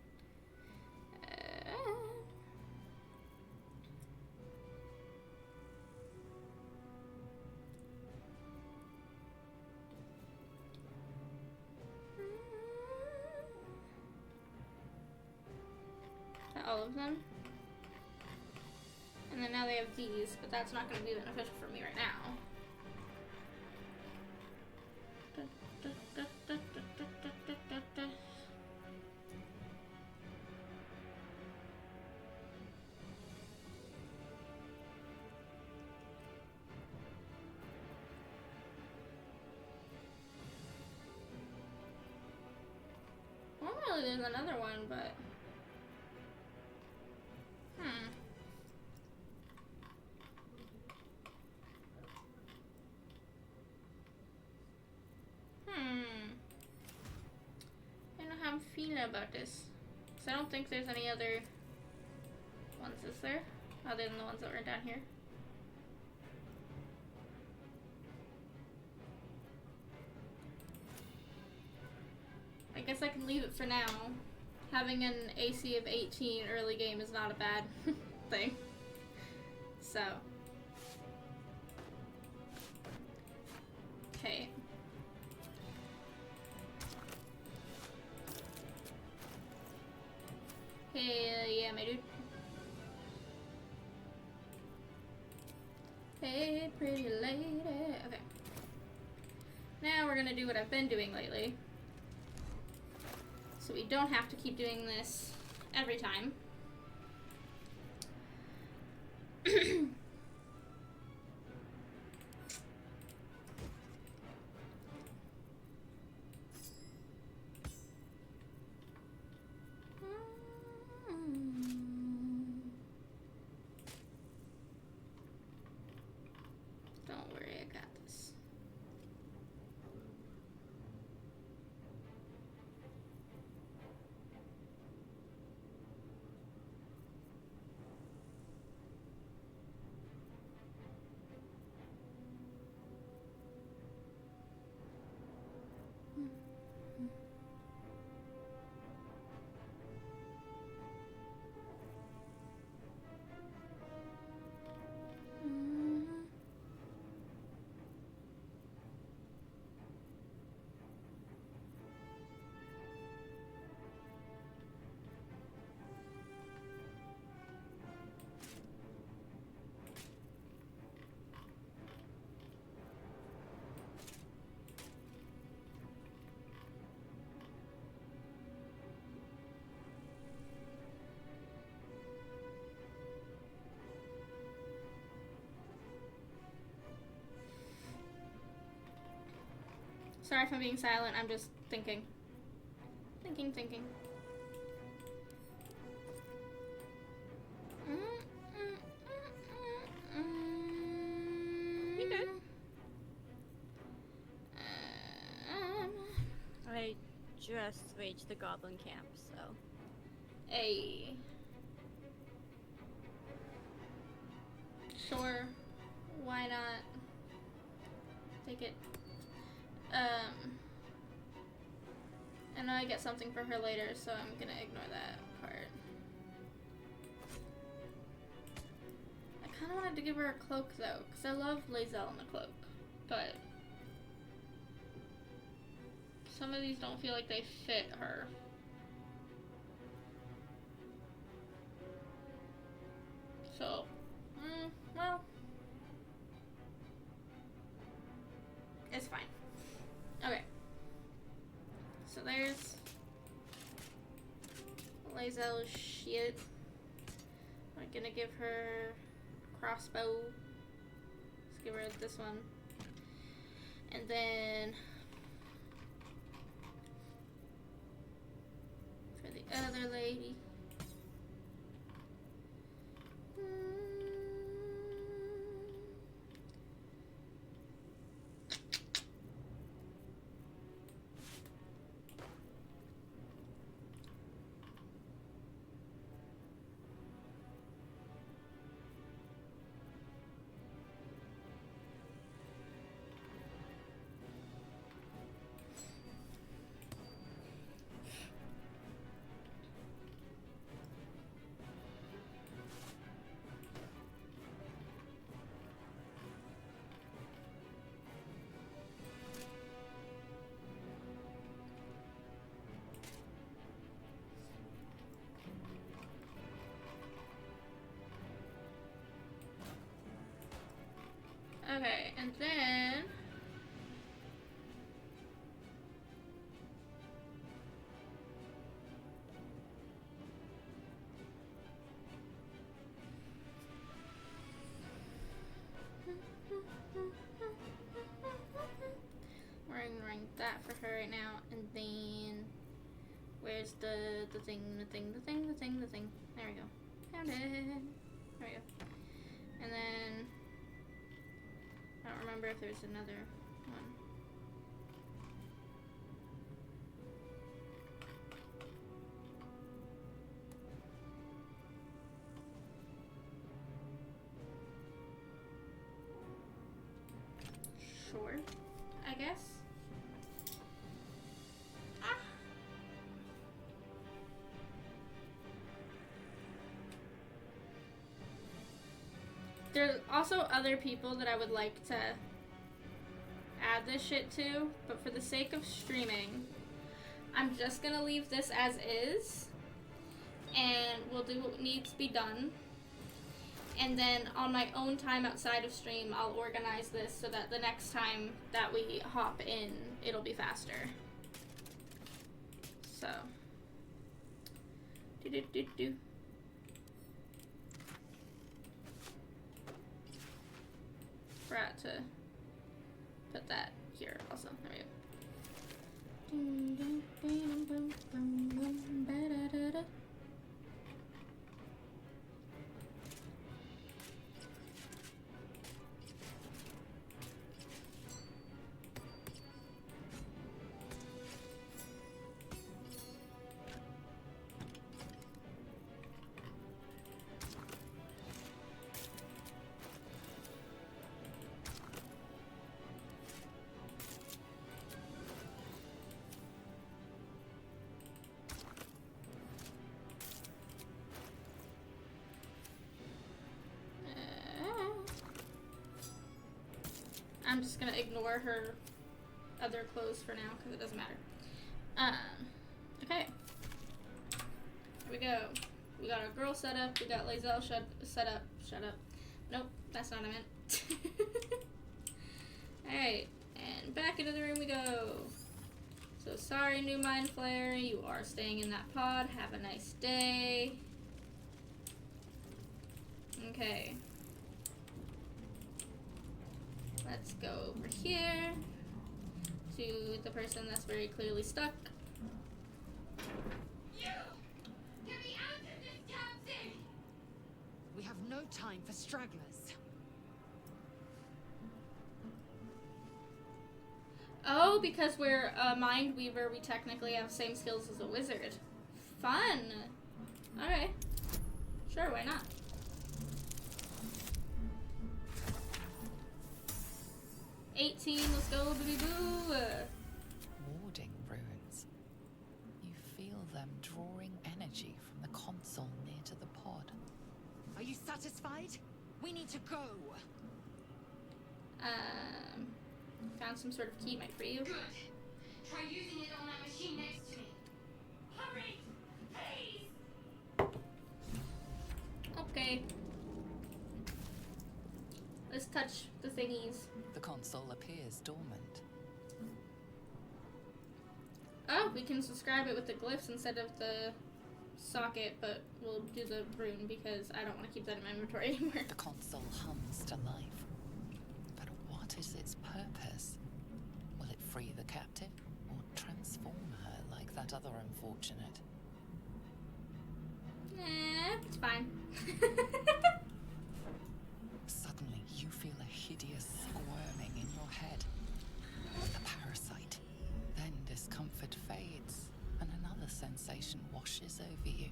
All of them. And then now they have these, but that's not going to be beneficial for me right now. Normally there's another one, but... I don't know how I'm feeling about this. Because I don't think there's any other ones, is there? Other than the ones that were down here. I guess I can leave it for now. Having an AC of 18 early game is not a bad thing. So. Okay. Hell yeah, my dude. Hey, pretty lady. Okay. Now we're gonna do what I've been doing lately. So we don't have to keep doing this every time. Sorry if I'm being silent, I'm just thinking. Thinking. You good? I just reached the goblin camp, so. Hey. Sure. Why not? Take it. I know I get something for her later, so I'm gonna ignore that part. I kinda wanted to give her a cloak though, because I love Lae'zel in the cloak, but some of these don't feel like they fit her. So, well, it's fine. Okay. So there's Lae'zel's shit. I'm gonna give her crossbow. Let's give her this one. And then for the other lady. Okay, and then we're ignoring that for her right now, and then where's the thing? There we go. Found it. There we go. And then I don't remember if there's another one. Sure, I guess. There's also other people that I would like to add this shit to, but for the sake of streaming, I'm just gonna leave this as is, and we'll do what needs to be done. And then on my own time outside of stream, I'll organize this so that the next time that we hop in, it'll be faster. So. Do. Forgot to put that here also. There we go. I'm just gonna ignore her other clothes for now because it doesn't matter. Okay. Here we go. We got our girl set up. We got Lae'zel set up. Shut up. Nope, that's not what I meant. Alright, and back into the room we go. So sorry, new Mind Flayer. You are staying in that pod. Have a nice day. Okay. Let's go over here to the person that's very clearly stuck. You! Get me out of this damn thing! We have no time for stragglers. Oh, because we're a mind weaver, we technically have same skills as a wizard. Fun! Alright. Sure, why not? Let's go, baby boo! Warding runes. You feel them drawing energy from the console near to the pod. Are you satisfied? We need to go. Found some sort of key might free you. Good. Try using it on that machine next to me. Hurry! Please! Okay. Let's touch the thingies. The console appears dormant. Oh, we can subscribe it with the glyphs instead of the socket, but we'll do the rune because I don't want to keep that in my inventory anymore. The console hums to life. But what is its purpose? Will it free the captive or transform her like that other unfortunate? It's fine. Suddenly, you feel a hideous squirming in your head. The parasite. Then discomfort fades, and another sensation washes over you.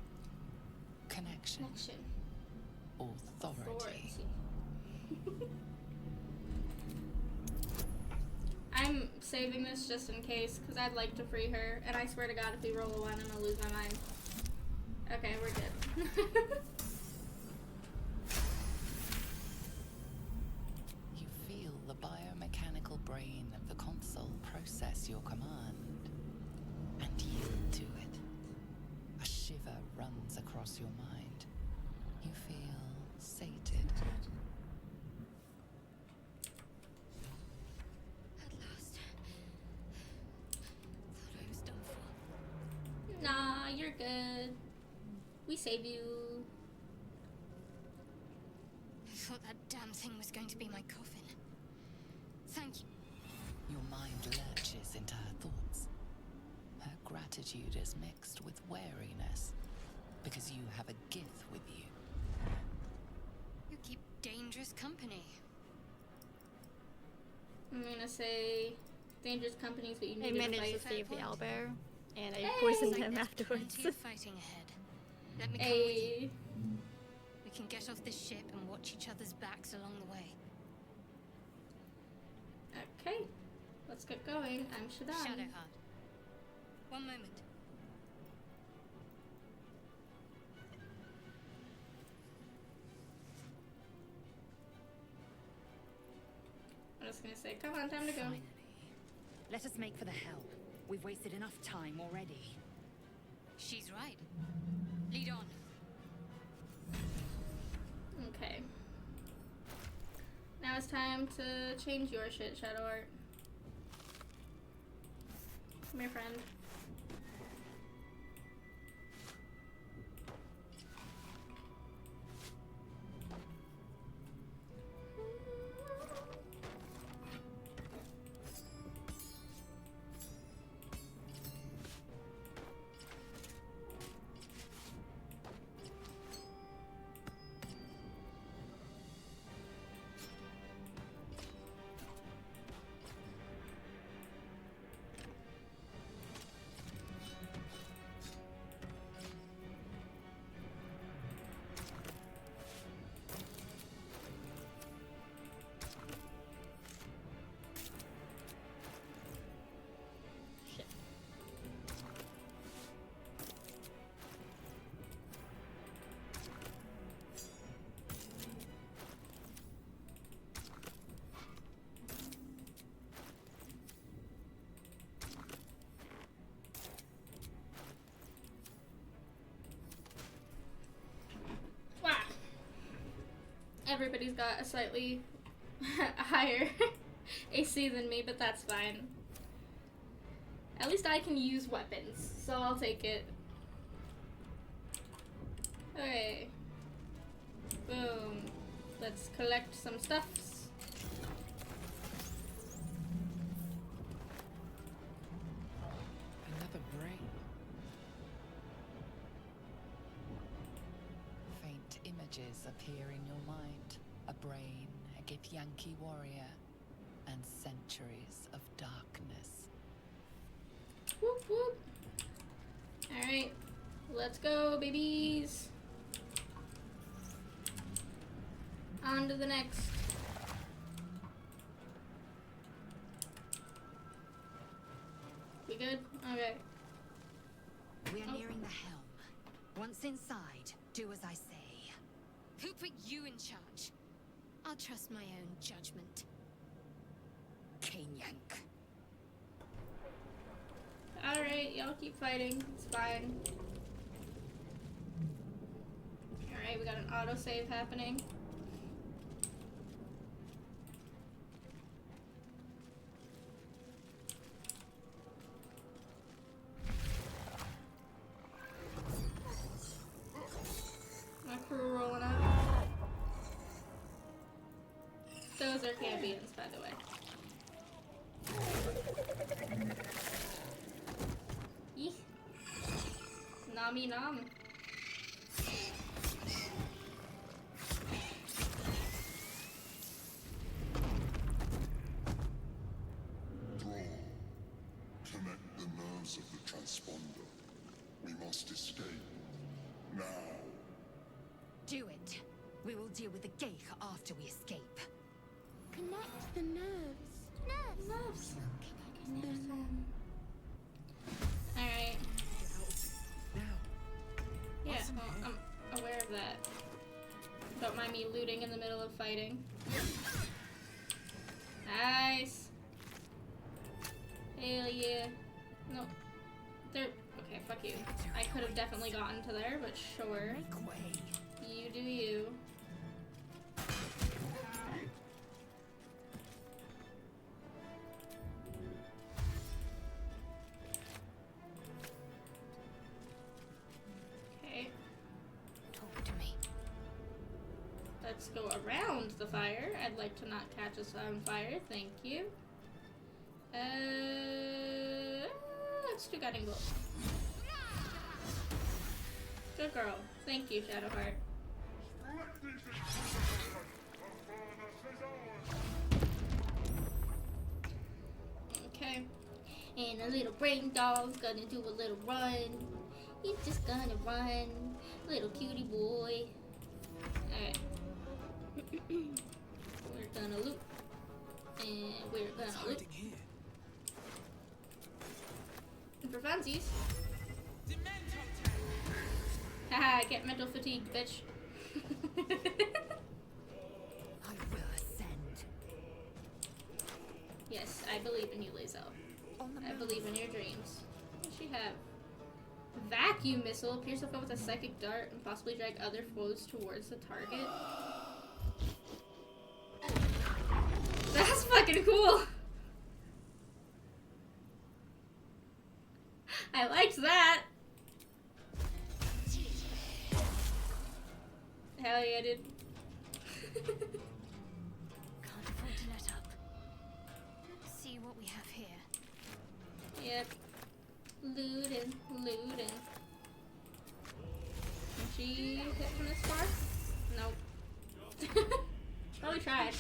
Connection. Authority. I'm saving this just in case, because I'd like to free her, and I swear to God, if we roll a 1, I'm gonna lose my mind. Okay, we're good. You feel the biomechanical brain of the console process your command and yield to it. A shiver runs across your mind. You feel sated. At last. Thought I was done for. Nah, you're good. We save you. I thought that damn thing was going to be my coffin. Thank you. Your mind lurches into her thoughts. Her gratitude is mixed with wariness, because you have a gift with you. You keep dangerous company. I'm gonna say dangerous companies, but you I need to managed to fight. save the owlbear, and I Hey! poisoned Like him there's afterwards. plenty of fighting ahead. Let me come with you. Hey. We can get off this ship and watch each other's backs along the way. Okay. Let's get going. I'm Shadan. Shadowheart. One moment. I'm just gonna say, come on, time to go. Finally. Let us make for the help. We've wasted enough time already. She's right. Lead on. Okay. Now it's time to change your shit, Shadowheart. Come here, friend. Everybody's got a slightly higher AC than me, but that's fine. At least I can use weapons, so I'll take it. Okay. Boom. Let's collect some stuffs. images appear in your mind. A brain, a Githyanki warrior, and centuries of darkness. Whoop whoop. Alright, let's go, babies. On to the next. We good? Okay. We're nearing the helm. Once inside, do as I say. Who put you in charge? I'll trust my own judgment. Kanyank. Alright, y'all keep fighting. It's fine. Alright, we got an autosave happening. My crew rolling up. Those are Cambions, by the way. Eek. Nami nom. Thrall, connect the nerves of the transponder. We must escape. Now. Do it. We will deal with the Geich after we escape. Connect the nerves. Nerves. Connect them. Alright. Now. Yeah, What's in well, here? I'm aware of that. Don't mind me looting in the middle of fighting. Nice. Hell yeah. No. There. Okay, fuck you. I could have definitely gotten to there, but sure. Make way. You do you. Okay. Talk to me. Let's go around the fire. I'd like to not catch us on fire. Thank you. Let's do guiding bolt. Good girl. Thank you, Shadowheart. Okay. And a little brain dog's gonna do a little run. He's just gonna run. Little cutie boy. Alright. We're gonna loot. And we're It's gonna loot. hiding here. And for funsies. Haha, get mental fatigue, bitch. I will ascend. Yes, I believe in you, Lae'zel. On the I move. believe in your dreams. What does she have? Vacuum missile. Pierce a foe with a psychic dart and possibly drag other foes towards the target. That's fucking cool. I liked that. Hell yeah, dude. Can't afford to let up. See what we have here. Yep. Looting, looting. Can she hit from this far? Nope. Probably tried.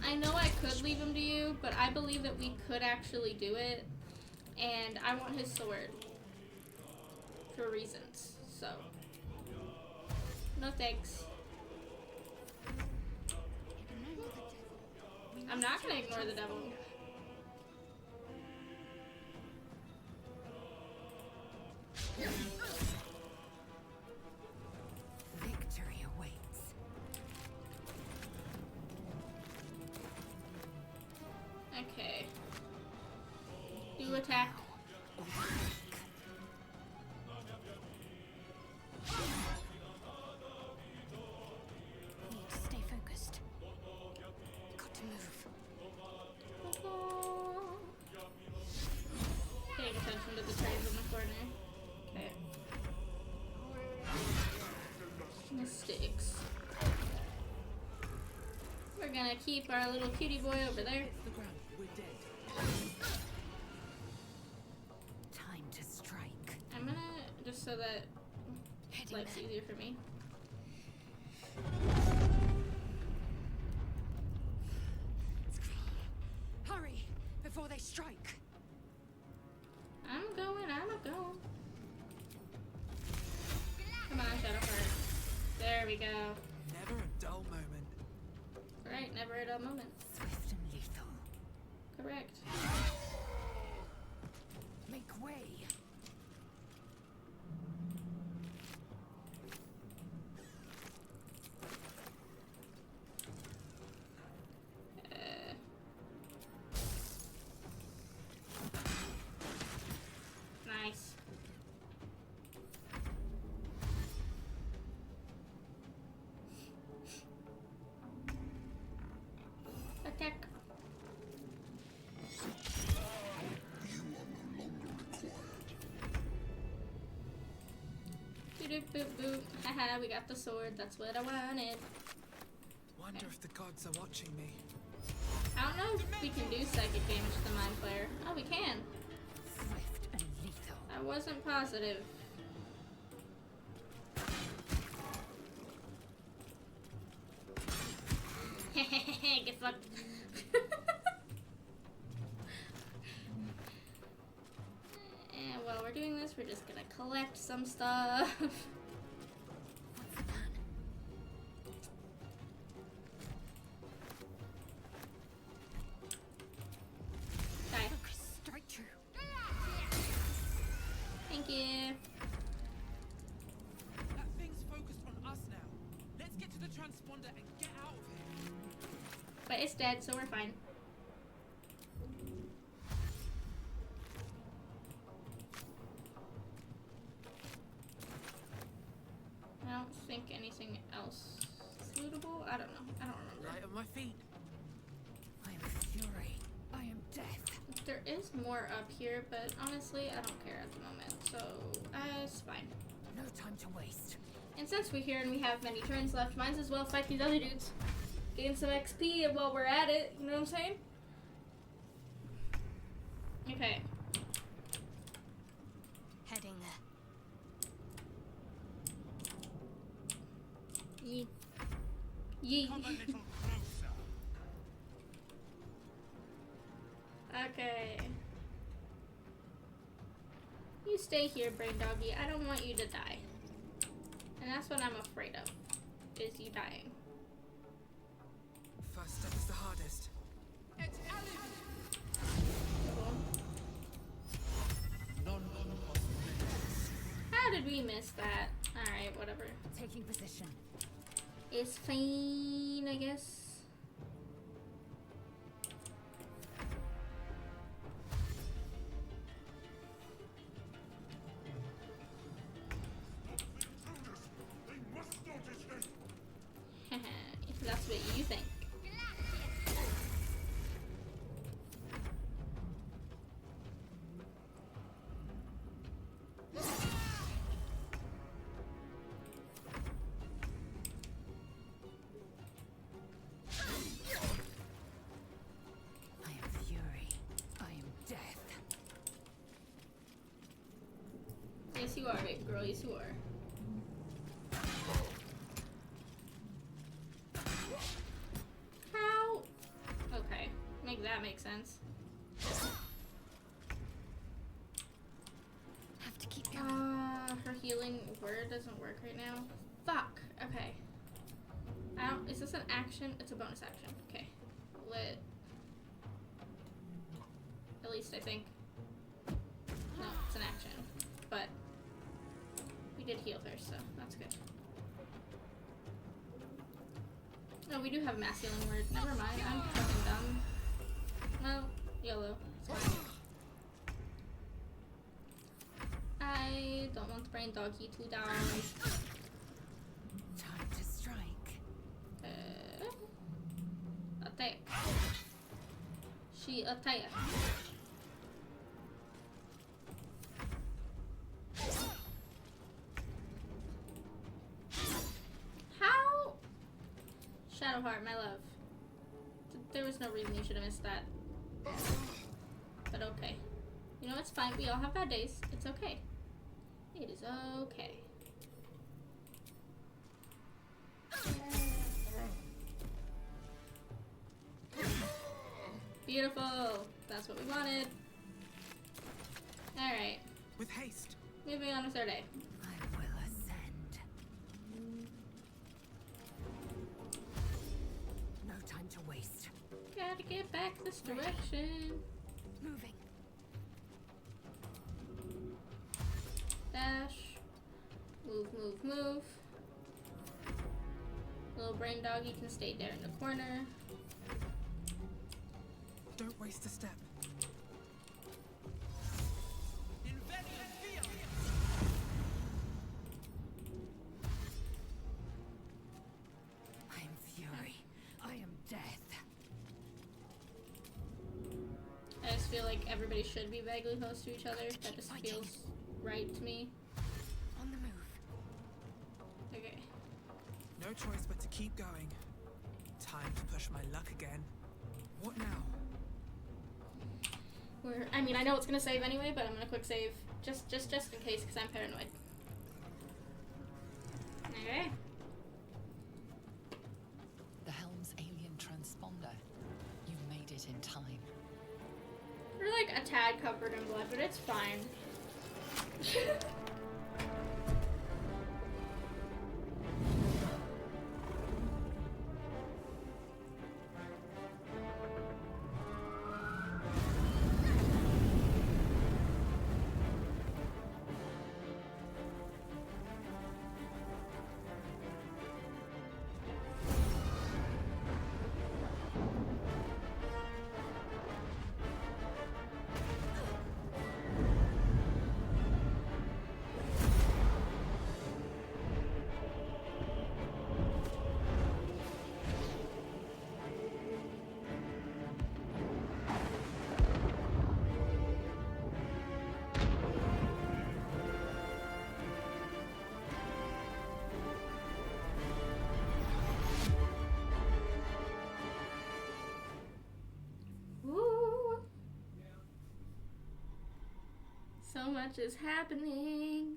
I know I could leave him to you, but I believe that we could actually do it. And I want his sword. For reasons. So. No thanks. I'm not gonna ignore the devil. Victory awaits. Okay. Do attack. Need to stay focused. Got to move. Paying attention to the trains in the corner. Okay. Mistakes. We're gonna keep our little cutie boy over there. Hits the ground. We're dead. Time to strike. I'm gonna, just so that getting life's there. easier for me. Hurry before they strike. I'm going. Come on, Shadowheart. There we go. Never a dull moment. Right, never a dull moment. Swift and lethal. Correct. Make way. Nice. Attack. You are no longer required. Boop boop boop. Haha, we got the sword. That's what I wanted. Wonder if the gods are watching me. I don't know if we can do psychic damage to the mind player. Oh, we can. Swift and lethal. I wasn't positive. Get fucked. And while we're doing this, we're just gonna collect some stuff. What's the plan? Die. Focus. Strike true. Thank you. That thing's focused on us now. Let's get to the transponder and get out of here. But it's dead, so we're fine. I don't think anything else is lootable. I don't know. I don't remember. Light on my feet. I am fury. I am death. There is more up here, but honestly, I don't care at the moment. So, it's fine. No time to waste. And since we're here and we have many turns left, might as well fight these other dudes. Gain some XP while we're at it, you know what I'm saying? Okay. Heading there. Yee. Yee. Come a little closer. Okay. You stay here, brain doggy. I don't want you to die. And that's what I'm afraid of, is you dying. First step is the hardest. Cool. How did we miss that? Alright, whatever. Taking position. It's fine, I guess. They must not escape. If that's what you think. I am fury. I am death. Yes, you are, baby girl. Yes, you are. How? Okay. Make that make sense. Have to keep going. Her healing word doesn't work right now. Fuck. Okay. I don't. Is this an action? It's a bonus action. Okay. Lit. At least I think. No, it's an action. But we did heal her, so that's good. No, we do have a mass healing word. Never mind. I'm fucking dumb. Well, YOLO. It's fine. I don't want the brain doggy to die. Time to strike. Attack. She attack. How? Shadowheart, my love. There was no reason you should have missed that. But okay. You know, it's fine. We all have bad days. It's okay. It is okay. Beautiful. That's what we wanted. Alright. With haste. Moving on with our day. I will ascend. No time to waste. Gotta get back this direction. Moving. Dash. Move, move, move. Little brain doggy can stay there in the corner. Don't waste a step. I am fury. I am death. I just feel like everybody should be vaguely close to each other. That just feels right to me. On the move. Okay. No choice but to keep going. Time to push my luck again. What now? I mean, I know it's gonna save anyway, but I'm gonna quick save just in case, because I'm paranoid. Okay. The helm's alien transponder. You made it in time. We're like a tad covered in blood, but it's fine. Woo! So much is happening.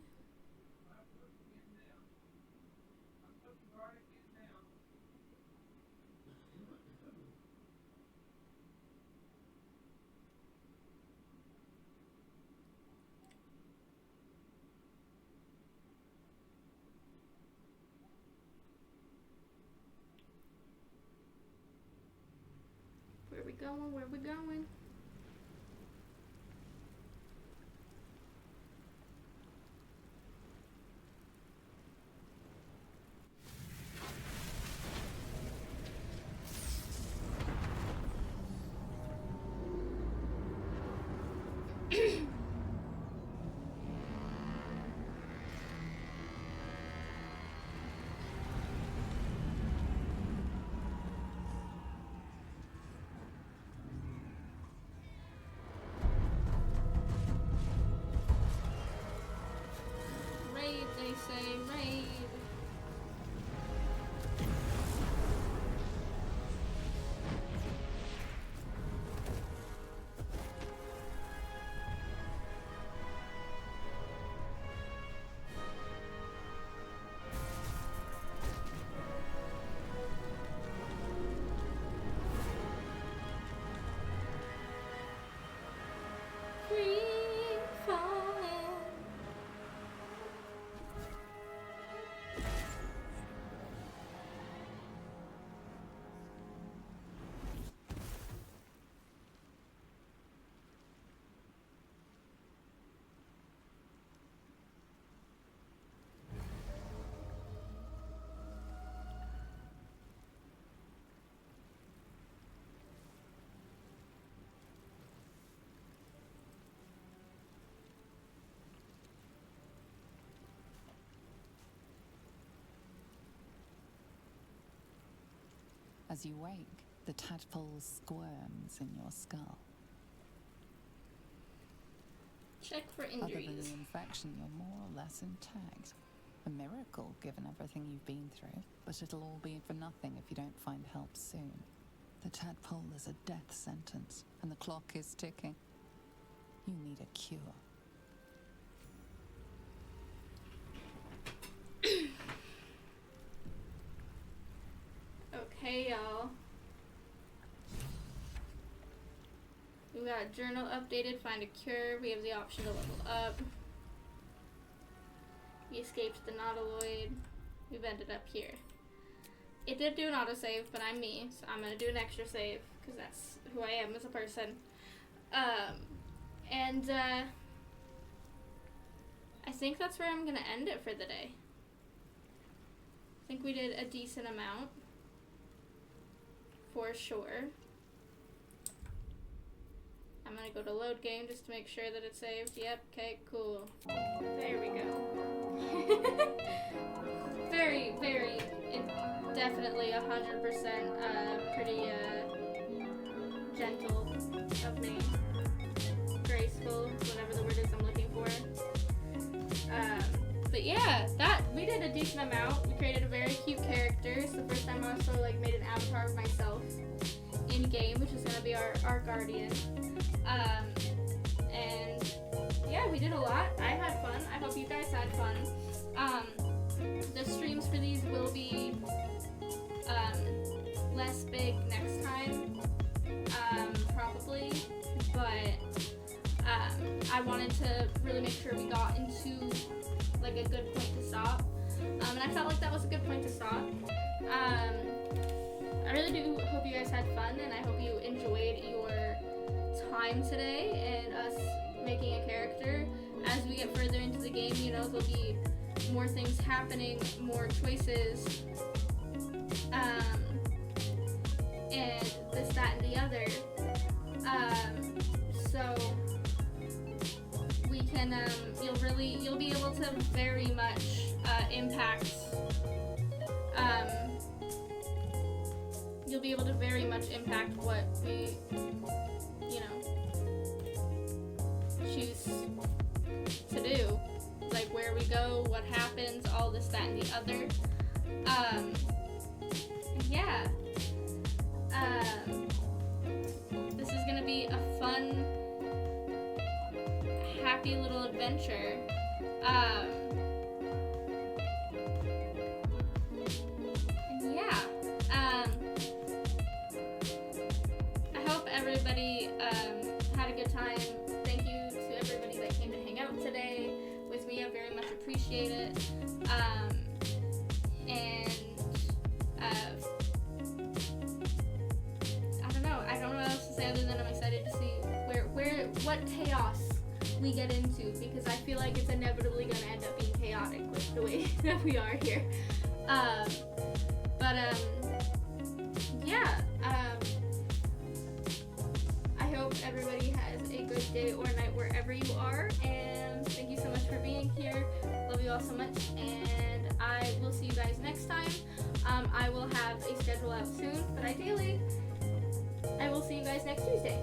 Where we going? Where we going? Raid, they say, raid. Free falling. As you wake, the tadpole squirms in your skull. Check for Other than injuries. the infection, you're more or less intact. A miracle, given everything you've been through, but it'll all be for nothing if you don't find help soon. The tadpole is a death sentence, and the clock is ticking. You need a cure. We got journal updated, find a cure. We have the option to level up. We escaped the Nautiloid. We've ended up here. It did do an autosave, but I'm me, so I'm gonna do an extra save, because that's who I am as a person. I think that's where I'm gonna end it for the day. I think we did a decent amount. For sure. I'm gonna go to load game just to make sure that it's saved. Yep, okay, cool. There we go. Very, very, definitely 100% pretty gentle of me. Graceful, whatever the word is I'm looking for. But yeah, we did a decent amount. We created a very cute character. It's the first time I also made an avatar of myself in game, which is gonna be our guardian. And yeah, we did a lot. I had fun. I hope you guys had fun. The streams for these will be less big next time, probably, but I wanted to really make sure we got into a good point to stop, and I felt like that was a good point to stop. I really do hope you guys had fun, and I hope you enjoyed your time today and us making a character. As we get further into the game, there'll be more things happening, more choices, and this, that, and the other. So we can, you'll be able to very much impact. You'll be able to very much impact what we, choose to do. Where we go, what happens, all this, that, and the other. Yeah. This is gonna be a fun, happy little adventure. Yeah. I hope everybody had a good time. Thank you to everybody that came to hang out today with me. I very much appreciate it. I don't know what else to say other than I'm excited to see what chaos we get into, because I feel like it's inevitably going to end up being chaotic with the way that we are here. Yeah. I hope everybody has a good day or night wherever you are, and thank you so much for being here. Love you all so much, and I will see you guys next time. I will have a schedule out soon, but ideally, I will see you guys next Tuesday.